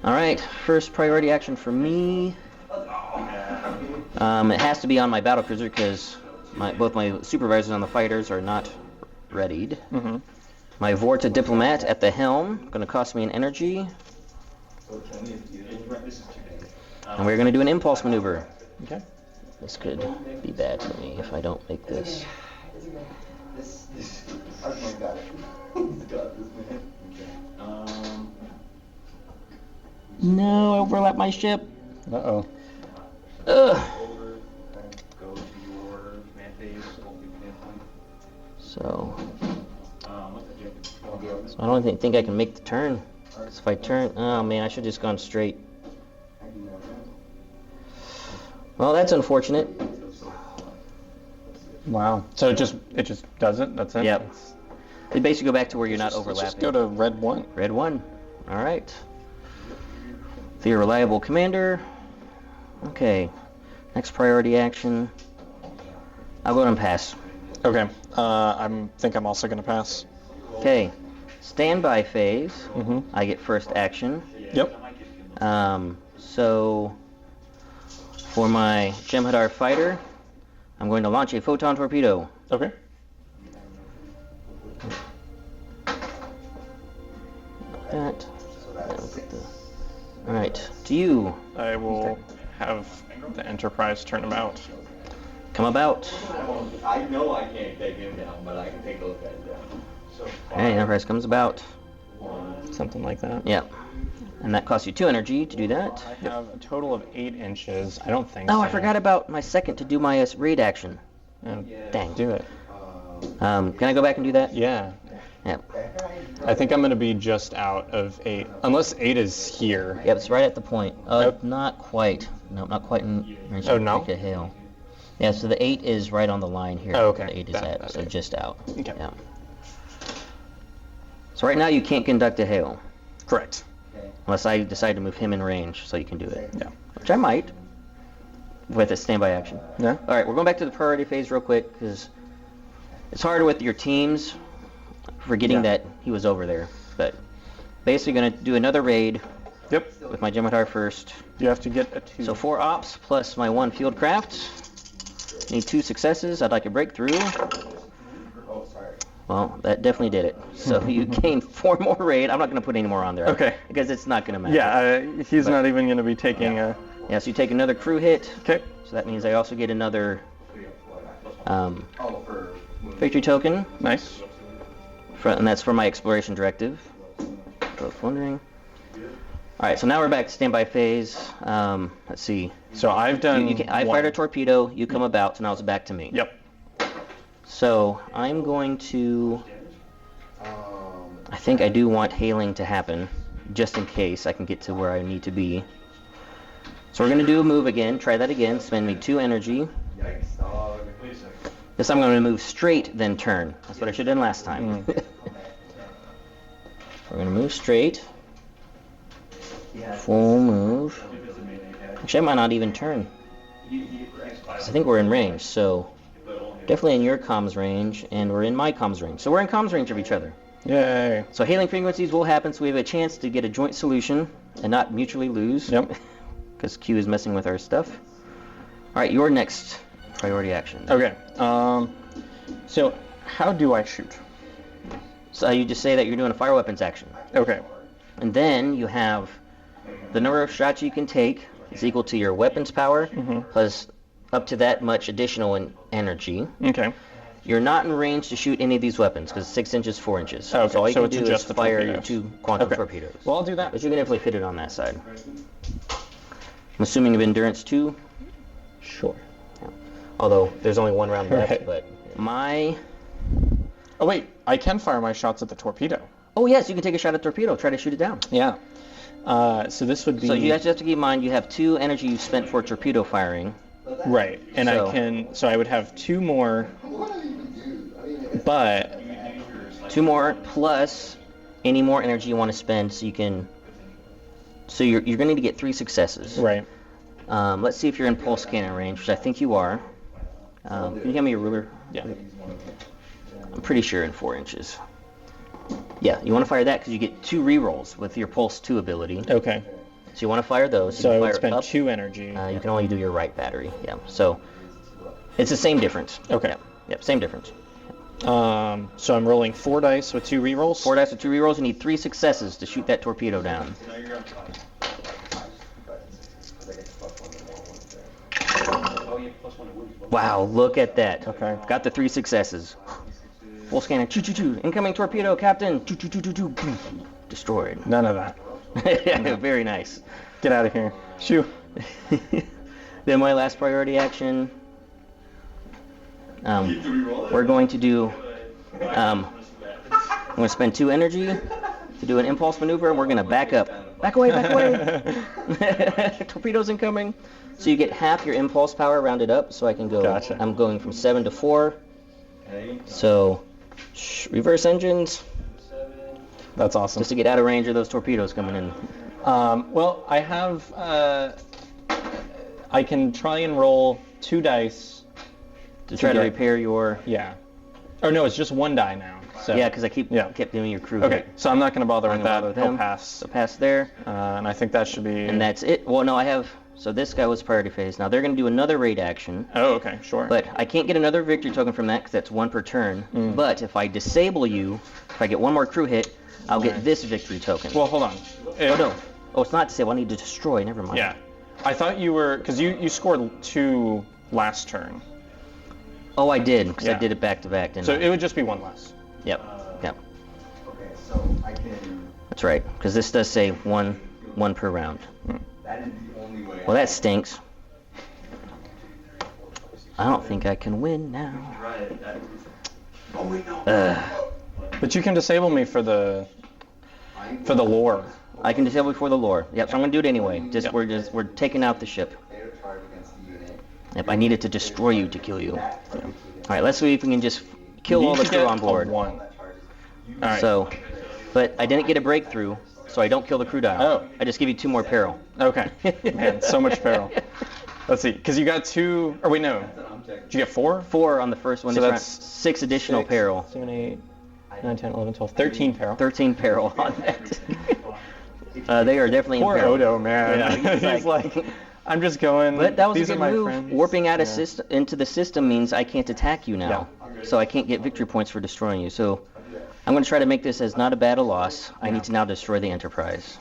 All right, first priority action for me. It has to be on my battlecruiser because both my supervisors on the fighters are not readied. Mm-hmm. My Vorta Diplomat at the helm, going to cost me an energy. And we're going to do an impulse maneuver. Okay. This could be bad for me if I don't make this. No, I overlap my ship. Uh-oh. Ugh. So I don't even think I can make the turn. So if I turn, oh man, I should have just gone straight. Well, that's unfortunate. Wow. So it just does it? That's it? Yep. You basically go back to where you're not overlapping. Let's just go to red 1. Red 1. All right. The reliable commander. Okay. Next priority action. I'll go ahead and pass. Okay. I think I'm also going to pass. Okay. Standby phase. Mm-hmm. I get first action. Yep. So for my Jem'Hadar fighter, I'm going to launch a photon torpedo. Okay. That. All right. To you. I will have the Enterprise turn about. Come about. I know I can't take him down, but I can take a look at him down. So Alright, Enterprise comes about. Something like that. Yep. And that costs you 2 energy to do that. I have a total of 8 inches. I don't think so. Oh, I forgot about my second to do my raid action. Oh, Dang. do it. Can I go back and do that? Yeah. Yep. I think I'm going to be just out of 8, unless 8 is here. Yep, it's right at the point. Nope. Not quite. No, not quite in range Oh, to no? make a hail. Yeah, so the 8 is right on the line here. Oh, okay. The 8 is That- at, that's so it. just out. Okay. Yeah. So right now you can't conduct a hail. Correct. Unless I decide to move him in range so you can do it. Yeah. Which I might. With a standby action. Yeah. Alright, we're going back to the priority phase real quick, because it's harder with your teams, forgetting that he was over there. But basically going to do another raid Yep. with my Jem'Hadar first. You have to get a 2. So 4 ops plus my 1 field craft. Need 2 successes. I'd like a breakthrough. Well, that definitely did it. So you gain 4 more raid. I'm not going to put any more on there. Okay. Because it's not going to matter. Yeah, he's not even going to be taking a... Yeah, so you take another crew hit. Okay. So that means I also get another victory token. Nice. And that's for my exploration directive. Both wondering. Alright, so now we're back to standby phase. Let's see. So I've done I fired a torpedo, you come about, so now it's back to me. Yep. So I'm going to... I think I do want hailing to happen, just in case I can get to where I need to be. So we're going to do a move again, try that again, spend me 2 energy. This time I'm going to move straight, then turn. That's what I should have done last time. We're going to move straight. Full move. Actually, I might not even turn. 'Cause I think we're in range, so... Definitely in your comms range, and we're in my comms range. So we're in comms range of each other. Yay. So hailing frequencies will happen, so we have a chance to get a joint solution and not mutually lose. Yep. Because Q is messing with our stuff. Alright, your next priority action. Okay. So how do I shoot? So you just say that you're doing a fire weapons action. Okay. And then you have the number of shots you can take is equal to your weapons power plus up to that much additional energy. Okay. You're not in range to shoot any of these weapons because 6 inches, 4 inches. Okay, So all you so can it's do is just the fire your torpedoes. 2 quantum Okay. torpedoes. Well, I'll do that. But you can definitely fit it on that side. I'm assuming of endurance 2. Sure. Yeah. Although there's only 1 round left, Right. but my... Oh wait, I can fire my shots at the torpedo. Oh yes, you can take a shot at torpedo. Try to shoot it down. Yeah. So this would be... So you have to keep in mind you have 2 energy you spent for torpedo firing. Right, and So- I would have 2 more, but 2 more plus any more energy you want to spend so you can... So you're going to need to get 3 successes. right. Let's see if you're in pulse cannon range, which I think you are. Can you hand me your ruler? Yeah. I'm pretty sure in 4 inches. Yeah, you want to fire that because you get 2 rerolls with your pulse 2 ability. Okay. So you want to fire those. So you I can would fire spend up. 2 energy. You can only do your right battery. Yeah. So it's the same difference. Okay. Yep. Same difference. So I'm rolling 4 dice with 2 rerolls. 4 dice with 2 rerolls. You need 3 successes to shoot that torpedo down. Wow, look at that. Okay. Got the 3 successes. Full scanner. Choo choo choo. Incoming torpedo, Captain. Choo choo choo choo choo. Boom. Destroyed. None of that. Very nice. Get out of here. Shoo. Then my last priority action. We're going to do. I'm going to spend 2 energy to do an impulse maneuver, and we're going to back up. Back away, back away. Torpedoes incoming. So you get half your impulse power rounded up, so I can go. Gotcha. I'm going from 7 to 4. So reverse engines, That's awesome. just to get out of range of those torpedoes coming in. Well, I have... I can try and roll 2 dice. To try to get- repair your. Yeah. Oh, no, it's just 1 die now. So. Yeah, because I kept doing your crew. Okay, hit. so I'm not going to bother I'm with gonna that. bother with He'll him. pass. So pass there. And I think that should be... And that's it. Well, no, I have. So this guy was priority phase. Now they're going to do another raid action. Oh, okay, sure. But I can't get another victory token from that because that's 1 per turn. But if I disable you, if I get 1 more crew hit, I'll get Right. this victory token. Well, hold on. Oh no. Oh, it's not disable. I need to destroy. Never mind. Yeah. I thought you were... Because you scored 2 last turn. Oh, I did because I Yeah. did it back to back. Didn't So I? it would just be 1 less. Yep. Yep. Okay, so I can. That's right. Because this does say one per round. That is the only way. Well, that stinks. I don't think I can win now. Right. Oh wait, no. But you can disable me for the lore. I can disable before the lore. Yep, so I'm gonna do it anyway. We're taking out the ship. Yep, I needed to destroy you to kill you. Yep. Alright, let's see if we can just kill all the crew on board. All right. So, but I didn't get a breakthrough, so I don't kill the crew dial. Oh. I just give you 2 more peril. Okay. Man, so much peril. Let's see, because you got 2, or wait, no. Did you get 4? 4 on the first one. So this that's round. 6 additional peril. 7, 8, 9, 10, 11, 12, 13 peril. 13 peril on that. They are definitely Poor in peril. Odo, man. Yeah, he's like, I'm just going. But that was These a are good my move. friends. Warping out into the system means I can't attack you now. So I can't get victory points for destroying you. So I'm going to try to make this as not a bad a loss. I need to now destroy the Enterprise.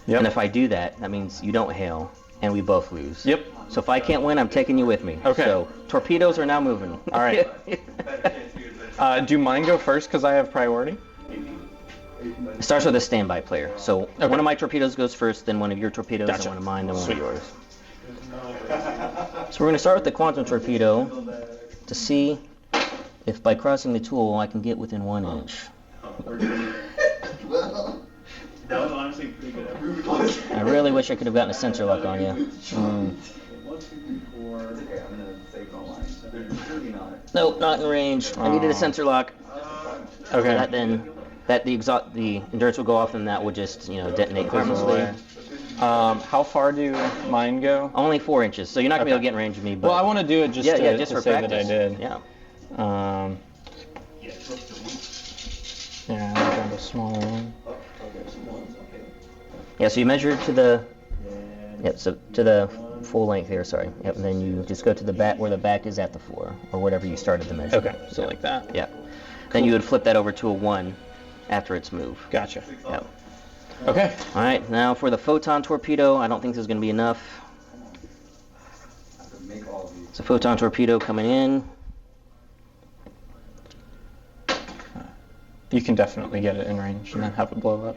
Yep. And if I do that, that means you don't hail, and we both lose. Yep. So if I can't win, I'm taking you with me. Okay. So torpedoes are now moving. All right. Do mine go first because I have priority? It starts with a standby player. So one of my torpedoes goes first, then one of your torpedoes, Gotcha. then one of mine, then one Sweet. of yours. So we're going to start with the quantum torpedo to see if by crossing the tool I can get within 1 inch. That was honestly pretty good. I really wish I could have gotten a sensor lock on you. 1, 2, 3, 4. It's okay, I'm gonna save it online. There's really not. Nope, not in range. I needed a sensor lock. Okay. So that then, the endurance will go off, and that would just detonate harmlessly. How far do mine go? Only 4 inches, so you're not gonna be able to get in range of me. But Well, I want to do it just just to for say practice. that I did. Yeah. Yeah, I'll grab a smaller one. Yeah. So you measure to the. Yep. So to the full length here. Sorry. Yep. And then you just go to the back where the back is at the floor, or whatever you started the measure. Okay, so like that. Yeah. Then you would flip that over to a 1 after its move. Gotcha. Yep. Okay. All right. Now for the photon torpedo, I don't think this is going to be enough. It's a photon torpedo coming in. You can definitely get it in range and then have it blow up.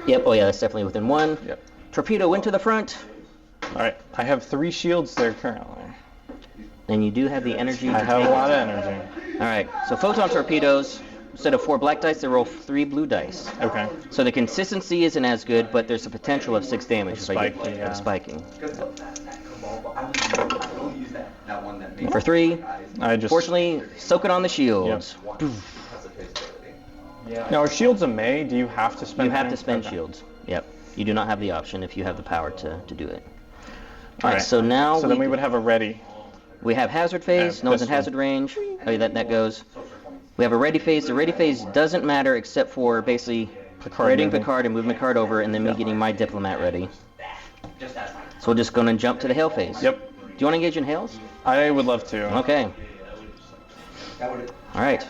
Yep. Oh yeah, that's definitely within 1. Yep. Torpedo into the front. All right. I have 3 shields there currently. And you do have the energy. I to have take a lot it. of energy. All right. So photon torpedoes, instead of 4 black dice, they roll 3 blue dice. Okay. So the consistency isn't as good, but there's a potential of 6 damage if I get Spiking, yeah. spiking. That one that And for 3, I just. fortunately, soak it on the shields. Now, are shields a May? Do you have to spend? You have to range? spend Okay. shields. Yep. You do not have the option if you have the power to do it. All All right. right. So now So then we would have a ready. we have hazard phase. No one's in this one. hazard range. Oh, yeah, that goes. We have a ready phase. The ready phase doesn't matter except for basically Picard readying moving. Picard and moving Picard over, and then me getting my diplomat ready. So we're just going to jump to the hail phase. Yep. Do you want to engage in hails? I would love to. Okay. All right.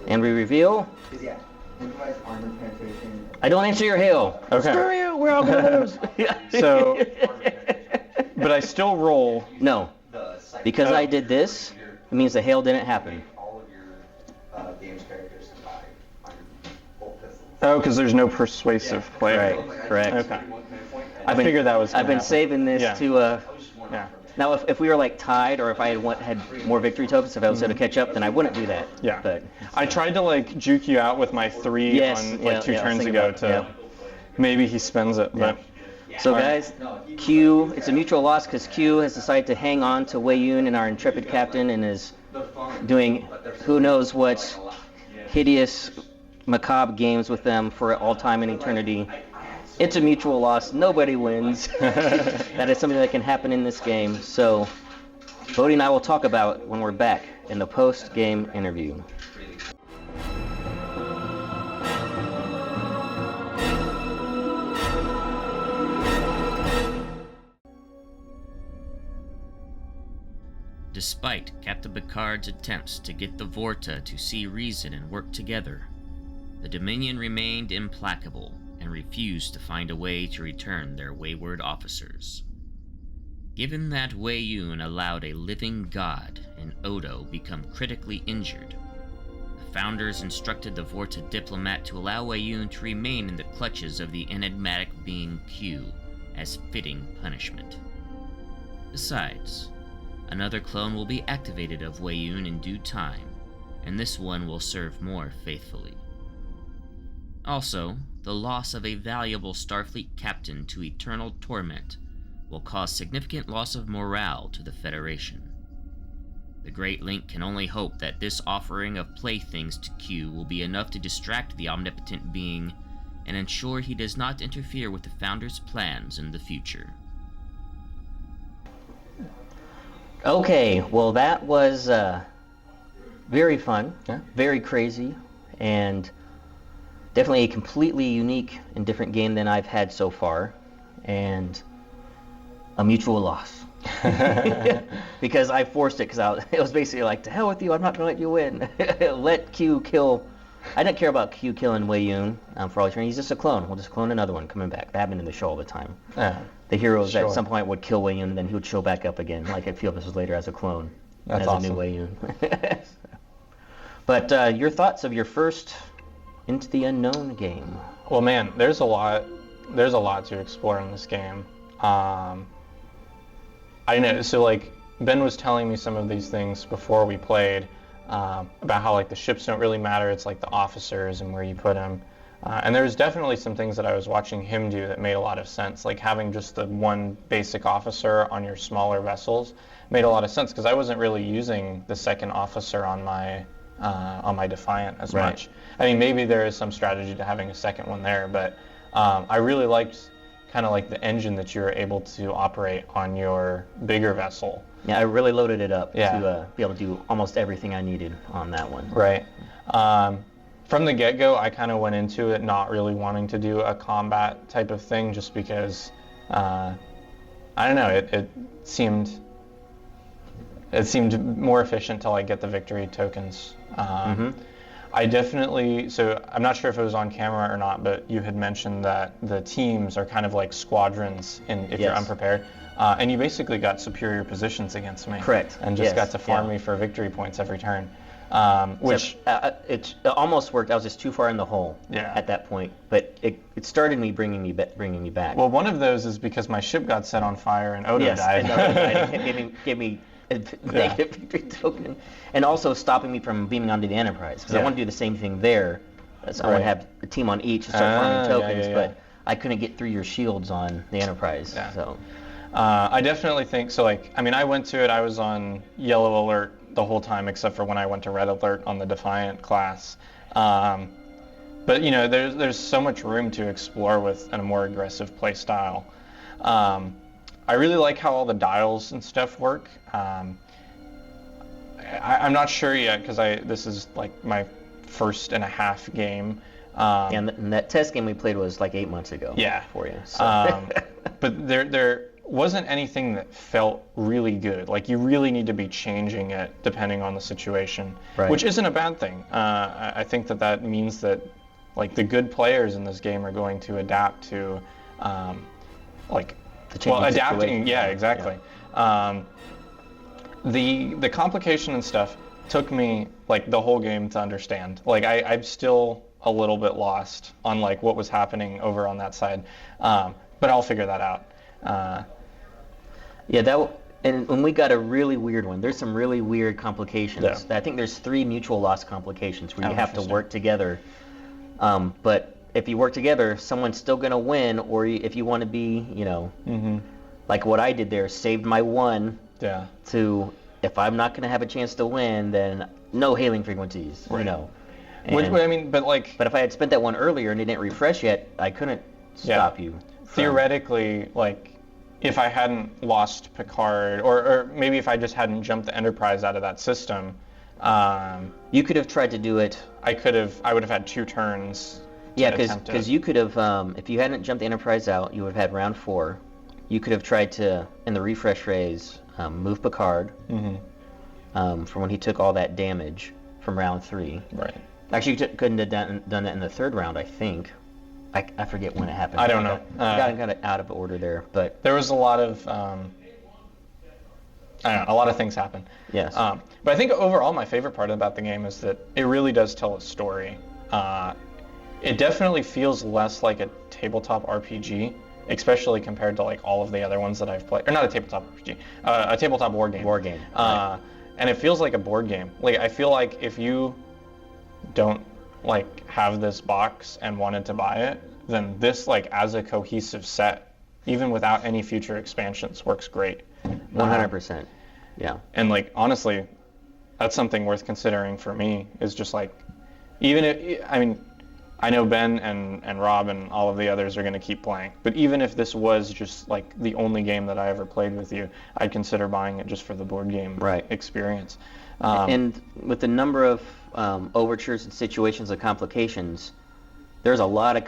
And we reveal. I don't answer your hail. Okay. Screw you. We're all gonna lose. So- But I still roll. No, because I did this, it means the hail didn't happen. all of your game's characters can buy bolt pistols. Oh, because there's no persuasive player. Right. Correct. Okay. I figured that was. I've gonna been happen. saving this Yeah. to. Yeah. Now, if we were like tied, or if I had more victory tokens, if I was able to catch up, then I wouldn't do that. Yeah. But I tried to like juke you out with my 3 Yes, on yeah, like 2 yeah, I was turns thinking ago about to it, maybe he spends it, but so All right. guys, Q, it's a mutual loss because Q has decided to hang on to Wei Yun and our intrepid captain and is doing who knows what hideous, macabre games with them for all time and eternity. It's a mutual loss. Nobody wins. That is something that can happen in this game. So Bodhi and I will talk about when we're back in the post-game interview. Despite Captain Picard's attempts to get the Vorta to see reason and work together, the Dominion remained implacable and refused to find a way to return their wayward officers. Given that Wei Yun allowed a living god in Odo become critically injured, the Founders instructed the Vorta diplomat to allow Wei Yun to remain in the clutches of the enigmatic being Q as fitting punishment. Besides, another clone will be activated of Wei Yun in due time, and this one will serve more faithfully. Also, the loss of a valuable Starfleet captain to eternal torment will cause significant loss of morale to the Federation. The Great Link can only hope that this offering of playthings to Q will be enough to distract the omnipotent being and ensure he does not interfere with the Founder's plans in the future. Okay, well that was very fun, very crazy, and definitely a completely unique and different game than I've had so far, and a mutual loss. Because I forced it, because it was basically like, to hell with you, I'm not going to let you win. Let Q kill. I didn't care about Q killing Wei Yun for all eternity. He's just a clone. We'll just clone another one coming back. That happened in the show all the time. The heroes at some point would kill Wei Yun, and then he would show back up again, like at Field This was later as a clone. That's as awesome. A new Wei Yun. But your thoughts of your first Into the Unknown game? Well, man, there's a lot to explore in this game. I know, so like Ben was telling me some of these things before we played, about how like the ships don't really matter, it's like the officers and where you put them. And there's definitely some things that I was watching him do that made a lot of sense, like having just the one basic officer on your smaller vessels made a lot of sense, because I wasn't really using the second officer on my Defiant as much. I mean, maybe there is some strategy to having a second one there, but I really liked kind of like the engine that you were able to operate on your bigger vessel. Yeah, I really loaded it up to be able to do almost everything I needed on that one. Right. From the get-go, I kind of went into it not really wanting to do a combat type of thing, just because, I don't know, it seemed more efficient to like get the victory tokens. I definitely, so I'm not sure if it was on camera or not, but you had mentioned that the teams are kind of like squadrons if you're unprepared. And you basically got superior positions against me. Correct. And just got to farm me for victory points every turn. Which it almost worked. I was just too far in the hole at that point, but it started bringing me back. Well, one of those is because my ship got set on fire and Odo died. And Odo died. It gave me a negative victory token, and also stopping me from beaming onto the Enterprise, because I want to do the same thing there. So I want to have a team on each and start farming tokens, but I couldn't get through your shields on the Enterprise. So I definitely think so. Like, I mean, I went to it. I was on yellow alert the whole time, except for when I went to red alert on the Defiant class. But you know, there's so much room to explore with a more aggressive play style. I really like how all the dials and stuff work. I'm not sure yet, because this is like my first and a half game. And that test game we played was like 8 months ago. For you. So. But there wasn't anything that felt really good. Like, you really need to be changing it depending on the situation, which isn't a bad thing. I think that means that like the good players in this game are going to adapt to adapting. Yeah, exactly. The complication and stuff took me like the whole game to understand. Like I'm still a little bit lost on like what was happening over on that side, but I'll figure that out. And when we got a really weird one, there's some really weird complications. I think there's 3 mutual loss complications where you have to work together. But if you work together, someone's still going to win, or if you want to be, like what I did there, saved my one to, if I'm not going to have a chance to win, then no hailing frequencies, Which, I mean, but if I had spent that one earlier and it didn't refresh yet, I couldn't stop you. Theoretically, like, if I hadn't lost Picard, or maybe if I just hadn't jumped the Enterprise out of that system, you could have tried to do it. I would have had 2 turns. Because you could have, if you hadn't jumped the Enterprise out, you would have had round 4. You could have tried to, in the refresh phase, move Picard from when he took all that damage from round 3. Right. Actually, you couldn't have done that in the 3rd round, I think. I forget when it happened. I don't know. Got kind of out of order there, but there was a lot of I don't know, a lot of things happen. Yes. But I think overall my favorite part about the game is that it really does tell a story. It definitely feels less like a tabletop RPG, especially compared to like all of the other ones that I've played. Or not a tabletop RPG, a tabletop war game. Right. and it feels like a board game. Like, I feel like if you don't like have this box and wanted to buy it, then this, like, as a cohesive set, even without any future expansions, works great. 100%. Yeah. And, like, honestly, that's something worth considering for me, is just like, even if, I mean, I know Ben and Rob and all of the others are going to keep playing, but even if this was just like the only game that I ever played with you, I'd consider buying it just for the board game experience. And with the number of overtures and situations and complications, there's a lot of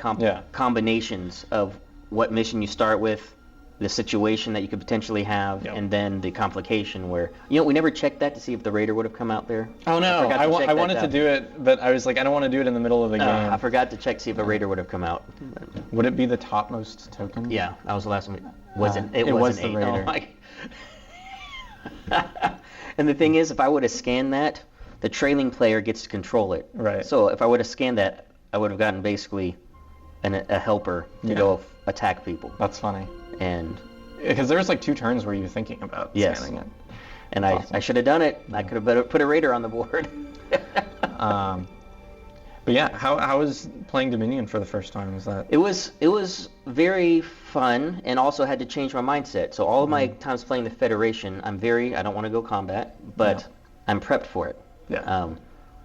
combinations of what mission you start with, the situation that you could potentially have, and then the complication where, we never checked that to see if the raider would have come out there. Oh no, I wanted to do it, but I was like, I don't want to do it in the middle of the game. I forgot to check to see if a raider would have come out. Would it be the topmost token? Yeah, that was the last one. It was an the 8. raider. Oh my. And the thing is, if I would have scanned that, the trailing player gets to control it. Right. So if I would have scanned that, I would have gotten basically a helper to go attack people. That's funny. And because there was like 2 turns where you were thinking about scanning it. And I should have done it. I could have put a raider on the board. But yeah, how was playing Dominion for the first time? Was that? It was very fun, and also had to change my mindset. So all of my times playing the Federation, I don't want to go combat, but I'm prepped for it. Yeah.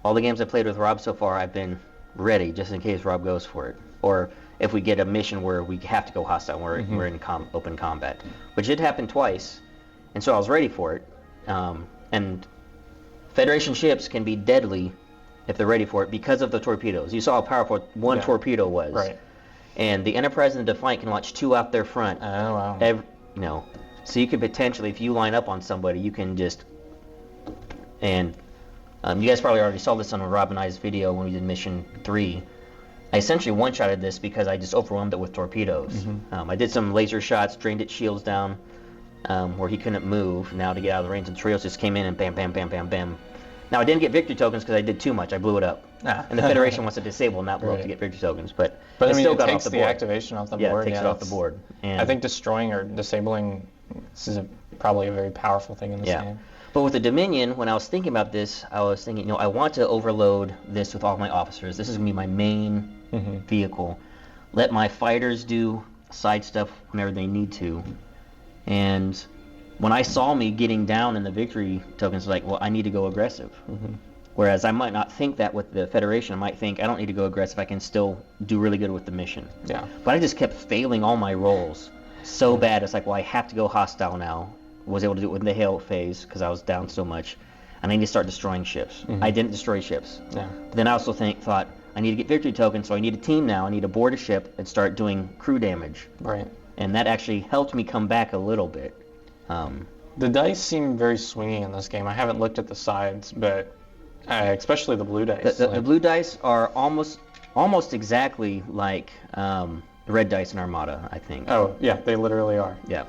All the games I played with Rob so far, I've been ready just in case Rob goes for it, or if we get a mission where we have to go hostile, we're in open combat, which did happen twice, and so I was ready for it. And Federation ships can be deadly if they're ready for it because of the torpedoes. You saw how powerful one torpedo was. Right. And the Enterprise and the Defiant can launch 2 out their front. Oh wow. So you could potentially, if you line up on somebody, you can just. And you guys probably already saw this on Rob and I's video when we did Mission 3. I essentially one-shotted this because I just overwhelmed it with torpedoes. I did some laser shots, drained its shields down where he couldn't move. Now to get out of the range, and Trios just came in and bam, bam, bam, bam, bam. Now I didn't get victory tokens because I did too much. I blew it up. And the Federation wants to disable, not blow up to get victory tokens. But I mean, still it got takes off the the board. activation off the board. Yeah, it takes it off the board. And I think destroying or disabling is probably a very powerful thing in this game. But with the Dominion, when I was thinking about this, I was thinking, I want to overload this with all my officers. This is going to be my main vehicle. Let my fighters do side stuff whenever they need to. And when I saw me getting down in the victory tokens, like, well, I need to go aggressive. Whereas I might not think that with the Federation. I might think I don't need to go aggressive. I can still do really good with the mission. Yeah. But I just kept failing all my rolls so bad. It's like, well, I have to go hostile now. Was able to do it with the hail phase because I was down so much, and I need to start destroying ships. I didn't destroy ships. Yeah. But then I also thought I need to get victory tokens, so I need a team now. I need to board a ship and start doing crew damage. Right. And that actually helped me come back a little bit. The dice seem very swingy in this game. I haven't looked at the sides, but especially the blue dice. The blue dice are almost exactly like the red dice in Armada, I think. Oh yeah, they literally are. Yeah.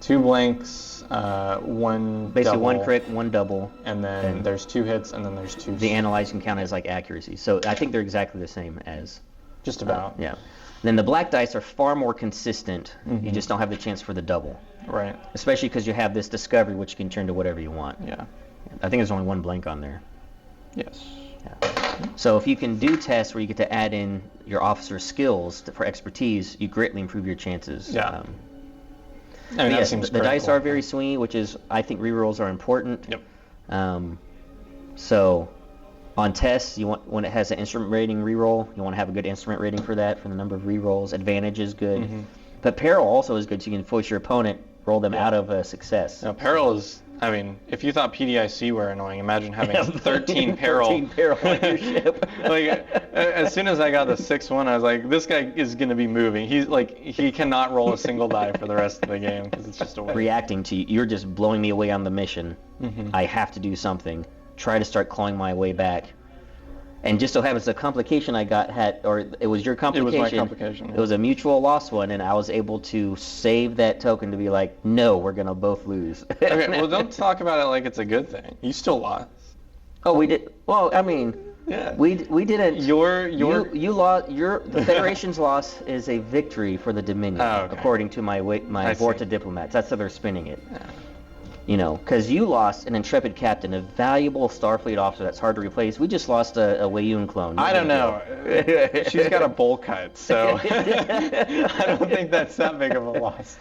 2 blanks, 1 basically double, 1 crit, 1 double, and then there's 2 hits, and then there's 2. The analyze can count as like accuracy. So I think they're exactly the same as. Just about. Yeah. Then the black dice are far more consistent. You just don't have the chance for the double. Right. Especially because you have this discovery, which you can turn to whatever you want. Yeah. I think there's only 1 blank on there. Yes. Yeah. So if you can do tests where you get to add in your officer's skills for expertise, you greatly improve your chances. Yeah. I mean, that seems the dice critical. are very swingy, which is, I think rerolls are important. Yep. So on tests, when it has an instrument rating reroll, you want to have a good instrument rating for that, for the number of rerolls. Advantage is good. But peril also is good, so you can force your opponent, roll them out of a success. Now, peril is, I mean, if you thought PDIC were annoying, imagine having 13 peril. 13 peril on your ship. Like, as soon as I got the 6-1, I was like, this guy is going to be moving. He's like, he cannot roll a single die for the rest of the game because it's just a waste. Reacting to you, you're just blowing me away on the mission. I have to do something. Try to start clawing my way back. And just so happens the complication I got it was your complication. It was my complication. Yeah. It was a mutual loss one, and I was able to save that token to be like, no, we're gonna both lose. Okay, well, don't talk about it like it's a good thing. You still lost. Oh, we did. Well, I mean, yeah, we didn't. You lost. The Federation's loss is a victory for the Dominion, oh, okay. according to my Vorta diplomats. That's how they're spinning it. Yeah. You know, because you lost an intrepid captain, a valuable Starfleet officer that's hard to replace. We just lost a Wayun clone. I don't know. She's got a bowl cut, so I don't think that's that big of a loss.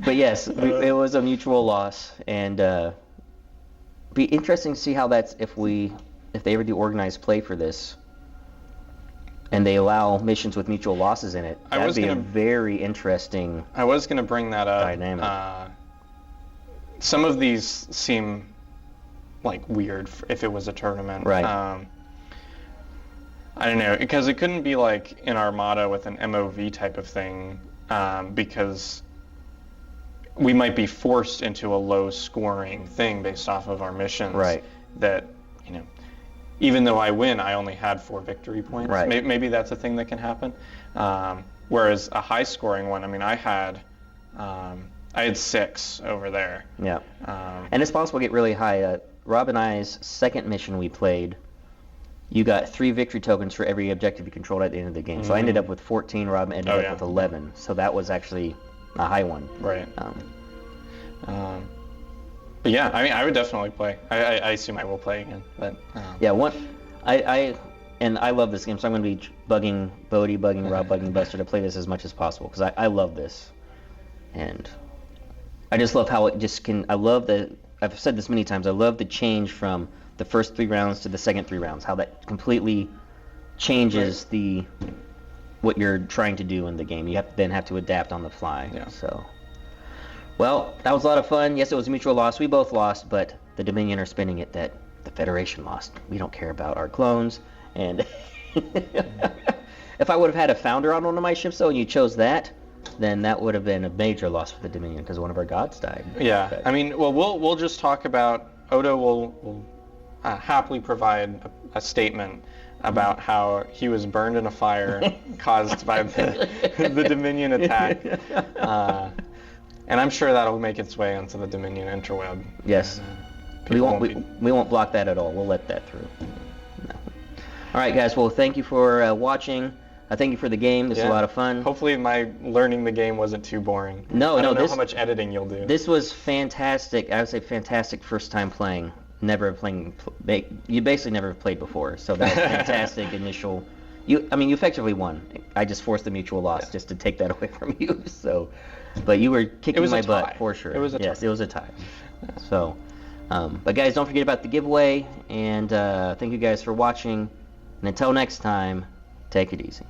But yes, it was a mutual loss, and be interesting to see how that's if they ever do organized play for this, and they allow missions with mutual losses in it. That'd be a very interesting. I was going to bring that up. Dynamic. Some of these seem like weird if it was a tournament. Right. I don't know, because it couldn't be like in Armada with an MOV type of thing, because we might be forced into a low scoring thing based off of our missions. Right. That, you know, even though I win, I only had 4 victory points. Right. Maybe that's a thing that can happen. Whereas a high scoring one, I mean, I had 6 over there. Yeah. And it's possible to get really high. Rob and I's second mission we played, you got 3 victory tokens for every objective you controlled at the end of the game. So I ended up with 14, Rob ended up with 11. So that was actually a high one. Right. But yeah, I mean, I would definitely play. I assume I will play again. But yeah, I love this game, so I'm going to be bugging Bodhi, bugging Rob, bugging Buster to play this as much as possible, because I love this. And I just love how it just can, I've said this many times, I love the change from the first 3 rounds to the second 3 rounds, how that completely changes what you're trying to do in the game. You have to adapt on the fly. Yeah. So, well, that was a lot of fun. Yes, it was a mutual loss. We both lost, but the Dominion are spinning it that the Federation lost. We don't care about our clones. And if I would have had a founder on one of my ships, though, and you chose that, then that would have been a major loss for the Dominion because one of our gods died. Yeah, but, I mean, well, we'll just talk about, Odo will happily provide a statement about how he was burned in a fire caused by the Dominion attack. And I'm sure that'll make its way onto the Dominion interweb. Yes. We won't block that at all. We'll let that through. No. All right, guys. Well, thank you for watching. Thank you for the game. This was a lot of fun. Hopefully my learning the game wasn't too boring. I don't know how much editing you'll do. This was fantastic. I would say fantastic first time playing. You basically never played before, so that was fantastic initial. You effectively won. I just forced the mutual loss just to take that away from you. So, but you were kicking my butt for sure. It was a tie. Yes, it was a tie. So, but guys, don't forget about the giveaway, and thank you guys for watching. And until next time, take it easy.